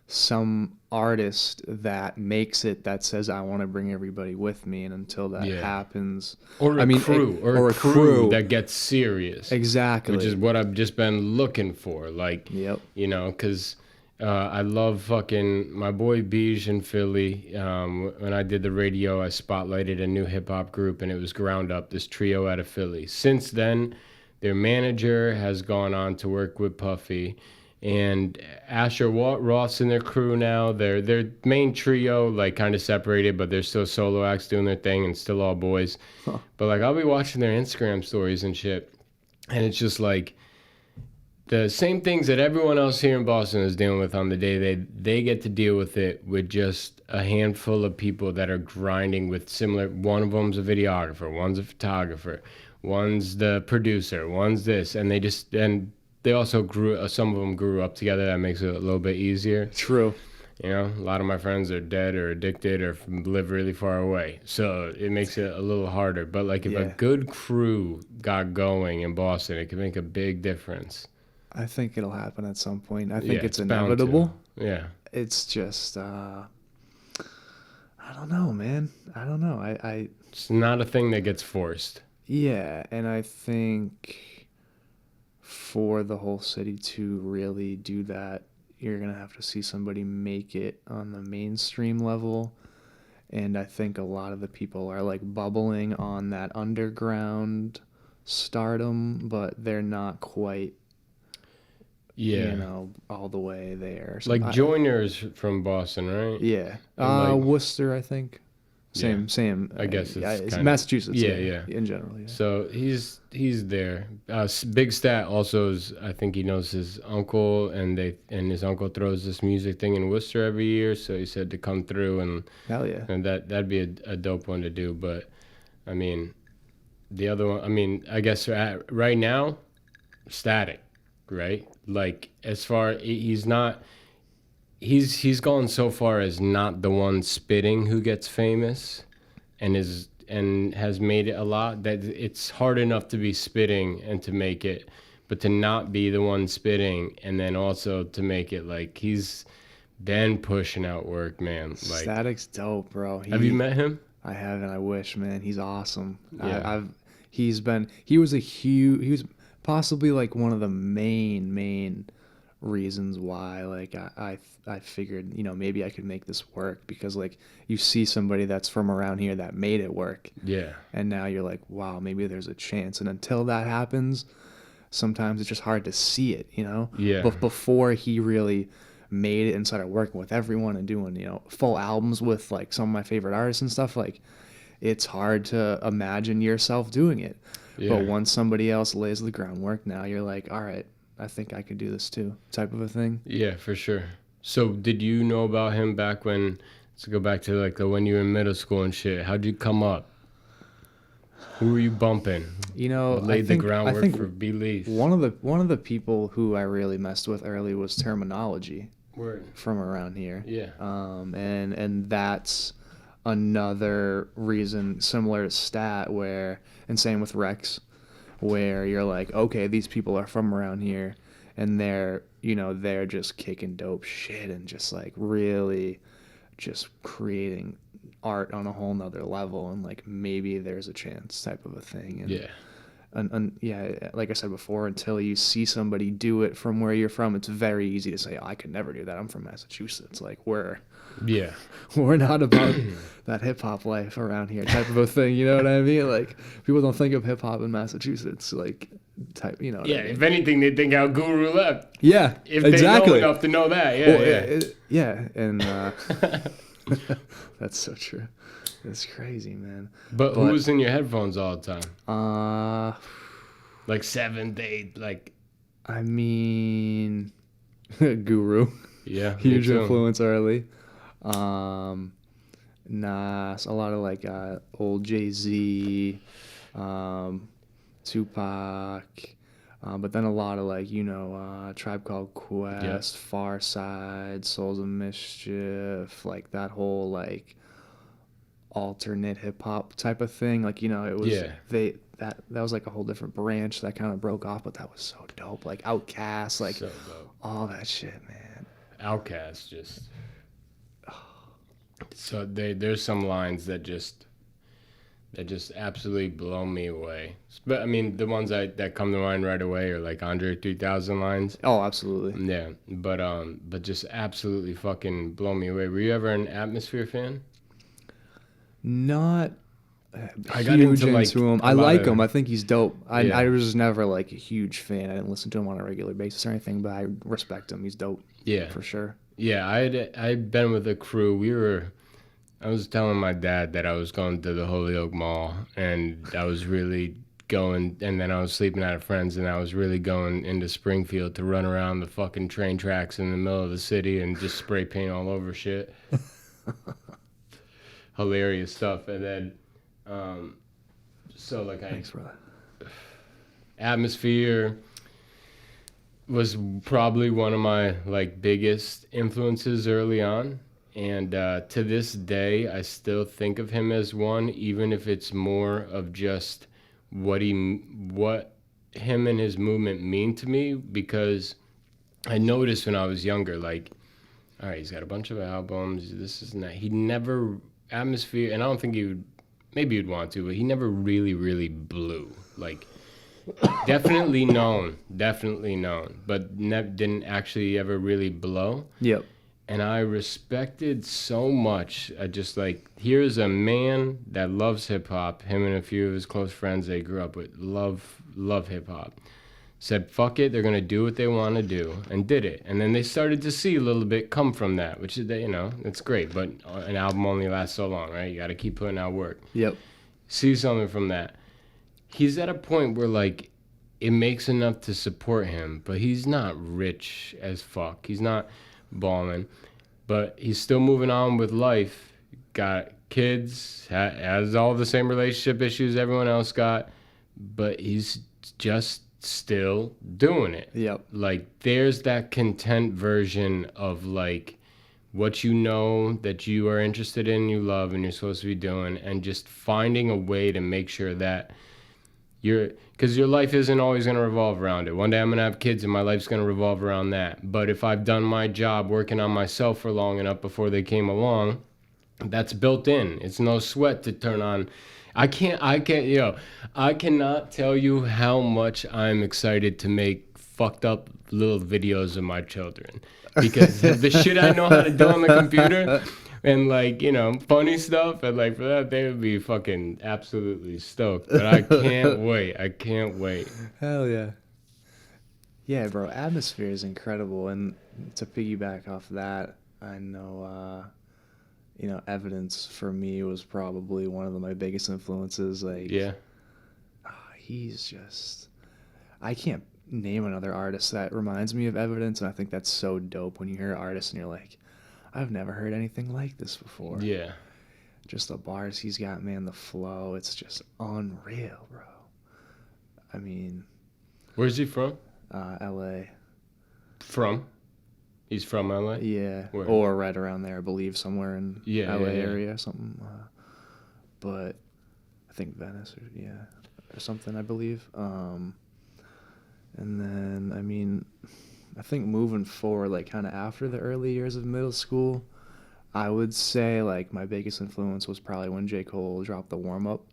some artist that makes it, that says, I want to bring everybody with me, and until that happens, or a crew that gets serious. Exactly. Which is what I've just been looking for. Like, because I love fucking my boy Beige in Philly. When I did the radio, I spotlighted a new hip-hop group, and it was Ground Up, this trio out of Philly. Since then, their manager has gone on to work with Puffy, and Asher Roth's in their crew now. Their main trio, like, kind of separated, but they're still solo acts doing their thing and still all boys. Huh. But, like, I'll be watching their Instagram stories and shit, and it's just like the same things that everyone else here in Boston is dealing with on the day they get to deal with it with just a handful of people that are grinding with similar. One of them's a videographer, one's a photographer, one's the producer, one's this, and they also some of them grew up together. That makes it a little bit easier. True. A lot of my friends are dead or addicted or live really far away, so it makes it a little harder. But like if a good crew got going in Boston, it could make a big difference. I think it'll happen at some point. I think it's inevitable. Yeah. It's just, I don't know, man. I don't know. It's not a thing that gets forced. Yeah, and I think for the whole city to really do that, you're going to have to see somebody make it on the mainstream level. And I think a lot of the people are like bubbling on that underground stardom, but they're not quite, all the way there. So like Joyner's from Boston, right? Yeah. Worcester, I think. Same. I guess it's Massachusetts. Yeah. In general, yeah. So he's there. Big Stat also is. I think he knows his uncle, and his uncle throws this music thing in Worcester every year. So he said to come through, and hell yeah, and that'd be a dope one to do. But I mean, the other one. I mean, I guess right now, Static, right? Like as far he's not. he's gone so far as not the one spitting who gets famous, and has made it a lot, that it's hard enough to be spitting and to make it, but to not be the one spitting and then also to make it, like, he's been pushing out work, man. Like, Static's dope, bro. Have you met him? I haven't. I wish, man. He's awesome. Yeah. He was possibly like one of the main reasons why, like, I figured, you know, maybe I could make this work, because like you see somebody that's from around here that made it work. Yeah. And now you're like, wow, maybe there's a chance. And until that happens, sometimes it's just hard to see it, you know? Yeah. But before he really made it and started working with everyone and doing, you know, full albums with like some of my favorite artists and stuff, like, it's hard to imagine yourself doing it. Yeah. But once somebody else lays the groundwork, now you're like, all right, I think I could do this too, type of a thing. Yeah, for sure. So did you know about him back when, let's go back to like when you were in middle school and shit, how'd you come up? Who were you bumping? You know, laid the groundwork for Millyz. One of the people who I really messed with early was Terminology. Word. From around here. Yeah. And that's another reason, similar to Stat, where, and same with Rex, where you're like, okay, these people are from around here, and they're just kicking dope shit and just like really just creating art on a whole nother level, and like maybe there's a chance type of a thing. And yeah. And yeah, like I said before, until you see somebody do it from where you're from, it's very easy to say, oh, I could never do that. I'm from Massachusetts. Like, we're not about that hip hop life around here type of a thing. You know what I mean? Like, people don't think of hip hop in Massachusetts, like, type, you know. Yeah, I mean? If anything, they think how Guru left. Yeah, if exactly. They know enough to know that. Yeah, yeah, and that's so true. It's crazy, man. But who was in your headphones all the time? Like 7th, 8th, like. I mean, Guru. Yeah. Huge influence early. Nas, a lot of like old Jay-Z, Tupac, but then a lot of like, you know, Tribe Called Quest, Far Side, Souls of Mischief, like that whole like alternate hip hop type of thing. Like, you know, it was that was like a whole different branch that kind of broke off, but that was so dope. Like Outkast, like all that shit, man. Outkast just. So there's some lines that just absolutely blow me away. But I mean, the ones that come to mind right away are like Andre 3000 lines. Oh, absolutely. Yeah, but just absolutely fucking blow me away. Were you ever an Atmosphere fan? Not I got into him. I like him. I think he's dope. I was never like a huge fan. I didn't listen to him on a regular basis or anything, but I respect him. He's dope. Yeah, for sure. Yeah, I'd been with a crew. I was telling my dad that I was going to the Holyoke Mall, and I was really going, and then I was sleeping at a friend's, and I was really going into Springfield to run around the fucking train tracks in the middle of the city and just spray paint all over shit. Hilarious stuff. And then, so like Thanks, brother. Atmosphere was probably one of my like biggest influences early on, and to this day I still think of him as one, even if it's more of just what him and his movement mean to me, because I noticed when I was younger, like, all right, he's got a bunch of albums, this is that. He never Atmosphere, and I don't think maybe he'd want to, but he never really blew. Like, definitely known, but didn't actually ever really blow. Yep. And I respected so much. I just like, here's a man that loves hip hop. Him and a few of his close friends they grew up with love hip hop. Said fuck it, they're gonna do what they want to do, and did it. And then they started to see a little bit come from that, which is, you know, it's great. But an album only lasts so long, right? You got to keep putting out work. Yep. See something from that. He's at a point where like it makes enough to support him, but he's not rich as fuck. He's not balling, but he's still moving on with life. Got kids, has all the same relationship issues everyone else got, but he's just still doing it. Yep. Like, there's that content version of like what you know that you are interested in, you love, and you're supposed to be doing, and just finding a way to make sure that because your life isn't always going to revolve around it. One day I'm going to have kids and my life's going to revolve around that. But if I've done my job working on myself for long enough before they came along, that's built in. It's no sweat to turn on. I cannot tell you how much I'm excited to make fucked up little videos of my children. Because the shit I know how to do on the computer and like, you know, funny stuff, and like for that they would be fucking absolutely stoked. But I can't wait. I can't wait. Hell yeah. Yeah, bro, Atmosphere is incredible. And to piggyback off that, I know you know, Evidence for me was probably one of my biggest influences. Like, yeah, he's just, I can't name another artist that reminds me of Evidence, and I think that's so dope when you hear an artist and you're like, I've never heard anything like this before. Yeah, just the bars he's got, man, the flow, it's just unreal, bro. I mean, where's he from? LA. From? He's from LA? Yeah. Where? Or right around there, I believe, somewhere in LA area or something. But I think Venice or something, I believe. And then, I mean, I think moving forward, like kind of after the early years of middle school, I would say like my biggest influence was probably when J. Cole dropped the Warm Up.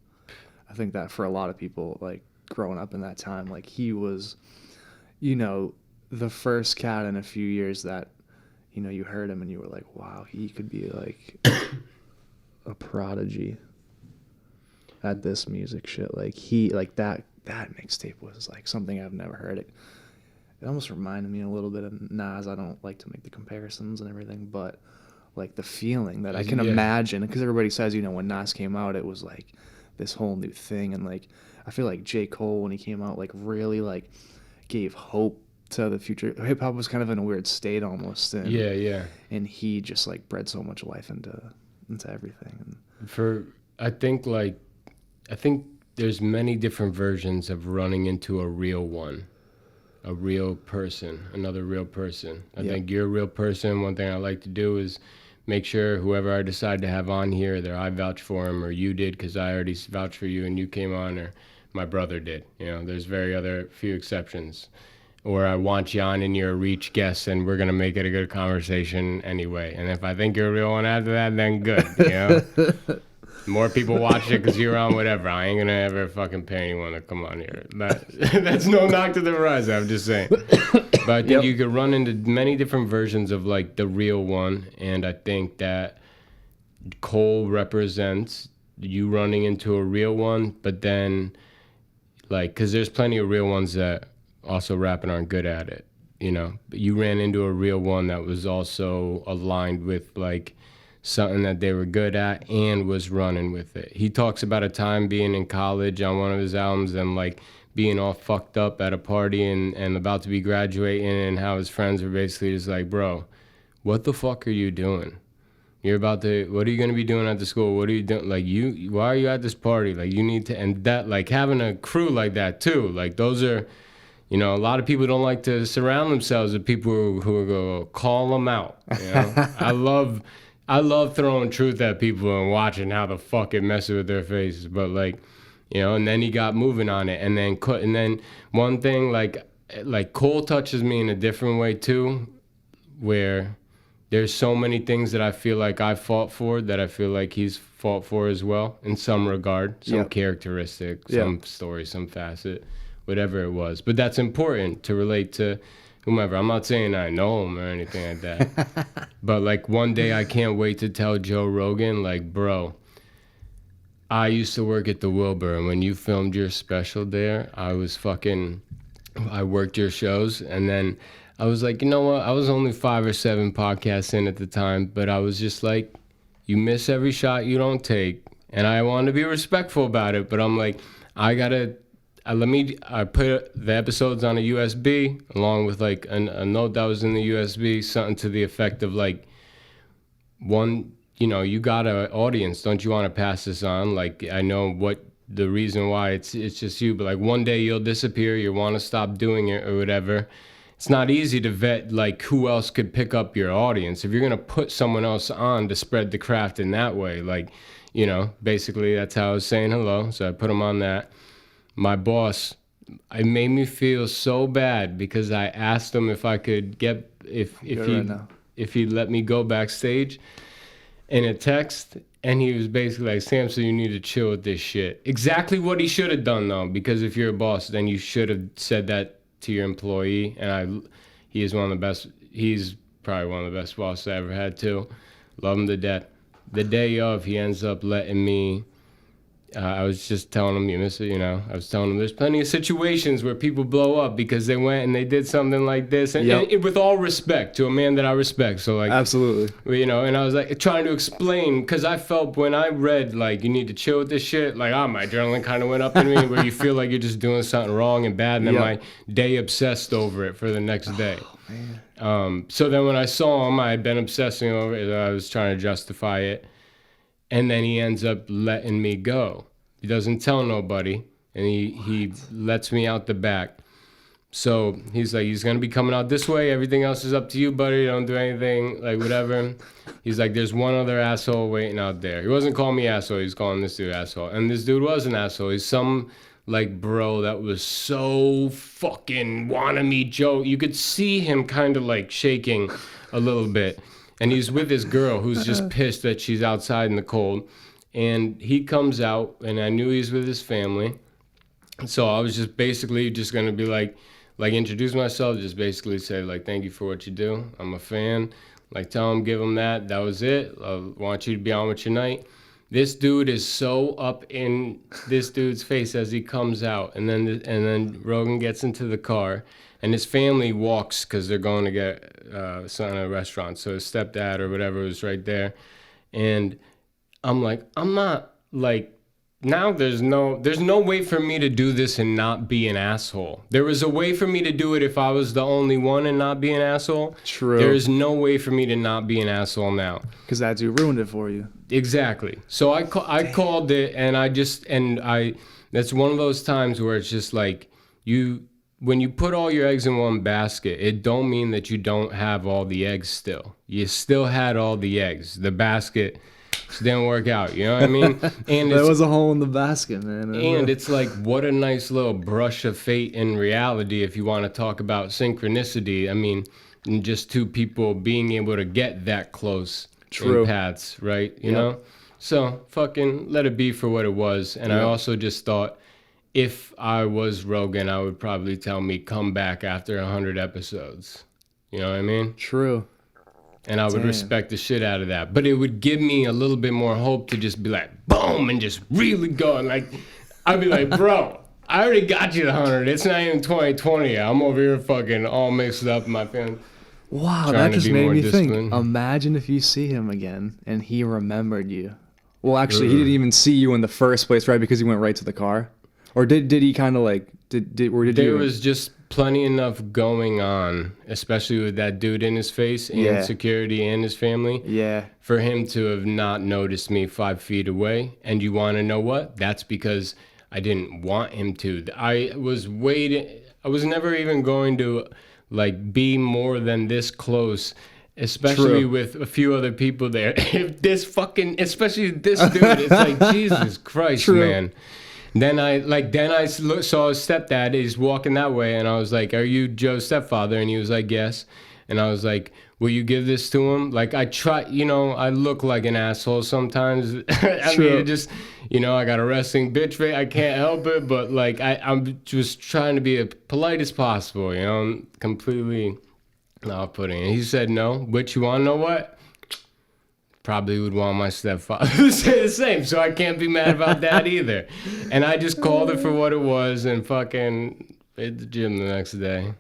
I think that for a lot of people, like growing up in that time, like he was, you know, the first cat in a few years that, you know, you heard him and you were like, wow, he could be like a prodigy at this music shit. Like he, like that mixtape was like something I've never heard. It almost reminded me a little bit of Nas. I don't like to make the comparisons and everything, but like the feeling that I can imagine, because everybody says, you know, when Nas came out, it was like this whole new thing. And like, I feel like J. Cole, when he came out, like really like gave hope to the future. Hip hop was kind of in a weird state almost. And, and he just like bred so much life into everything. I think there's many different versions of running into a real one. A real person, another real person. I think you're a real person. One thing I like to do is make sure whoever I decide to have on here, either I vouch for him or you did because I already vouched for you and you came on, or my brother did. You know, there's few exceptions. Or I want you on and you're a reach guest and we're going to make it a good conversation anyway. And if I think you're a real one after that, then good, you know? More people watch it because you're on, whatever. I ain't going to ever fucking pay anyone to come on here. That's no knock to the rise, I'm just saying. But I think you could run into many different versions of, like, the real one. And I think that Cole represents you running into a real one. But then, like, because there's plenty of real ones that also rap and aren't good at it, you know? But you ran into a real one that was also aligned with, like, something that they were good at and was running with it. He talks about a time being in college on one of his albums and like being all fucked up at a party and about to be graduating, and how his friends were basically just like, bro, what the fuck are you doing? What are you going to be doing at the school? What are you doing? Like, why are you at this party? Like, you need to, and that, like, having a crew like that too, like, those are, you know, a lot of people don't like to surround themselves with people who go call them out, you know? I love throwing truth at people and watching how the fuck it messes with their faces. But, like, you know, and then he got moving on it. And then one thing, like Cole touches me in a different way, too, where there's so many things that I feel like I fought for that I feel like he's fought for as well, in some regard, some characteristic, some story, some facet, whatever it was. But that's important to relate to whomever. I'm not saying I know him or anything like that. But, like, one day I can't wait to tell Joe Rogan, like, bro, I used to work at the Wilbur, and when you filmed your special there, I worked your shows, and then I was like, you know what? I was only 5 or 7 podcasts in at the time, but I was just like, you miss every shot you don't take, and I wanted to be respectful about it, but I'm like, I put the episodes on a USB along with like a note that was in the USB, something to the effect of like, one, you know, you got an audience, don't you want to pass this on? Like, I know what the reason why it's just you, but like one day you'll disappear, you want to stop doing it or whatever, it's not easy to vet like who else could pick up your audience. If you're gonna put someone else on to spread the craft in that way, like, you know, basically that's how I was saying hello. So I put him on that. My boss, it made me feel so bad because I asked him if I could get if he'd let me go backstage in a text, and he was basically like, Samson, you need to chill with this shit. Exactly what he should have done though, because if you're a boss, then you should have said that to your employee. And he is one of the best. He's probably one of the best bosses I ever had too. Love him to death. The day of, he ends up letting me. I was just telling him, I was telling him there's plenty of situations where people blow up because they went and they did something like this, and with all respect to a man that I respect. So like, absolutely, and I was like trying to explain, because I felt when I read like you need to chill with this shit, like my adrenaline kind of went up in me, where you feel like you're just doing something wrong and bad, and then my day obsessed over it for the next day. Man. So then when I saw him, I had been obsessing over it. I was trying to justify it. And then he ends up letting me go. He doesn't tell nobody, and he lets me out the back. So he's like, he's gonna be coming out this way. Everything else is up to you, buddy. Don't do anything, like whatever. He's like, there's one other asshole waiting out there. He wasn't calling me asshole. He was calling this dude asshole. And this dude was an asshole. He's some like bro that was so fucking wanted me joke. You could see him kind of like shaking a little bit. And he's with his girl who's just pissed that she's outside in the cold. And he comes out, and I knew he's with his family. So I was just basically just going to be like introduce myself, just basically say, like, thank you for what you do. I'm a fan. Like, tell him, give him that. That was it. I want you to be on with your night. This dude is so up in this dude's face as he comes out. And then Rogan gets into the car. And his family walks because they're going to get something at a restaurant. So his stepdad or whatever was right there. And I'm like, I'm not like, now there's no way for me to do this and not be an asshole. There was a way for me to do it if I was the only one and not be an asshole. True. There is no way for me to not be an asshole now. Because that dude ruined it for you. Exactly. So I called it, and that's one of those times where it's just like when you put all your eggs in one basket, it don't mean that you don't have all the eggs still. You still had all the eggs. The basket just didn't work out, you know what I mean? And there was a hole in the basket, man. And it's like, what a nice little brush of fate in reality if you want to talk about synchronicity. I mean, just two people being able to get that close in paths, right? You know? So fucking let it be for what it was. And I also just thought, if I was Rogan, I would probably tell me come back after 100 episodes. You know what I mean? True. And I would respect the shit out of that. But it would give me a little bit more hope to just be like, boom, and just really go. And like, I'd be like, bro, I already got you the 100. It's not even 2020. I'm over here fucking all mixed up in my family. Wow, that just made me think. Imagine if you see him again and he remembered you. Well, actually, he didn't even see you in the first place, right? Because he went right to the car. Or did he kind of like, there was just plenty enough going on, especially with that dude in his face and security and his family. Yeah. For him to have not noticed me 5 feet away. And you want to know what? That's because I didn't want him to. I was waiting. I was never even going to like be more than this close, especially with a few other people there. If this fucking, especially this dude, it's like, Jesus Christ, man. Then I saw his stepdad. He's walking that way, and I was like, "Are you Joe's stepfather?" And he was like, "Yes." And I was like, "Will you give this to him?" Like I try, I look like an asshole sometimes. I mean, just, I got a resting bitch face. I can't help it, but like I'm just trying to be as polite as possible. I'm completely off-putting. And he said no, but you want to know what? Probably would want my stepfather to say the same, so I can't be mad about that either. And I just called it for what it was and fucking hit the gym the next day.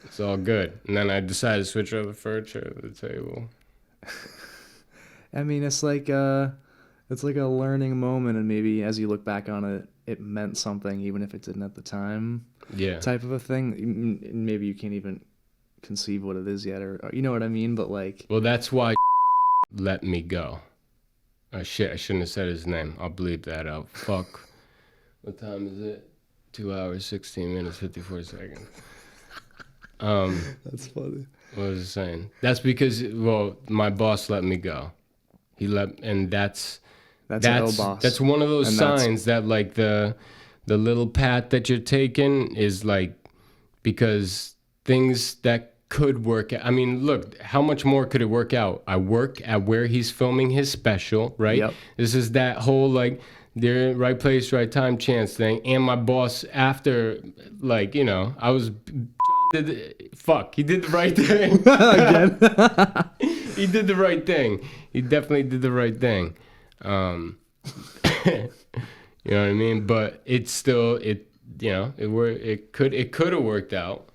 It's all good. And then I decided to switch over the furniture at the table. I mean, it's like a learning moment, and maybe as you look back on it, it meant something, even if it didn't at the time. Yeah. Type of a thing. Maybe you can't even conceive what it is yet, or you know what I mean? But like, well, that's why let me go. Oh shit, I shouldn't have said his name. I'll bleep that out. Fuck. What time is it? 2 hours, 16 minutes, 54 seconds. That's funny. What was I saying? That's because, well, my boss let me go. And that's one of those signs that like the little path that you're taking is like, because things that could work out. I mean, look, how much more could it work out? I work at where he's filming his special, right? Yep. This is that whole like, they're right place, right time chance thing. And my boss, after, like, you know, he did the right thing. Again. He did the right thing. He definitely did the right thing. You know what I mean? But it's still, it could have worked out.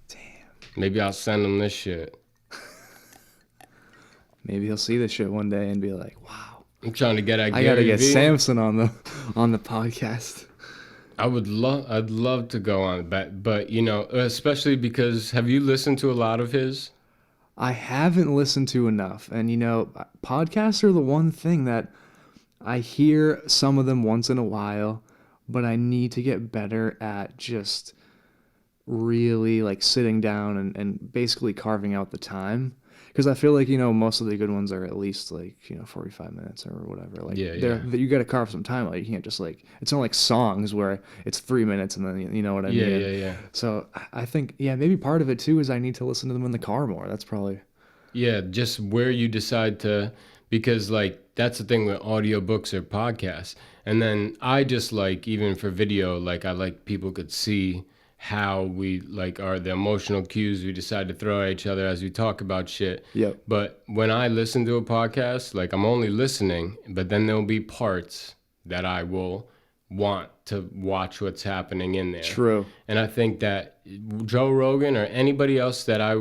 Damn. Maybe I'll send him this shit. Maybe he'll see this shit one day and be like, wow. I'm trying to get at Gary I gotta get V. Samson on the podcast. I'd love to go on, but you know, especially because, have you listened to a lot of his? I haven't listened to enough, and you know, podcasts are the one thing that I hear some of them once in a while, but I need to get better at just really like sitting down and basically carving out the time. Because I feel like, you know, most of the good ones are at least like, you know, 45 minutes or whatever. Like, you got to carve some time out. You can't just like, it's not like songs where it's 3 minutes and then, you know what I mean? Yeah. So I think, maybe part of it too is I need to listen to them in the car more. That's probably. Yeah, just where you decide to, because like, that's the thing with audiobooks or podcasts. And then I just like, even for video, like I like people could see how we like are the emotional cues we decide to throw at each other as we talk about shit. Yep. But when I listen to a podcast, like I'm only listening, but then there'll be parts that I will want to watch what's happening in there. True. And I think that Joe Rogan or anybody else that I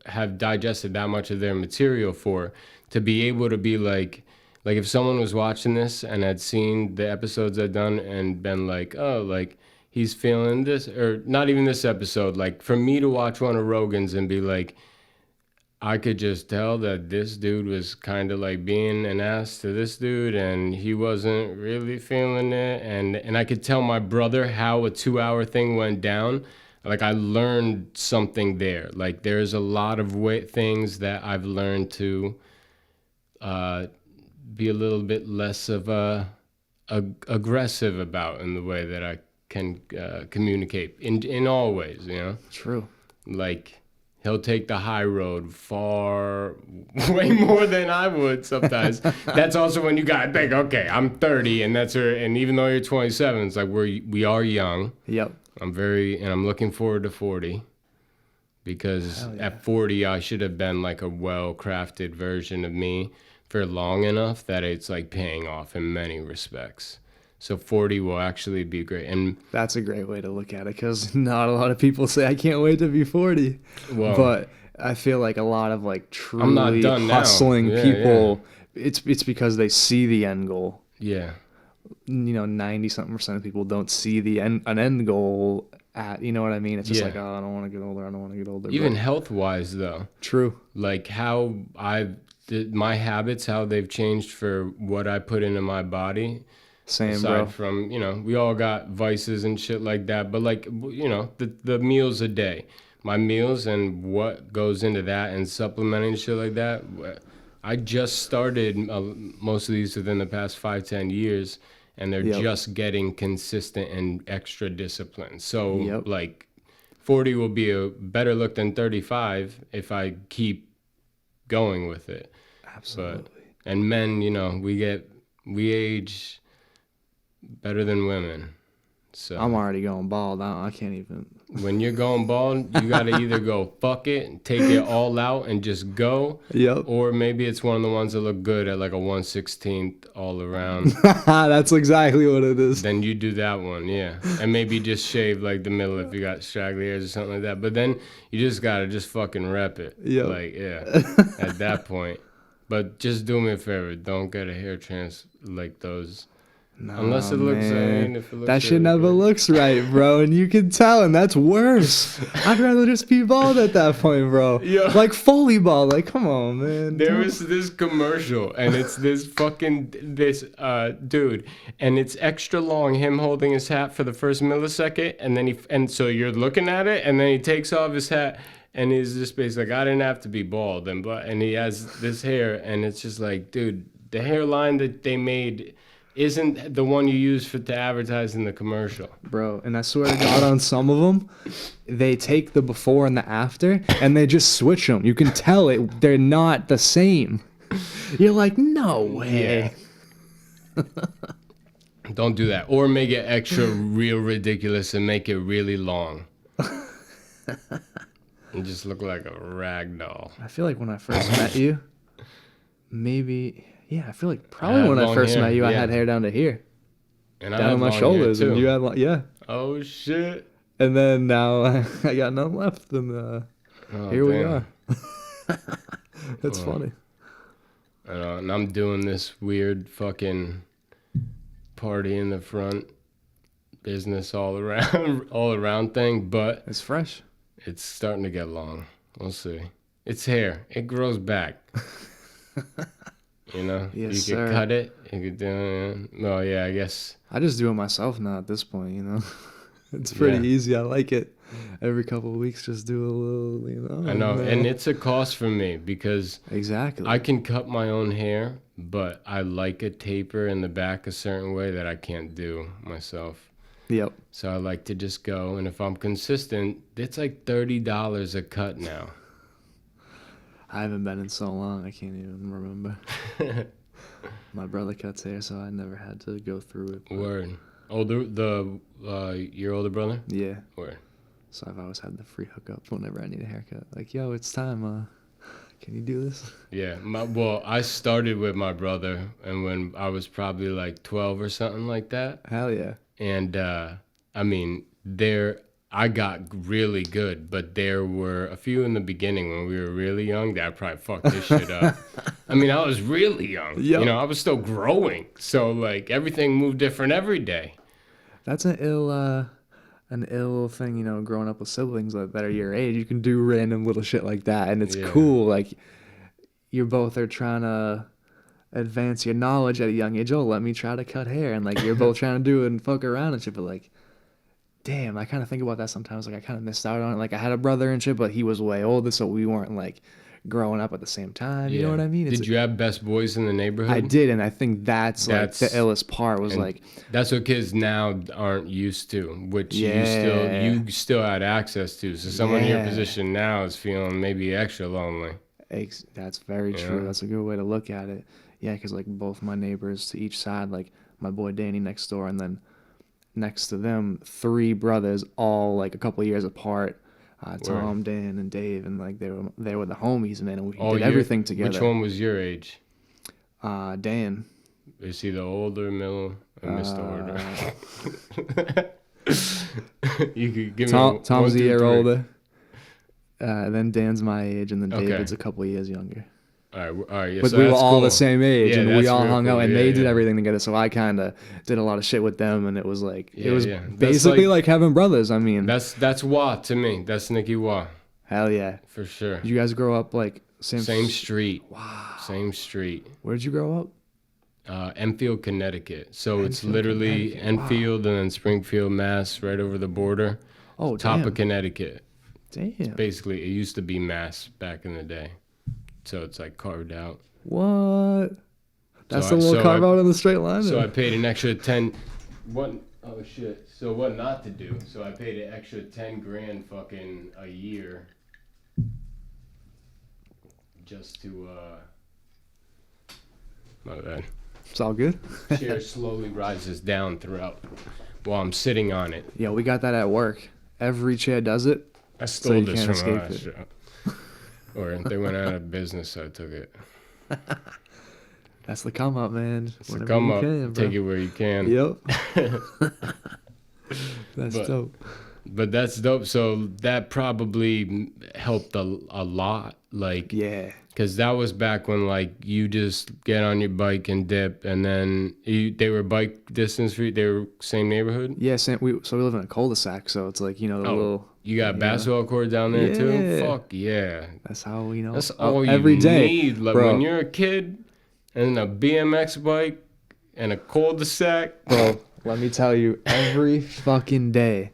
have digested that much of their material for, to be able to be like if someone was watching this and had seen the episodes I've done and been like, oh, like, he's feeling this, or not even this episode. Like, for me to watch one of Rogan's and be like, I could just tell that this dude was kind of like being an ass to this dude, and he wasn't really feeling it. And I could tell my brother how a 2-hour thing went down. Like, I learned something there. Like, there's a lot of things that I've learned to be a little bit less of aggressive about in the way that I can communicate in all ways, you know? True. Like, he'll take the high road way more than I would sometimes. That's also when you gotta think, okay, I'm 30 and and even though you're 27, it's like we are young. Yep. I'm looking forward to 40, because at 40 I should have been like a well-crafted version of me for long enough that it's like paying off in many respects. So 40 will actually be great. And that's a great way to look at it, because not a lot of people say, I can't wait to be 40. Well, but I feel like a lot of like truly hustling people, it's because they see the end goal. Yeah. You know, 90-something% of people don't see an end goal at, you know what I mean? It's just like, oh, I don't want to get older. I don't want to get older. Even health-wise, though. True. Like how my habits, how they've changed for what I put into my body. Same, aside bro. From, you know, we all got vices and shit like that, but like, you know, the meals a day, my meals and what goes into that and supplementing shit like that. I just started most of these within the past 5-10 years, and they're just getting consistent and extra disciplined. So like 40 will be a better look than 35 if I keep going with it. Absolutely. And men, you know, we age better than women. So I'm already going bald. I can't even. When you're going bald, you got to either go fuck it and take it all out and just go. Yep. Or maybe it's one of the ones that look good at like a 1/16 all around. That's exactly what it is. Then you do that one, yeah. And maybe just shave like the middle if you got straggly hairs or something like that. But then you just got to just fucking rep it. Yeah. Like, at that point. But just do me a favor. Don't get a hair like those Nah, Unless it looks, if it looks that shit really never good. looks right, bro, and you can tell, and that's worse. I'd rather just be bald at that point, bro. Yeah. Like fully bald. Like, come on, man. There was this commercial, and it's this dude, and it's extra long. Him holding his hat for the first millisecond, and then so you're looking at it, and then he takes off his hat, and he's just basically like, I didn't have to be bald, and he has this hair, and it's just like, dude, the hairline that they made isn't the one you use to advertise in the commercial. Bro, and I swear to God, on some of them, they take the before and the after, and they just switch them. You can tell they're not the same. You're like, no way. Yeah. Don't do that. Or make it extra real ridiculous and make it really long. And just look like a rag doll. I feel like when I first met you, maybe... Yeah, I feel like probably when I first met you, I had hair down to here. And down on my shoulders, and you had yeah. Oh shit! And then now I got none left, and here we are. That's funny. And I'm doing this weird fucking party in the front, business all around thing, but it's fresh. It's starting to get long. We'll see. It's hair. It grows back. You know, yes, you could cut it. You could do it. Well, yeah, I guess. I just do it myself now at this point, you know. It's pretty easy. I like it. Every couple of weeks, just do a little, you know. I know, and it's a cost for me because exactly I can cut my own hair, but I like a taper in the back a certain way that I can't do myself. Yep. So I like to just go, and if I'm consistent, it's like $30 a cut now. I haven't been in so long, I can't even remember. My brother cuts hair, so I never had to go through it. But... Word. Your older brother? Yeah. Word. So I've always had the free hookup whenever I need a haircut. Like, yo, it's time. Can you do this? Yeah. Well, I started with my brother, and when I was probably like 12 or something like that. Hell yeah. And, I mean, I got really good, but there were a few in the beginning when we were really young that I probably fucked this shit up. I mean, I was really young. Yep. You know, I was still growing. So, like, everything moved different every day. That's an ill thing, you know, growing up with siblings that are your age. You can do random little shit like that, and it's cool. Like, you both are trying to advance your knowledge at a young age. Oh, let me try to cut hair. And, like, you're both trying to do it and fuck around and shit, but, like, damn, I kind of think about that sometimes. Like, I kind of missed out on it. Like, I had a brother and shit, but he was way older, so we weren't, like, growing up at the same time. You know what I mean? Did you have best boys in the neighborhood? I did, and I think that's like, the illest part was, like... That's what kids now aren't used to, which you still had access to. So someone in your position now is feeling maybe extra lonely. That's very true. That's a good way to look at it. Yeah, because, like, both my neighbors to each side, like, my boy Danny next door, and then... next to them, 3 brothers, all like a couple of years apart. Tom, Dan, and Dave, and like they were the homies, man. And we did everything together. Which one was your age? Dan. Is he the older, middle, or Mr. Order? You could give me Tom's a year older. Then Dan's my age, and then David's a couple of years younger. All right, yeah, but so we were all the same age, and we all hung out, and they did everything together. So I kind of did a lot of shit with them, and it was like basically like having brothers. I mean, that's Wah to me. That's Nicky Wah. Hell yeah, for sure. Did you guys grow up like same street? Wow, same street. Where'd you grow up? Enfield, Connecticut. So it's literally Enfield and then Springfield, Mass, right over the border. Oh, top of Connecticut. Damn. Basically, it used to be Mass back in the day. So it's like carved out. What? That's the little carve out on the straight line? So I paid an extra 10. Oh shit. So what not to do? So I paid an extra 10 grand fucking a year. Just to, my bad. It's all good. Chair slowly rises down throughout while I'm sitting on it. Yeah, we got that at work. Every chair does it. I stole this from my last job. Or they went out of business, so I took it. That's the come up, man. It's the come up. Take it where you can. Yep. That's dope. But that's dope. So that probably helped a lot. Like, yeah, because that was back when like you just get on your bike and dip, and then they were bike distance for you. They were same neighborhood. Yeah, so we live in a cul-de-sac, so it's like, you know, the little. You got basketball court down there too? Fuck yeah. That's how, you know. That's all you every day, need. Like bro. when you're a kid and a BMX bike and a cul-de-sac. Bro, let me tell you, every fucking day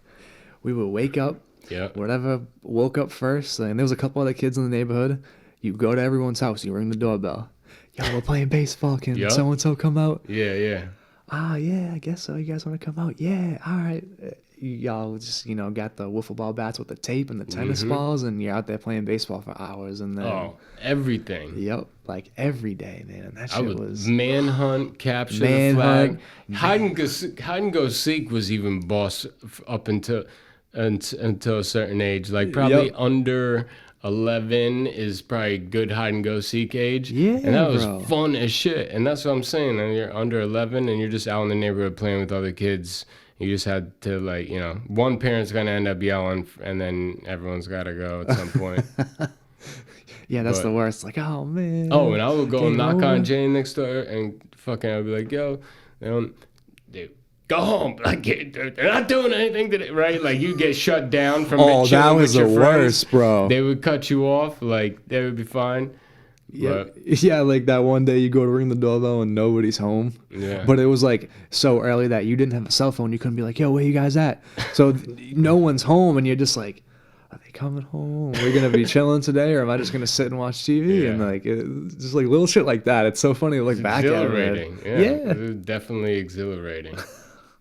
we would wake up. Yeah. Whatever woke up first, and there was a couple other kids in the neighborhood. You go to everyone's house, you ring the doorbell. Yo, we're playing baseball. Can so-and-so come out? Yeah, yeah. Yeah, I guess so. You guys want to come out? Yeah, all right. Y'all just, you know, got the wiffle ball bats with the tape and the tennis balls, and you're out there playing baseball for hours. And then everything. Yep, like every day, man. That shit was manhunt, capture the flag. Hide and go seek was even boss up until a certain age. Like probably under 11 is probably good hide and go seek age. Yeah, and that was fun as shit. And that's what I'm saying. And you're under 11 and you're just out in the neighborhood playing with other kids. You just had to, like, you know, one parent's gonna end up yelling, and then everyone's gotta go at some point. Yeah, that's the worst. Like, oh man. Oh, and I would go knock on Jane next door and fucking, I'd be like, yo, dude, go home. Like, they're not doing anything today, right? Like, you get shut down from chilling that was with your the friends. worst, bro. They would cut you off, like, they would be fine. Yeah, yeah, like that one day you go to ring the doorbell and nobody's home. Yeah. But it was like so early that you didn't have a cell phone. You couldn't be like, yo, where you guys at? So no one's home, and you're just like, are they coming home? Are we gonna be chilling today, or am I just gonna sit and watch TV? And like, it's just like little shit like that. It's so funny to look back at it. Exhilarating. Yeah. It was definitely exhilarating.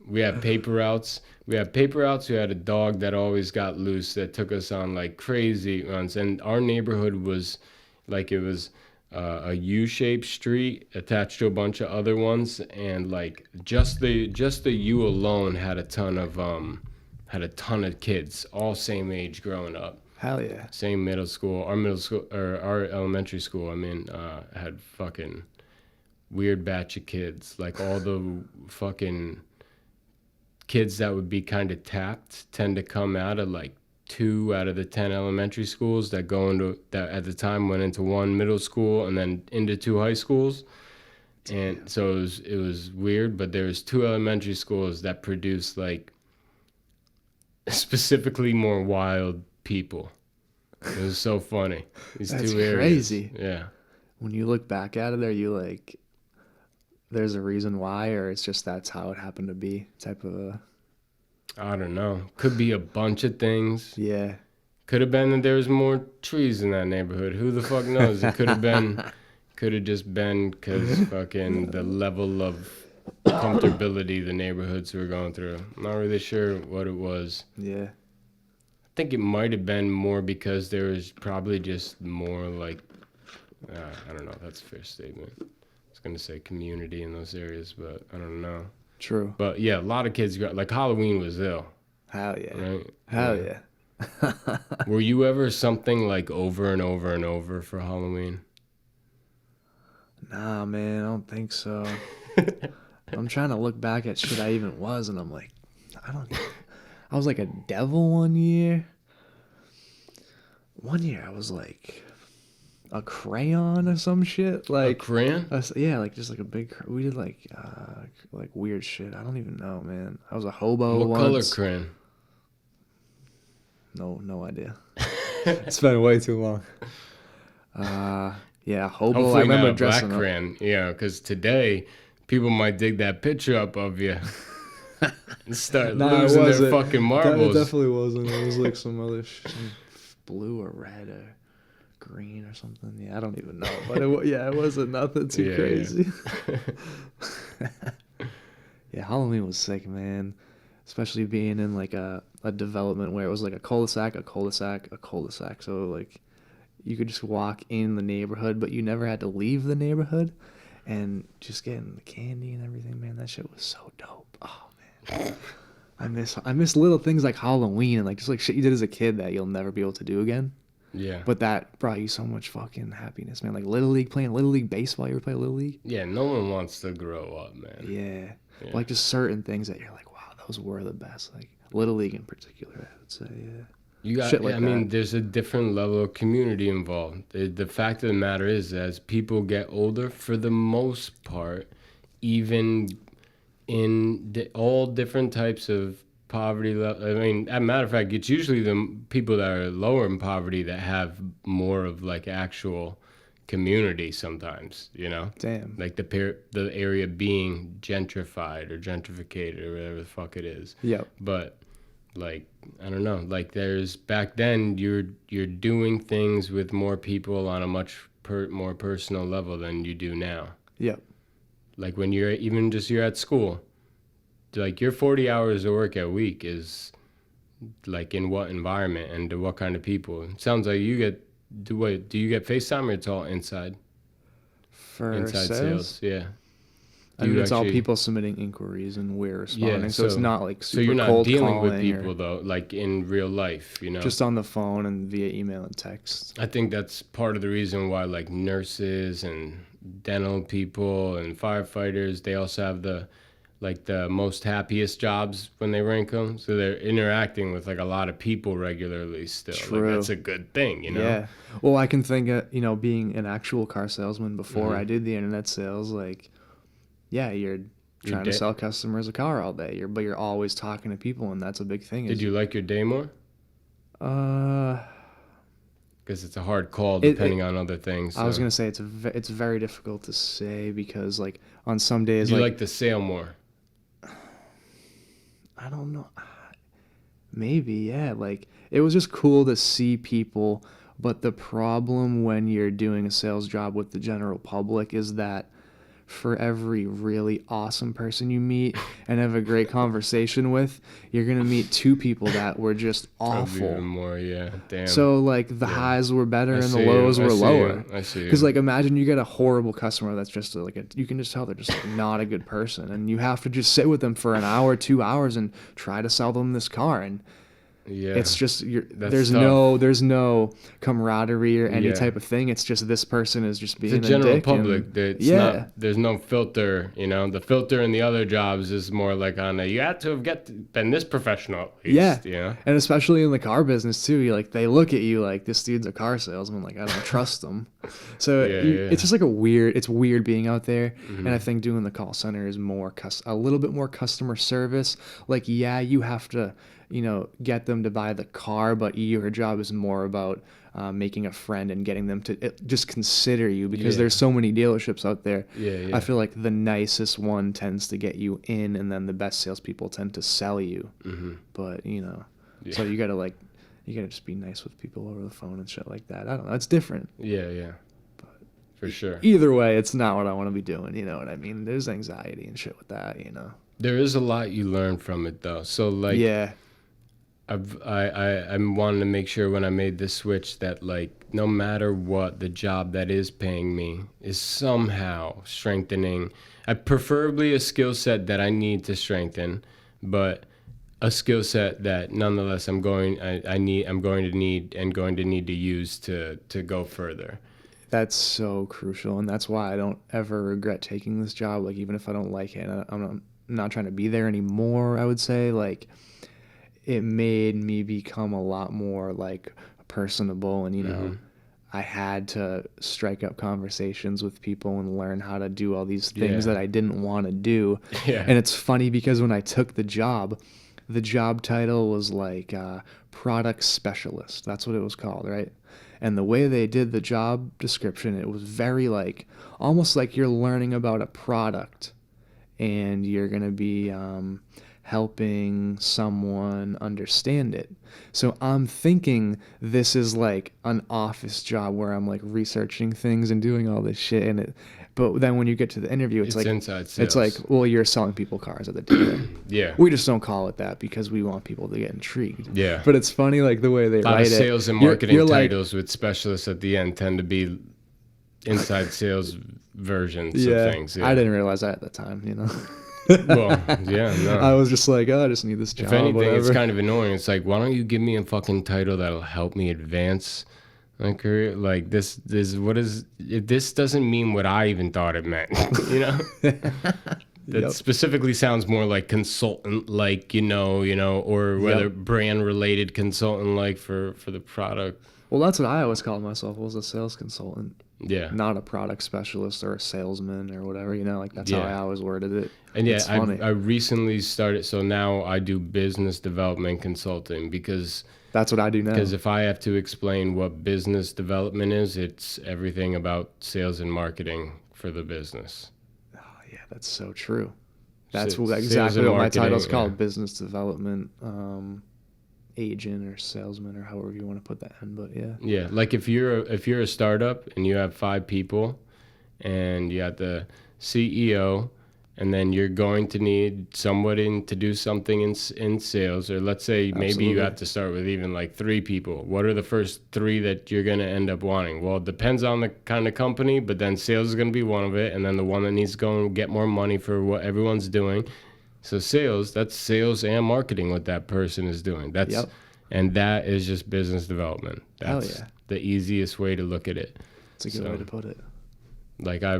We had paper routes. We had a dog that always got loose that took us on like crazy runs, and our neighborhood was like, it was a U-shaped street attached to a bunch of other ones, and like just the U alone had a ton of kids, all same age growing up. Hell yeah. Same middle school. Our elementary school, I mean, had fucking weird batch of kids. Like all the fucking kids that would be kind of tapped tend to come out of like 2 out of the 10 elementary schools that at the time went into 1 middle school and then into 2 high schools. And so it was weird, but there was 2 elementary schools that produced like specifically more wild people. It was so funny. These That's 2 areas. Crazy. Yeah. When you look back at it, are you like, there's a reason why, or it's just that's how it happened to be type of a... I don't know. Could be a bunch of things. Yeah. Could have been that there was more trees in that neighborhood. Who the fuck knows? It could have just been because fucking the level of comfortability the neighborhoods were going through. I'm not really sure what it was. Yeah. I think it might have been more because there was probably just more like, I don't know. That's a fair statement. I was going to say community in those areas, but I don't know. True. But yeah, a lot of kids like Halloween was ill. Hell yeah. Right? Hell yeah. Were you ever something like over and over and over for Halloween? Nah, man, I don't think so. I'm trying to look back at shit I even was, and I'm like, I was like a devil one year. One year I was like a crayon or some shit, like a crayon. Yeah, like just like a big. We did like weird shit. I don't even know, man. I was a hobo. What color crayon? No idea. It's been way too long. Yeah, hobo. Hopefully I remember not a dressing black up. crayon. Yeah, because today people might dig that picture up of you and start losing their fucking marbles. It definitely wasn't. It was like some other some blue or red or green or something. Yeah, I don't even know. But it wasn't nothing too crazy. Yeah, Halloween was sick, man. Especially being in like a development where it was like a cul-de-sac. So like you could just walk in the neighborhood, but you never had to leave the neighborhood. And just getting the candy and everything, man, that shit was so dope. Oh man, I miss little things like Halloween and like just like shit you did as a kid that you'll never be able to do again. Yeah. But that brought you so much fucking happiness, man. Like playing Little League baseball. You ever play Little League? Yeah, no one wants to grow up, man. Yeah. Like just certain things that you're like, wow, those were the best. Like Little League in particular, I would say. Yeah. You got, shit like I mean, there's a different level of community involved. The fact of the matter is, as people get older, for the most part, even in all different types of poverty level, I mean, as a matter of fact, it's usually the people that are lower in poverty that have more of like actual community sometimes, you know? Damn. Like the area being gentrified or gentrificated or whatever the fuck it is. Yep. But like, I don't know, like there's back then you're doing things with more people on a much more personal level than you do now. Yep. Like when you're at school, like your 40 hours of work a week is like in what environment and to what kind of people? It sounds like you get, do you get FaceTime or it's all inside? Inside sales, yeah. I mean, it's all people submitting inquiries and we're responding, Yeah, so it's not like super so you're not cold dealing with calling people though, like in real life, you know. just on the phone and via email and text. I think that's part of the reason why like nurses and dental people and firefighters, they also have the most happiest jobs when they rank them. So they're interacting with like a lot of people regularly still. True. Like that's a good thing, you know? Yeah. Well, I can think of, you know, being an actual car salesman before I did the internet sales, like, yeah, you're trying to sell customers a car all day, but you're always talking to people, and that's a big thing. Did you like your day more? Because it's a hard call depending on other things. So. I was gonna say it's very difficult to say because like on some days you like the sale more. I don't know. Maybe, yeah. Like it was just cool to see people, but the problem when you're doing a sales job with the general public is that for every really awesome person you meet and have a great conversation with, you're gonna meet two people that were just awful. Probably even more, yeah. Damn. So like the highs were better and the lows were lower. I see. Because like imagine you get a horrible customer that's just like you can just tell they're just like not a good person, and you have to just sit with them for an hour, 2 hours, and try to sell them this car. And yeah, it's just there's no camaraderie or any type of thing. It's just this person is just being the general dick public. There's no filter. You know, the filter in the other jobs is more like on a, you have to have been this professional. At least, yeah, you know? And especially in the car business too. You like they look at you like this dude's a car salesman. Like I don't trust them. So it's just like it's weird being out there. And I think doing the call center is a little bit more customer service. Like you have to, you know, get them to buy the car, but your job is more about making a friend and getting them to just consider you because there's so many dealerships out there. Yeah. I feel like the nicest one tends to get you in, and then the best salespeople tend to sell you. But you know, so you gotta just be nice with people over the phone and shit like that. I don't know, it's different. Yeah. But for sure. Either way, it's not what I want to be doing. You know what I mean? There's anxiety and shit with that. You know. There is a lot you learn from it though. So like. Yeah. I'm wanting to make sure when I made this switch that like no matter what, the job that is paying me is somehow strengthening. Preferably a skill set that I need to strengthen, but a skill set that nonetheless I'm going to need to use to go further. That's so crucial, and that's why I don't ever regret taking this job. Like even if I don't like it, I'm not trying to be there anymore. I would say like. It made me become a lot more like personable, and you know I had to strike up conversations with people and learn how to do all these things that I didn't want to do. And it's funny because when I took the job title was like product specialist. That's what it was called, right? And the way they did the job description, it was very like almost like you're learning about a product and you're going to be helping someone understand it. So I'm thinking this is like an office job where I'm like researching things and doing all this shit, but then when you get to the interview, it's like inside sales. It's like, well, you're selling people cars at the dealer. Yeah. We just don't call it that because we want people to get intrigued. Yeah. But it's funny like the way they write it. Sales and marketing titles with specialists at the end tend to be inside sales versions of things. Yeah. I didn't realize that at the time, you know. Well, yeah, no. I was just like, I just need this job. If anything, it's kind of annoying. It's like, why don't you give me a fucking title that'll help me advance my career? Like this doesn't mean what I even thought it meant, you know? That specifically sounds more like consultant, like, or whether brand related consultant, like for the product. Well, that's what I always called myself, was a sales consultant. Yeah. Not a product specialist or a salesman or whatever, like that's how I always worded it. And I recently started, so now I do business development consulting, because that's what I do now. Because if I have to explain what business development is, it's everything about sales and marketing for the business. Oh, yeah, that's so true. That's exactly what my title's called, business development agent or salesman or however you want to put that in, but yeah, like if you're a startup and you have 5 people and you got the CEO, and then you're going to need somebody to do something in sales, or let's say maybe you have to start with even like 3 people. What are the first 3 that you're going to end up wanting? Well, it depends on the kind of company, but then sales is going to be one of it, and then the one that needs to go and get more money for what everyone's doing. So sales, that's sales and marketing, what that person is doing. And that is just business development. That's the easiest way to look at it. It's a good way to put it. Like I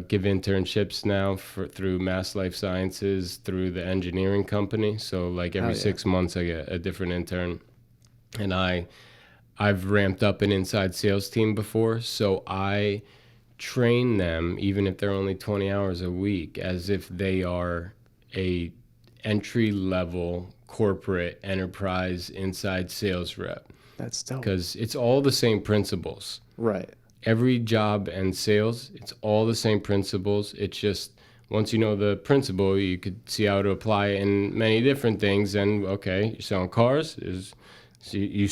give internships now through Mass Life Sciences, through the engineering company. So like every 6 months I get a different intern. And I've ramped up an inside sales team before. So I train them, even if they're only 20 hours a week, as if they are a entry-level corporate enterprise inside sales rep. That's dope. Because it's all the same principles. Right. Every job and sales, it's all the same principles. It's just once you know the principle, you could see how to apply it in many different things. And okay, you're selling cars. There's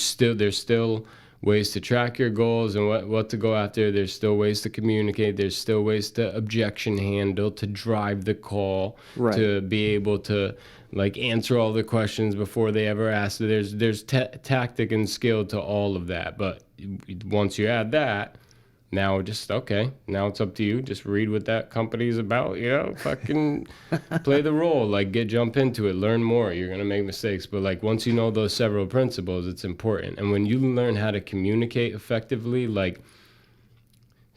still ways to track your goals and what to go after. There's still ways to communicate. There's still ways to objection handle, to drive the call, to be able to like answer all the questions before they ever ask. There's tactic and skill to all of that. But once you add that, now it's up to you. Just read what that company's about, fucking play the role, like jump into it, learn more. You're going to make mistakes. But like once you know those several principles, it's important. And when you learn how to communicate effectively, like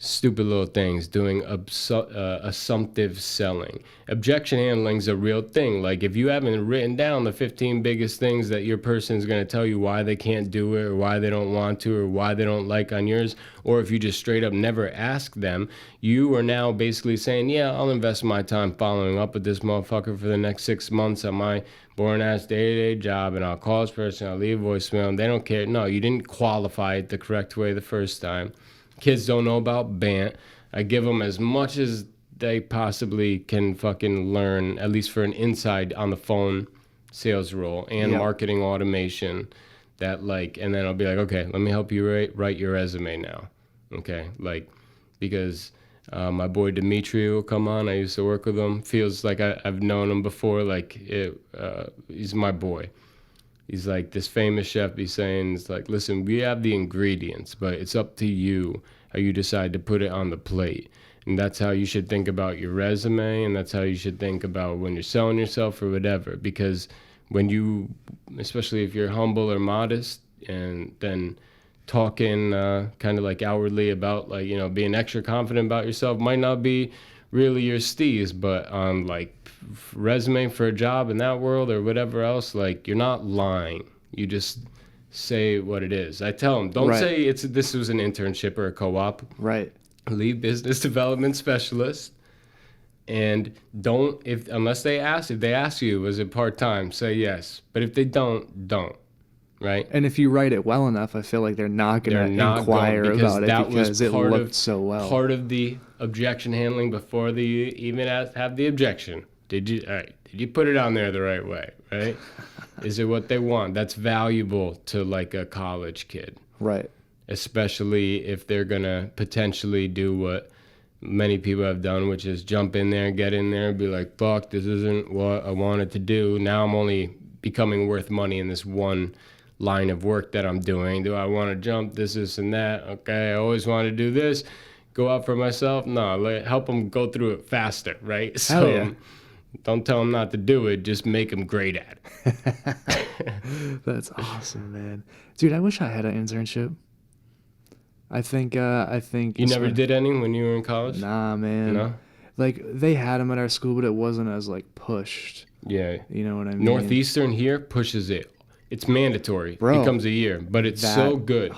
stupid little things, doing assumptive selling. Objection handling is a real thing. Like if you haven't written down the 15 biggest things that your person is going to tell you why they can't do it, or why they don't want to, or why they don't like on yours, or if you just straight up never ask them, you are now basically saying, yeah, I'll invest my time following up with this motherfucker for the next 6 months on my boring ass day-to-day job, and I'll call this person, I'll leave a voicemail, and they don't care. No, you didn't qualify it the correct way the first time. Kids don't know about BANT. I give them as much as they possibly can fucking learn, at least for an inside on the phone sales role and marketing automation. And then I'll be like, okay, let me help you write your resume now. Okay, because my boy Dimitri will come on. I used to work with him. Feels like I've known him before. He's my boy. He's like this famous chef. He's saying, it's like, listen, we have the ingredients, but it's up to you how you decide to put it on the plate. And that's how you should think about your resume, and that's how you should think about when you're selling yourself or whatever. Because when you, especially if you're humble or modest, and then talking kind of like outwardly about being extra confident about yourself might not be really your steez, but on resume for a job in that world or whatever else, you're not lying. You just say what it is. I tell them, don't say this was an internship or a co-op. Right. Leave business development specialist, and if they ask you, was it part-time, say yes. But if they don't. Right. And if you write it well enough, I feel like they're not going to inquire about it because it looked so well. Part of the objection handling before they even have the objection. Did you put it on there the right way? Right? Is it what they want? That's valuable to a college kid. Right. Especially if they're going to potentially do what many people have done, which is jump in there, get in there, be like, fuck, this isn't what I wanted to do. Now I'm only becoming worth money in this one line of work that I'm doing. Do I want to jump this and that? Okay, I always want to do this. Go out for myself? No, help them go through it faster, right? So don't tell them not to do it. Just make them great at it. That's awesome, man. Dude, I wish I had an internship. I think you never did any when you were in college? Nah, man. No? like they had them at our school, but it wasn't as like pushed. Yeah. You know what I mean? Northeastern here pushes it. It's mandatory. Bro, it comes a year, but it's so good.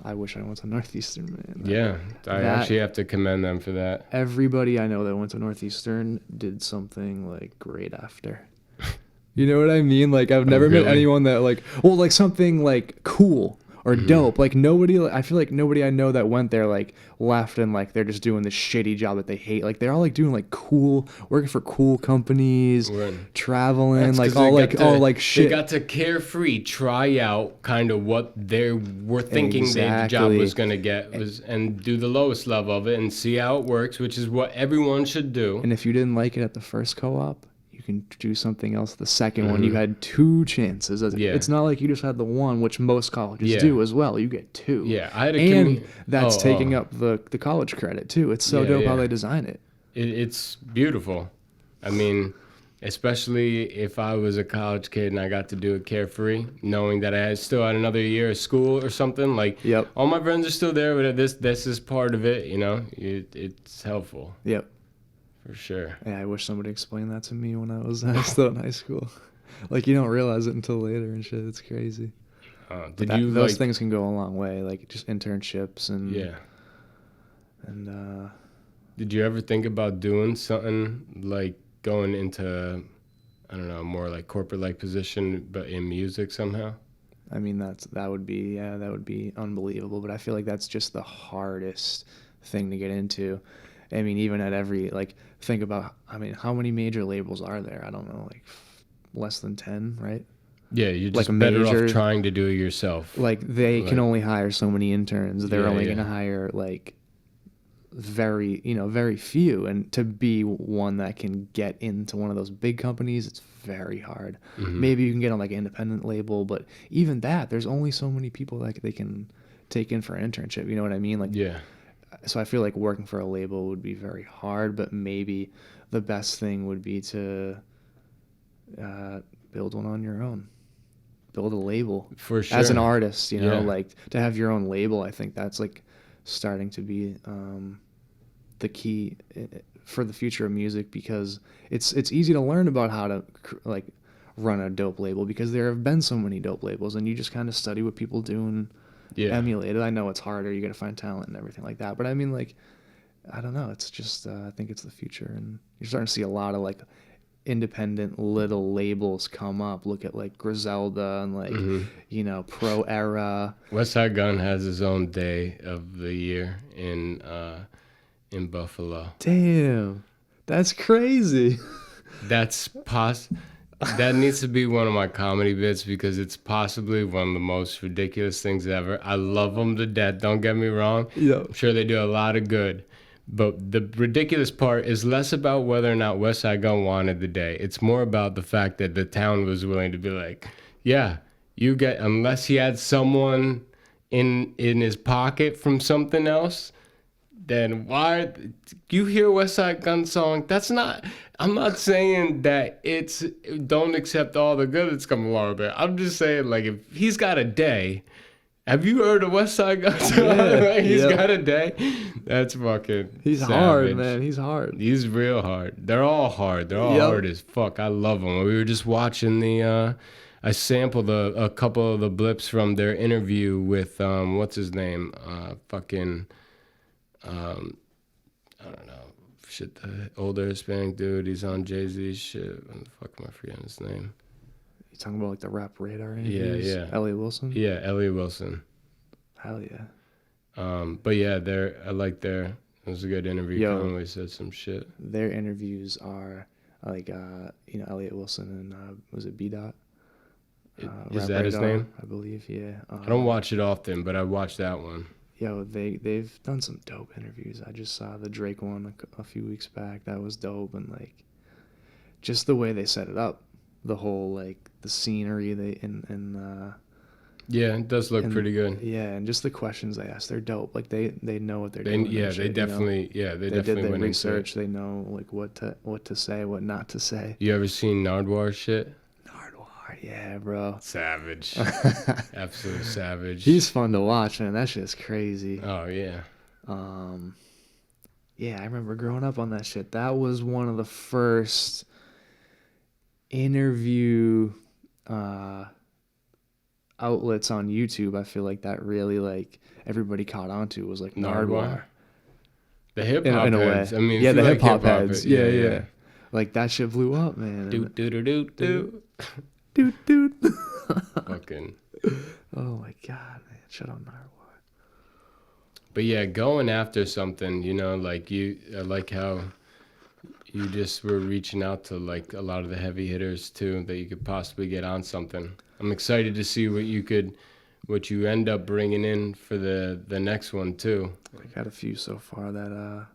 I wish I went to Northeastern, man. Yeah, I actually have to commend them for that. Everybody I know that went to Northeastern did something like great after. You know what I mean? Like I've never met anyone that like, well, like something like cool or dope. Like nobody, I feel like nobody I know that went there like left and like they're just doing this shitty job that they hate. Like they're all like doing like cool, working for cool companies, traveling, like all like shit. They got to carefree try out kind of what they were thinking the job was gonna get and do the lowest level of it and see how it works, which is what everyone should do. And if you didn't like it at the first co-op, you can do something else the second one. You had 2 chances. It's not like you just had the one, which most colleges do as well. You get 2. Yeah, I had that's taking up the college credit too. It's so dope how they design it. It's beautiful. I mean, especially if I was a college kid and I got to do it carefree, knowing that I still had another year of school or something. Like, all my friends are still there, but this is part of it. You know, it's helpful. Yep. For sure. Yeah, I wish somebody explained that to me when I was still in high school. Like, you don't realize it until later and shit. It's crazy. Those things can go a long way, like just internships and... Yeah. And, did you ever think about doing something like going into, I don't know, more like corporate-like position, but in music somehow? I mean, that would be unbelievable, but I feel like that's just the hardest thing to get into. I mean, even at every, like, think about, I mean, how many major labels are there? I don't know, like, less than 10, right? Yeah, you're just like better off trying to do it yourself. Like, they can only hire so many interns. They're only going to hire, like, very few. And to be one that can get into one of those big companies, it's very hard. Maybe you can get on, like, an independent label, but even that, there's only so many people that they can take in for an internship. You know what I mean? Like, so I feel like working for a label would be very hard, but maybe the best thing would be to build one on your own. Build a label. For sure. As an artist, you know, like to have your own label, I think that's like starting to be the key for the future of music, because it's easy to learn about how to like run a dope label, because there have been so many dope labels and you just kind of study what people do and emulate it. I know it's harder, you gotta find talent and everything like that, but I mean, like, I don't know, it's just I think it's the future, and you're starting to see a lot of like independent little labels come up. Look at like Griselda and like you know, Pro Era. Westside Gunn has his own day of the year in Buffalo. Damn, that's crazy. That needs to be one of my comedy bits, because it's possibly one of the most ridiculous things ever. I love them to death, don't get me wrong. I'm sure they do a lot of good. But the ridiculous part is less about whether or not Westside Gunn wanted the day. It's more about the fact that the town was willing to be like, yeah, you get, unless he had someone in his pocket from something else, then why you hear Westside Gunn song? I'm not saying that it's don't accept all the good that's come along with it. I'm just saying, like, if he's got a day, have you heard of Westside Gunn song? Like, he's got a day. That's fucking He's savage. hard, man. He's hard. He's real hard. They're all hard. They're all hard as fuck. I love them. We were just watching I sampled a couple of the blips from their interview with what's his name? I don't know. Shit, the older Hispanic dude. He's on Jay-Z's shit. When the fuck am I forgetting his name? You talking about like the Rap Radar interviews? Yeah. Elliot Wilson? Yeah, Elliot Wilson. Hell yeah. But yeah, I like it was a good interview. Conway said some shit. Their interviews are like, you know, Elliot Wilson and was it B-Dot? Is that his name? I believe, yeah. I don't watch it often, but I watched that one. Yo, they've done some dope interviews. I just saw the Drake one a few weeks back. That was dope, and like, just the way they set it up, the whole like the scenery yeah, it does look pretty good. Yeah, and just the questions they ask, they're dope. Like they know what they're doing. Yeah, they definitely did their research. They know like what to say, what not to say. You ever seen Nardwuar shit? Yeah, bro. Savage. Absolute savage. He's fun to watch, man. That shit's crazy. Oh, yeah. Yeah, I remember growing up on that shit. That was one of the first interview outlets on YouTube. I feel like that really like everybody caught on to was like Nardwuar. The hip hop in a heads. way. I mean, yeah, the like hip hop heads. Yeah. Like that shit blew up, man. Doot doot doot doot. Doot doot. Fucking. Oh my god, man! Shut up, Nardwuar. But yeah, going after something, you know, like I like how you just were reaching out to like a lot of the heavy hitters too, that you could possibly get on something. I'm excited to see what you end up bringing in for the next one too. I got a few so far that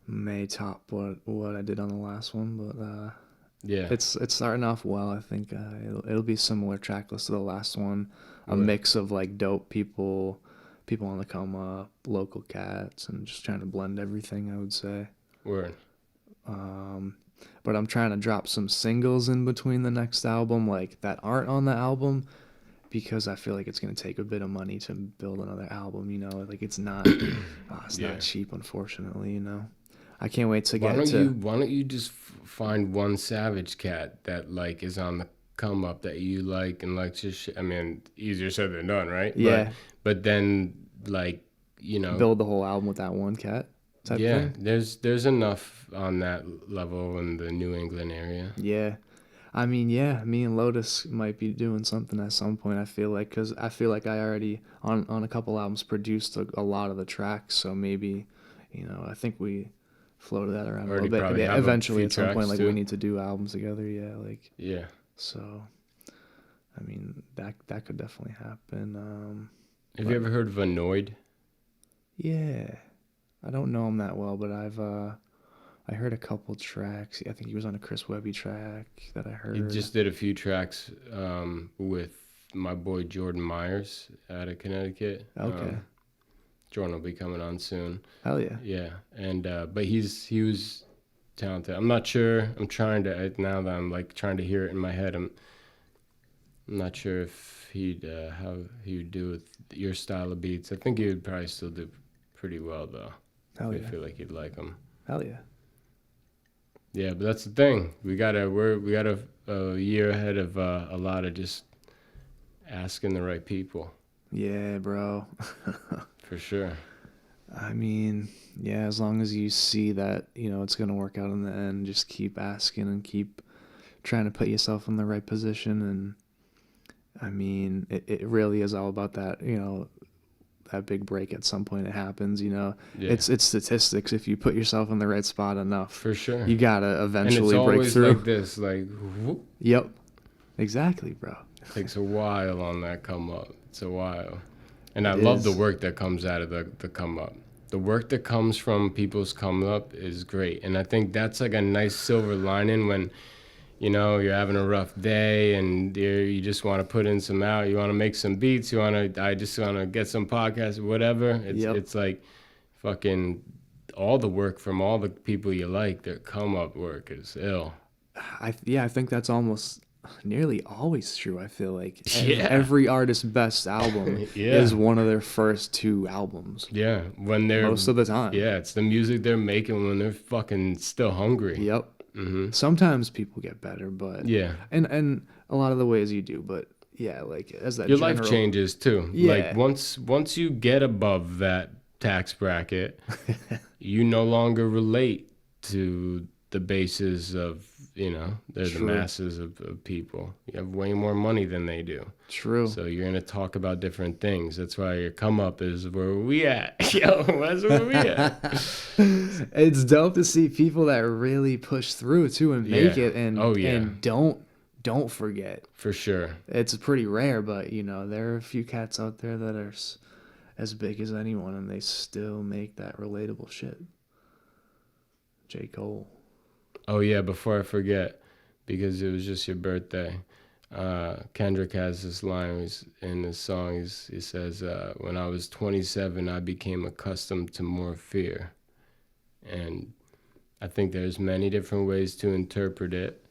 may top what I did on the last one, but yeah, it's starting off well. I think it'll be similar track list to the last one, a mix of like dope people on the come up, local cats, and just trying to blend everything, I would say. Word. But I'm trying to drop some singles in between the next album, like that aren't on the album, because I feel like it's gonna take a bit of money to build another album. You know, like it's not not cheap, unfortunately. You know, I can't wait to why don't you just find one Savage cat that like is on the come up that you like and like just I mean, easier said than done, right? Yeah. But then like, you know, build the whole album with that one cat. Yeah, there's enough on that level in the New England area. Yeah. I mean, yeah, me and Lotus might be doing something at some point, I feel like, because I feel like I already, on a couple albums, produced a lot of the tracks, so maybe, you know, I think we floated that around a little bit. Yeah, eventually, at some point, like, we need to do albums together, Yeah. So, I mean, that could definitely happen. Have you ever heard of Annoyed? Yeah. I don't know him that well, but I heard a couple tracks. I think he was on a Chris Webby track that I heard. He just did a few tracks with my boy Jordan Myers out of Connecticut. Okay. Jordan will be coming on soon. Hell yeah. Yeah, and but he was talented. I'm not sure. I'm trying to now that I'm like trying to hear it in my head. I'm not sure if how he would do with your style of beats. I think he would probably still do pretty well though. Hell yeah. I feel like you'd like him. Hell yeah. Yeah, but that's the thing. We got a year ahead of a lot of just asking the right people. Yeah, bro. For sure. I mean, yeah, as long as you see that, you know, it's going to work out in the end, just keep asking and keep trying to put yourself in the right position. And I mean, it really is all about that, you know, that big break at some point it happens, you know. Yeah. It's statistics. If you put yourself in the right spot enough, for sure, you gotta eventually break through. Like this, like whoop. Yep, exactly, bro. It takes a while on that come up. It's a while, and I love the work that comes out of the come up. The work that comes from people's come up is great, and I think that's like a nice silver lining when, you know, you're having a rough day and you just want to put in some out. You want to make some beats. I just want to get some podcasts, whatever. It's like fucking all the work from all the people you like. Their come up work is ill. I think that's almost nearly always true. I feel like every artist's best album is one of their first two albums. Yeah, when they're most of the time. Yeah, it's the music they're making when they're fucking still hungry. Yep. Mm-hmm. Sometimes people get better, but and a lot of the ways you do, but like as that your life changes too. Yeah. Like once you get above that tax bracket, you no longer relate to the bases of, you know, they're the masses of people. You have way more money than they do. True. So you're gonna talk about different things. That's why your come up is where we at. Yo, that's where we at. It's dope to see people that really push through too and make it and don't forget. For sure. It's pretty rare, but you know, there are a few cats out there that are as big as anyone and they still make that relatable shit. J. Cole. Oh yeah, before I forget, because it was just your birthday, Kendrick has this line in his song. He says, when I was 27, I became accustomed to more fear. And I think there's many different ways to interpret it,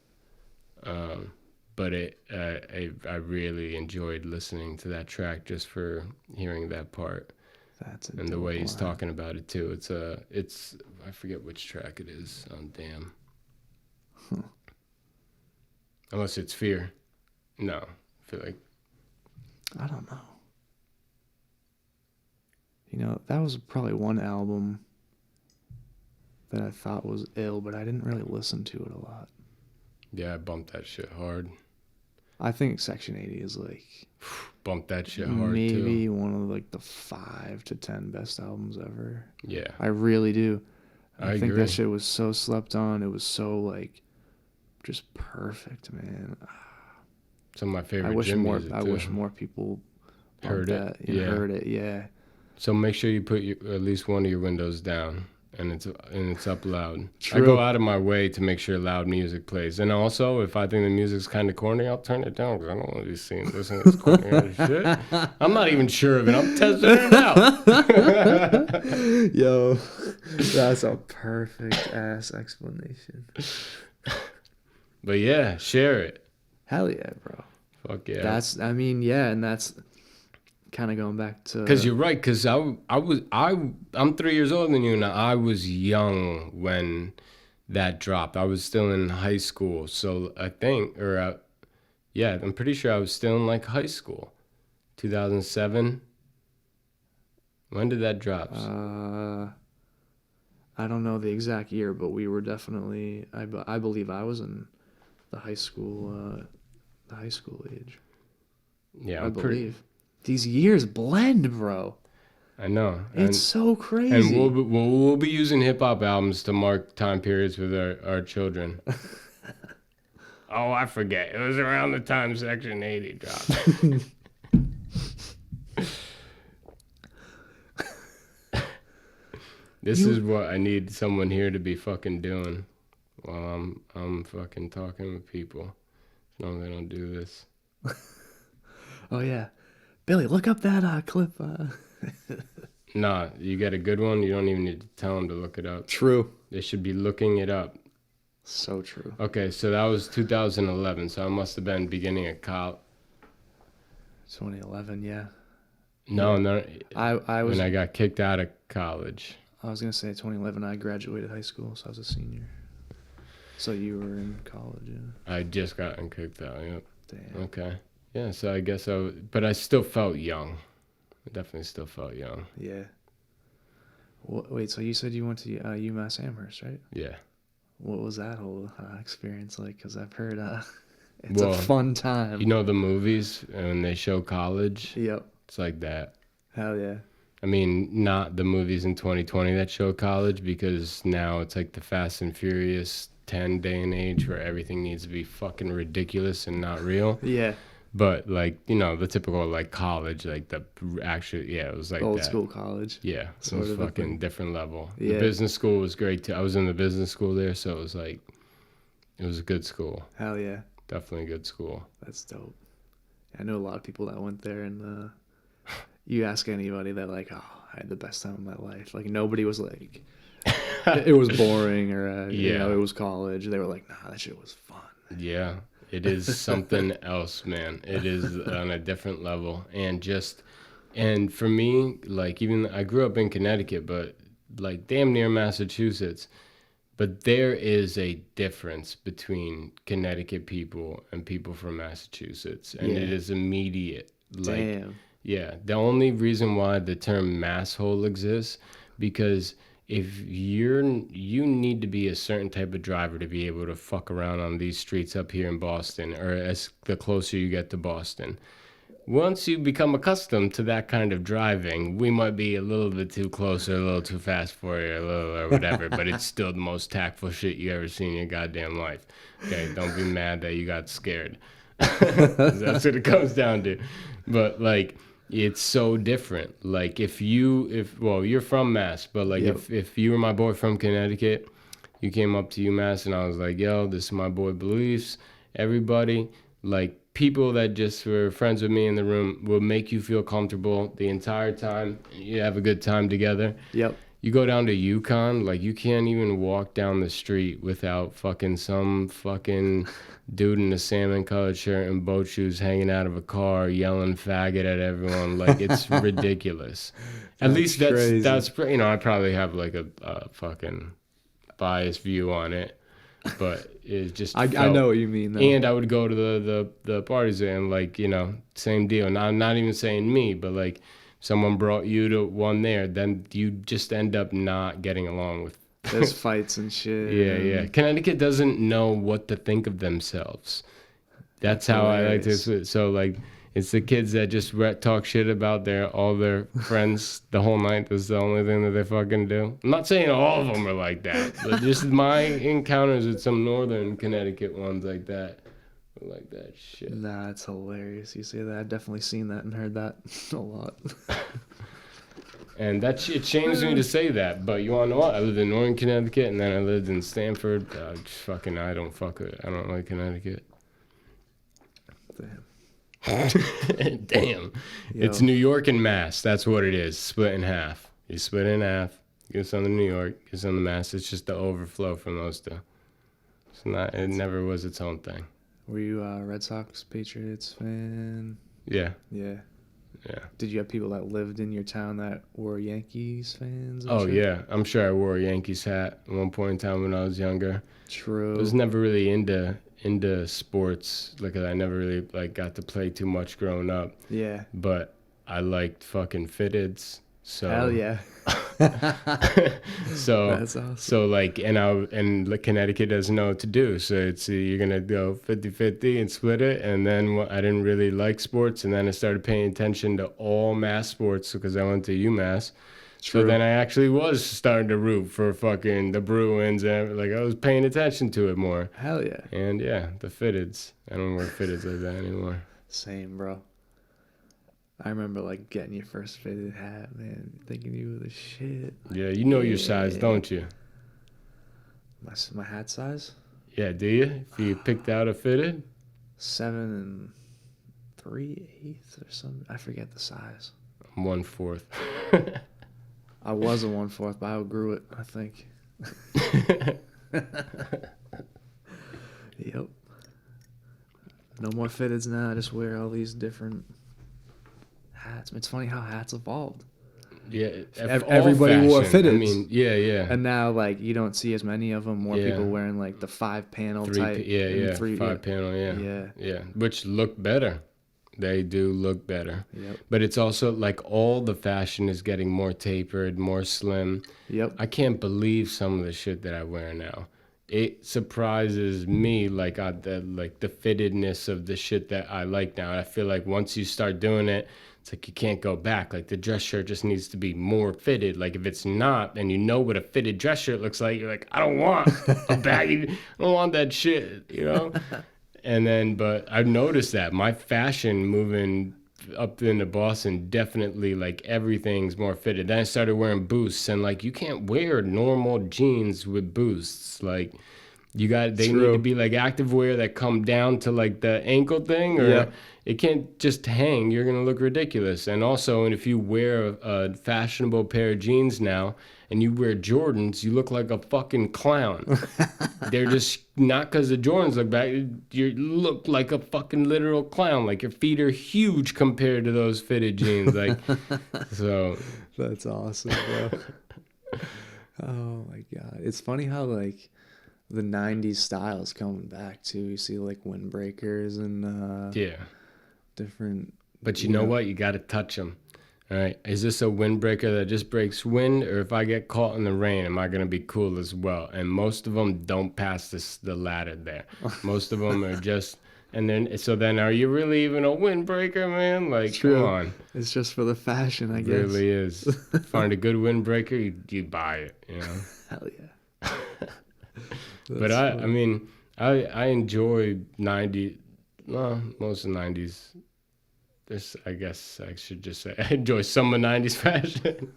but I really enjoyed listening to that track just for hearing that part. And the way he's talking about it too. It's I forget which track it is on Damn. Unless it's Fear. No, I feel like. I don't know. You know, that was probably one album that I thought was ill, but I didn't really listen to it a lot. Yeah, I bumped that shit hard. I think Section 80 is like... Bumped that shit hard, maybe too. One of like the 5 to 10 best albums ever. Yeah. I really do. I think agree. that shit was so slept on. It was so like just perfect, man. Some of my favorite I wish gym more. music, I too. wish more people heard that. it. Yeah. Heard it. Yeah. So make sure you put at least one of your windows down, and it's up loud. True. I go out of my way to make sure loud music plays, and also if I think the music's kind of corny, I'll turn it down because I don't want to be seen listening to this corny ass shit. I'm not even sure of it. I'm testing it out. Yo, that's a perfect ass explanation. But yeah, share it. Hell yeah, bro. Fuck yeah. And that's kind of going back to... Because you're right, because I'm 3 years older than you, and I was young when that dropped. I was still in high school, so I think, I'm pretty sure I was still in like high school. 2007. When did that drop? I don't know the exact year, but we were definitely... I believe I was in the high school age. Yeah, I believe. These years blend, bro. I know. It's so crazy. And we'll be using hip-hop albums to mark time periods with our children. Oh, I forget. It was around the time Section 80 dropped. This is what I need someone here to be fucking doing while I'm fucking talking with people. No, they don't do this. Oh, yeah. Billy, look up that clip. Nah, you get a good one, you don't even need to tell them to look it up. True. They should be looking it up. So true. Okay, so that was 2011, so I must have been beginning of college. 2011, yeah. No, I was... when I got kicked out of college. I was going to say 2011, I graduated high school, so I was a senior. So you were in college, yeah. I just gotten kicked out, yep. Damn. Okay. Yeah, so I guess but I still felt young. I definitely still felt young. Yeah. Wait, so you said you went to UMass Amherst, right? Yeah. What was that whole experience like? Because I've heard it's a fun time. You know the movies, when they show college? Yep. It's like that. Hell yeah. I mean, not the movies in 2020 that show college, because now it's like the Fast and Furious 10 day and age where everything needs to be fucking ridiculous and not real. Yeah. But like, you know, the typical like college, like the actual, it was like old school college. Yeah, it was fucking different level. Yeah. The business school was great too. I was in the business school there, so it was like, it was a good school. Hell yeah. Definitely a good school. That's dope. I know a lot of people that went there, and you ask anybody, they're like, oh, I had the best time of my life. Like, nobody was like, it was boring, or, you know, it was college. They were like, nah, that shit was fun. Yeah. It is something else, man. It is on a different level. And for me, like, even I grew up in Connecticut, but like damn near Massachusetts. But there is a difference between Connecticut people and people from Massachusetts. And it is immediate. Like, damn. Yeah. The only reason why the term masshole exists, because if you need to be a certain type of driver to be able to fuck around on these streets up here in Boston, or as the closer you get to Boston. Once you become accustomed to that kind of driving, we might be a little bit too close or a little too fast for you, a little or whatever, but it's still the most tactful shit you ever seen in your goddamn life. Okay, don't be mad that you got scared. That's what it comes down to. But like, it's so different. Like you're from Mass, but like if you were my boy from Connecticut, you came up to UMass and I was like, yo, this is my boy Beliefs. Everybody, like people that just were friends with me in the room will make you feel comfortable the entire time. You have a good time together. Yep. you go down to Yukon, like you can't even walk down the street without fucking some fucking dude in a salmon colored shirt and boat shoes hanging out of a car yelling faggot at everyone. Like it's ridiculous. At least that's you know, I probably have like a fucking biased view on it, but it just I know what you mean though. And I would go to the parties and like, you know, same deal. Not even saying me, but like someone brought you to one there, then you just end up not getting along with. There's fights and shit. Yeah. Connecticut doesn't know what to think of themselves. That's how I like to. So like, it's the kids that just talk shit about all their friends the whole night. That's the only thing that they fucking do. I'm not saying all of them are like that, but just my encounters with some northern Connecticut ones like that. Like that shit. Nah, it's hilarious. You say that. I've definitely seen that and heard that a lot. And that shit shames me to say that, but you wanna know what? I lived in Northern Connecticut and then I lived in Stamford. I don't fuck it. I don't like Connecticut. Damn. Damn. Yo. It's New York and Mass. That's what it is. Split in half. You split in half. Give some to New York. Give some to Mass. It's just the overflow from those two. It never was its own thing. Were you a Red Sox, Patriots fan? Yeah. Yeah. Yeah. Did you have people that lived in your town that were Yankees fans? Oh, yeah. I'm sure I wore a Yankees hat at one point in time when I was younger. True. I was never really into sports. Like, I never really like got to play too much growing up. Yeah. But I liked fucking fitteds. So hell yeah. So that's awesome. So like and Connecticut doesn't know what to do, so it's you're gonna go 50-50 and split it. And then I didn't really like sports, and then I started paying attention to all Mass sports because I went to UMass. True. So then I actually was starting to root for fucking the Bruins, and like I was paying attention to it more. Hell yeah. And yeah, the fitteds. I don't wear fitteds like that anymore. Same, bro. I remember like getting your first fitted hat, man, thinking you were the shit. Yeah, you know your size, don't you? My hat size? Yeah, do you? If you picked out a fitted? 7 3/8 or something. I forget the size. I'm 1/4. I was a 1/4, but I outgrew it, I think. Yep. No more fitteds now. I just wear all these different hats. It's funny how hats evolved. Yeah, everybody wore fitteds. I mean, yeah. And now, like, you don't see as many of them. More people wearing like the 5-panel type. 5-panel. Yeah. Which look better. They do look better. Yep. But it's also like all the fashion is getting more tapered, more slim. Yep. I can't believe some of the shit that I wear now. It surprises me, like the fittedness of the shit that I like now. I feel like once you start doing it, it's like you can't go back. Like the dress shirt just needs to be more fitted. Like if it's not, and you know what a fitted dress shirt looks like, you're like, I don't want a baggy, I don't want that shit, you know? And then, but I've noticed that my fashion moving up into Boston, definitely like everything's more fitted. Then I started wearing boosts, and like you can't wear normal jeans with boosts. Like they need to be like activewear that come down to like the ankle thing, or it can't just hang. You're gonna look ridiculous. And also, if you wear a fashionable pair of jeans now and you wear Jordans, you look like a fucking clown. They're just not because the Jordans look bad. You look like a fucking literal clown. Like your feet are huge compared to those fitted jeans. Like, so that's awesome, bro. Oh my god, it's funny how like the 90s style is coming back too. You see like windbreakers and different. But you know what? You got to touch them. All right. Is this a windbreaker that just breaks wind, or if I get caught in the rain, am I going to be cool as well? And most of them don't pass the ladder there. Most of them are just, and then are you really even a windbreaker, man? Like, come on. It's just for the fashion, I guess. It really is. Find a good windbreaker, you buy it, you know? Hell yeah. But I mean, I enjoy 90s, most of the 90s. I guess I should just say I enjoy some of 90s fashion.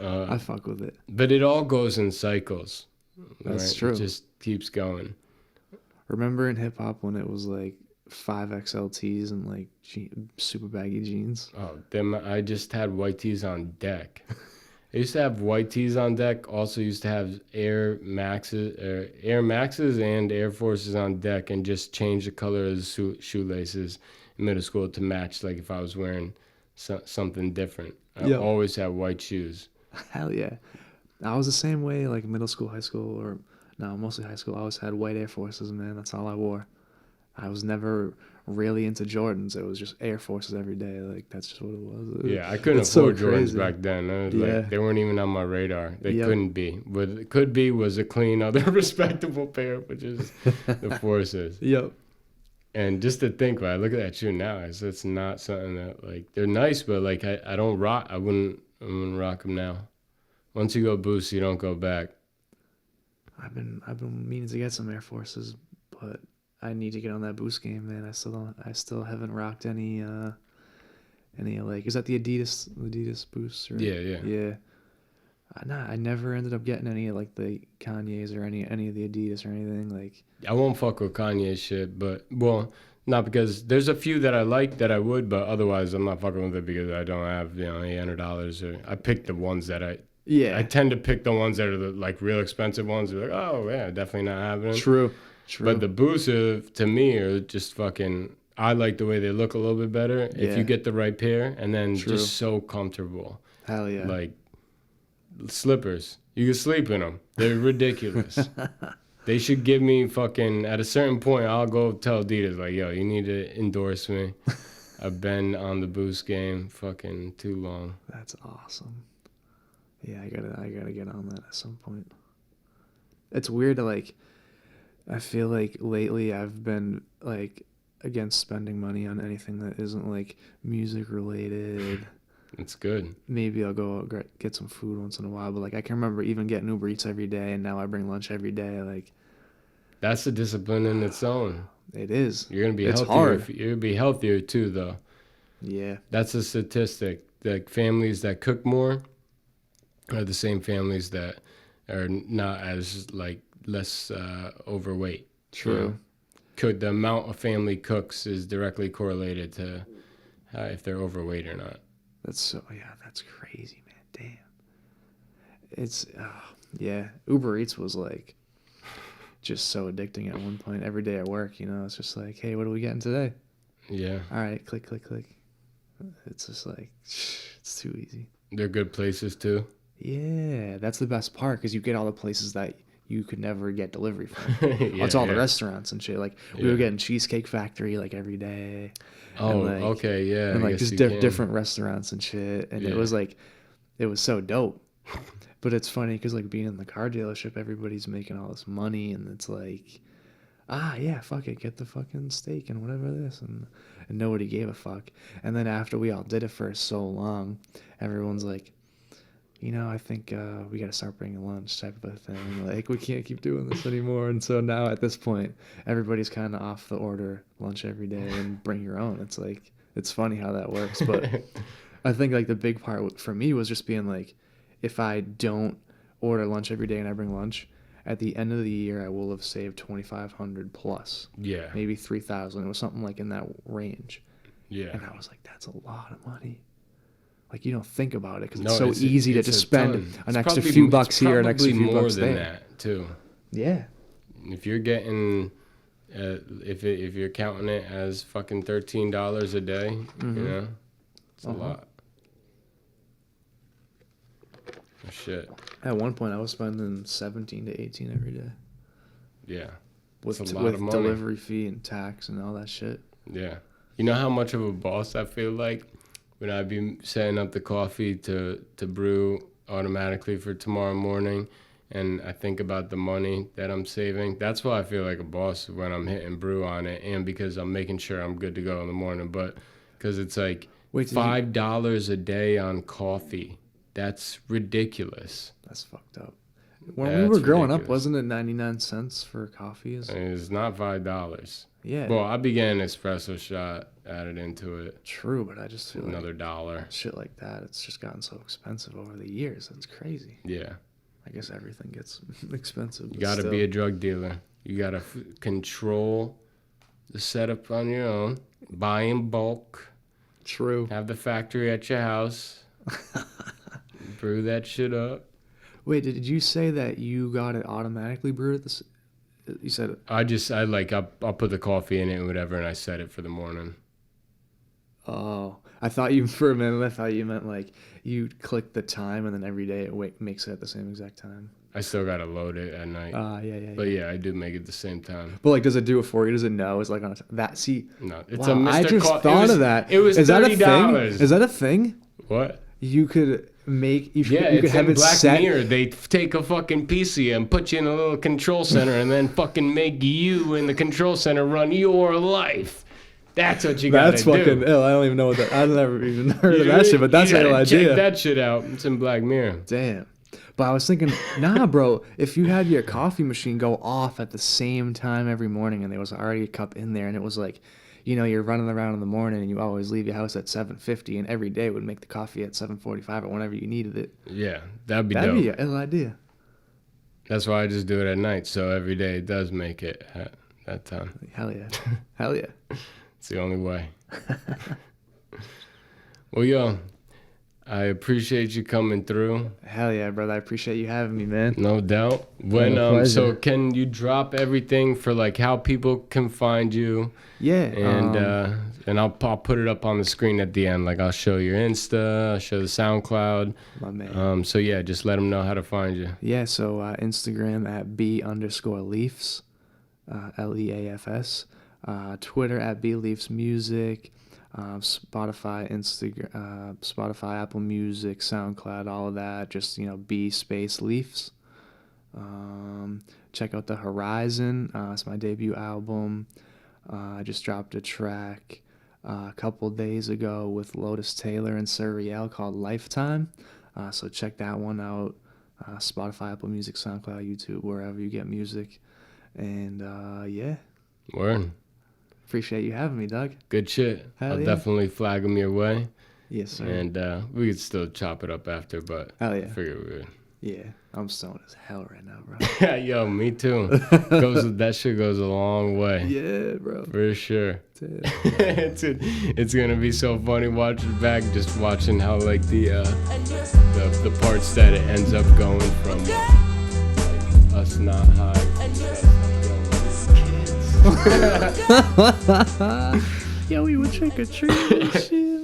I fuck with it. But it all goes in cycles. That's true. It just keeps going. Remember in hip hop when it was like 5XL tees and like super baggy jeans? Oh, I just had white tees on deck. I used to have white tees on deck. Also used to have Air Maxes and Air Forces on deck, and just change the color of the shoelaces in middle school to match, like if I was wearing something different. I always had white shoes. Hell yeah. I was the same way, like middle school, high school, or no, mostly high school. I always had white Air Forces, man. That's all I wore. I was never really into Jordans. It was just Air Forces every day. Like, that's just what it was. Yeah, I couldn't afford Jordans back then. Like, they weren't even on my radar. They couldn't be. What it could be was a clean, other respectable pair, which is the Forces. Yep. And just to think, when I look at that shoe now, it's not something that, like, they're nice, but like I don't rock. I wouldn't rock them now. Once you go Boost, you don't go back. I've been meaning to get some Air Forces, but I need to get on that Boost game, man. I still haven't rocked any like, is that the Adidas Boost? Or, yeah. I never ended up getting any of like the Kanye's or any of the Adidas or anything. Like, I won't fuck with Kanye shit, but not because there's a few that I like that I would, but otherwise I'm not fucking with it because I don't have $800 or I pick the ones that I tend to pick the ones that are the like real expensive ones. They're like, oh yeah, definitely not having them. True. But the Boosts to me are just fucking. I like the way they look a little bit better if you get the right pair, and then just so comfortable. Hell yeah. Like slippers, you can sleep in them. They're ridiculous. They should give me fucking. At a certain point, I'll go tell Adidas like, yo, you need to endorse me. I've been on the Boost game fucking too long. That's awesome. Yeah, I gotta get on that at some point. It's weird to like. I feel like lately I've been like against spending money on anything that isn't like music related. It's good. Maybe I'll go get some food once in a while, but like I can remember even getting Uber Eats every day, and now I bring lunch every day. Like, that's a discipline in its own. It is. You're gonna be healthier. Hard. You're gonna be healthier too, though. Yeah. That's a statistic. Like families that cook more are the same families that are not as like less overweight. True. The amount a family cooks is directly correlated to if they're overweight or not. That's crazy, man. Damn. It's Uber Eats was like just so addicting at one point. Every day at work, it's just like, hey, what are we getting today? Yeah. All right, click. It's just like, it's too easy. They're good places too. Yeah, that's the best part because you get all the places that you could never get delivery from. It's all the restaurants and shit. Like we were getting Cheesecake Factory like every day. Oh, and, like, okay, yeah. And like just different restaurants and shit. And it was like, it was so dope. But it's funny because like being in the car dealership, everybody's making all this money, and it's like, fuck it, get the fucking steak and whatever this, and nobody gave a fuck. And then after we all did it for so long, everyone's like, I think we got to start bringing lunch type of a thing. Like, we can't keep doing this anymore. And so now at this point, everybody's kind of off the order lunch every day and bring your own. It's like, it's funny how that works. But I think like the big part for me was just being like, if I don't order lunch every day and I bring lunch, at the end of the year, I will have saved $2,500 plus. Yeah. Maybe $3,000. It was something like in that range. Yeah. And I was like, that's a lot of money. Like, you don't think about it because it's so easy to just spend an extra few bucks here, an extra few bucks there. More than that, too. Yeah. If you're getting, if you're counting it as fucking $13 a day, it's a lot. Oh, shit. At one point, I was spending $17 to $18 every day. Yeah. With delivery fee and tax and all that shit. Yeah. You know how much of a boss I feel like? When I'd be setting up the coffee to brew automatically for tomorrow morning, and I think about the money that I'm saving, that's why I feel like a boss when I'm hitting brew on it, and because I'm making sure I'm good to go in the morning. But because it's like $5 a day on coffee, that's ridiculous. That's fucked up. When we were growing up, wasn't it 99 cents for coffee? It's not $5. Yeah. Well, I'd be getting an espresso shot added into it. True, but I just feel another $1. Shit like that, it's just gotten so expensive over the years. That's crazy. Yeah. I guess everything gets expensive. You got to be a drug dealer. You got to control the setup on your own. Buy in bulk. True. Have the factory at your house. brew that shit up. Wait, did you say that you got it automatically brewed at this? You said I'll put the coffee in it and whatever, and I set it for the morning. Oh, I thought you for a minute. I thought you meant like you click the time and then every day it makes it at the same exact time. I still gotta load it at night. Yeah. But yeah, I do make it at the same time. But like, does it do it for you? Does it know? It's like on that. See, no, it's wow, a Mr. I just thought of that. It was $30. Is that a thing? Is that a thing? What? You could make. You could have in it Black set. Mirror. They take a fucking PC and put you in a little control center and then fucking make you in the control center run your life. That's what you gotta do. That's fucking ill. I don't even know what that. I've never even heard of that shit, but that's an ill idea. Check that shit out. It's in Black Mirror. Damn. But I was thinking, nah, bro. If you had your coffee machine go off at the same time every morning, and there was already a cup in there, and it was like, you know, you're running around in the morning, and you always leave your house at 7:50, and every day would make the coffee at 7:45 or whenever you needed it. Yeah, that'd be dope. That'd be an ill idea. That's why I just do it at night, so every day it does make it at that time. Hell yeah. Hell yeah. It's the only way. Well, yo, I appreciate you coming through. Hell yeah, brother. I appreciate you having me, man. No doubt. When so can you drop everything for like how people can find you? Yeah. And I'll put it up on the screen at the end. Like I'll show your Insta, I'll show the SoundCloud. My man. So yeah, just let them know how to find you. Yeah. So Instagram at B_Leafs, LEAFS. Twitter at BLeafsMusic, Spotify, Instagram, Spotify, Apple Music, SoundCloud, all of that. Just B_Leafs. Check out the Horizon. It's my debut album. I just dropped a track a couple days ago with Lotus Taylor and Surreal called Lifetime. So check that one out. Spotify, Apple Music, SoundCloud, YouTube, wherever you get music. And yeah. Word. Appreciate you having me, Doug. Good shit. Hell I'll yeah. Definitely flag them your way. Yes, sir. And we could still chop it up after, but hell yeah. I figure we would. Yeah, I'm stoned as hell right now, bro. Yo, me too. That shit goes a long way. Yeah, bro. For sure. It's gonna be so funny watching back, just watching how like the parts that it ends up going from like, us not high. Yo, we would trick or treat and shit.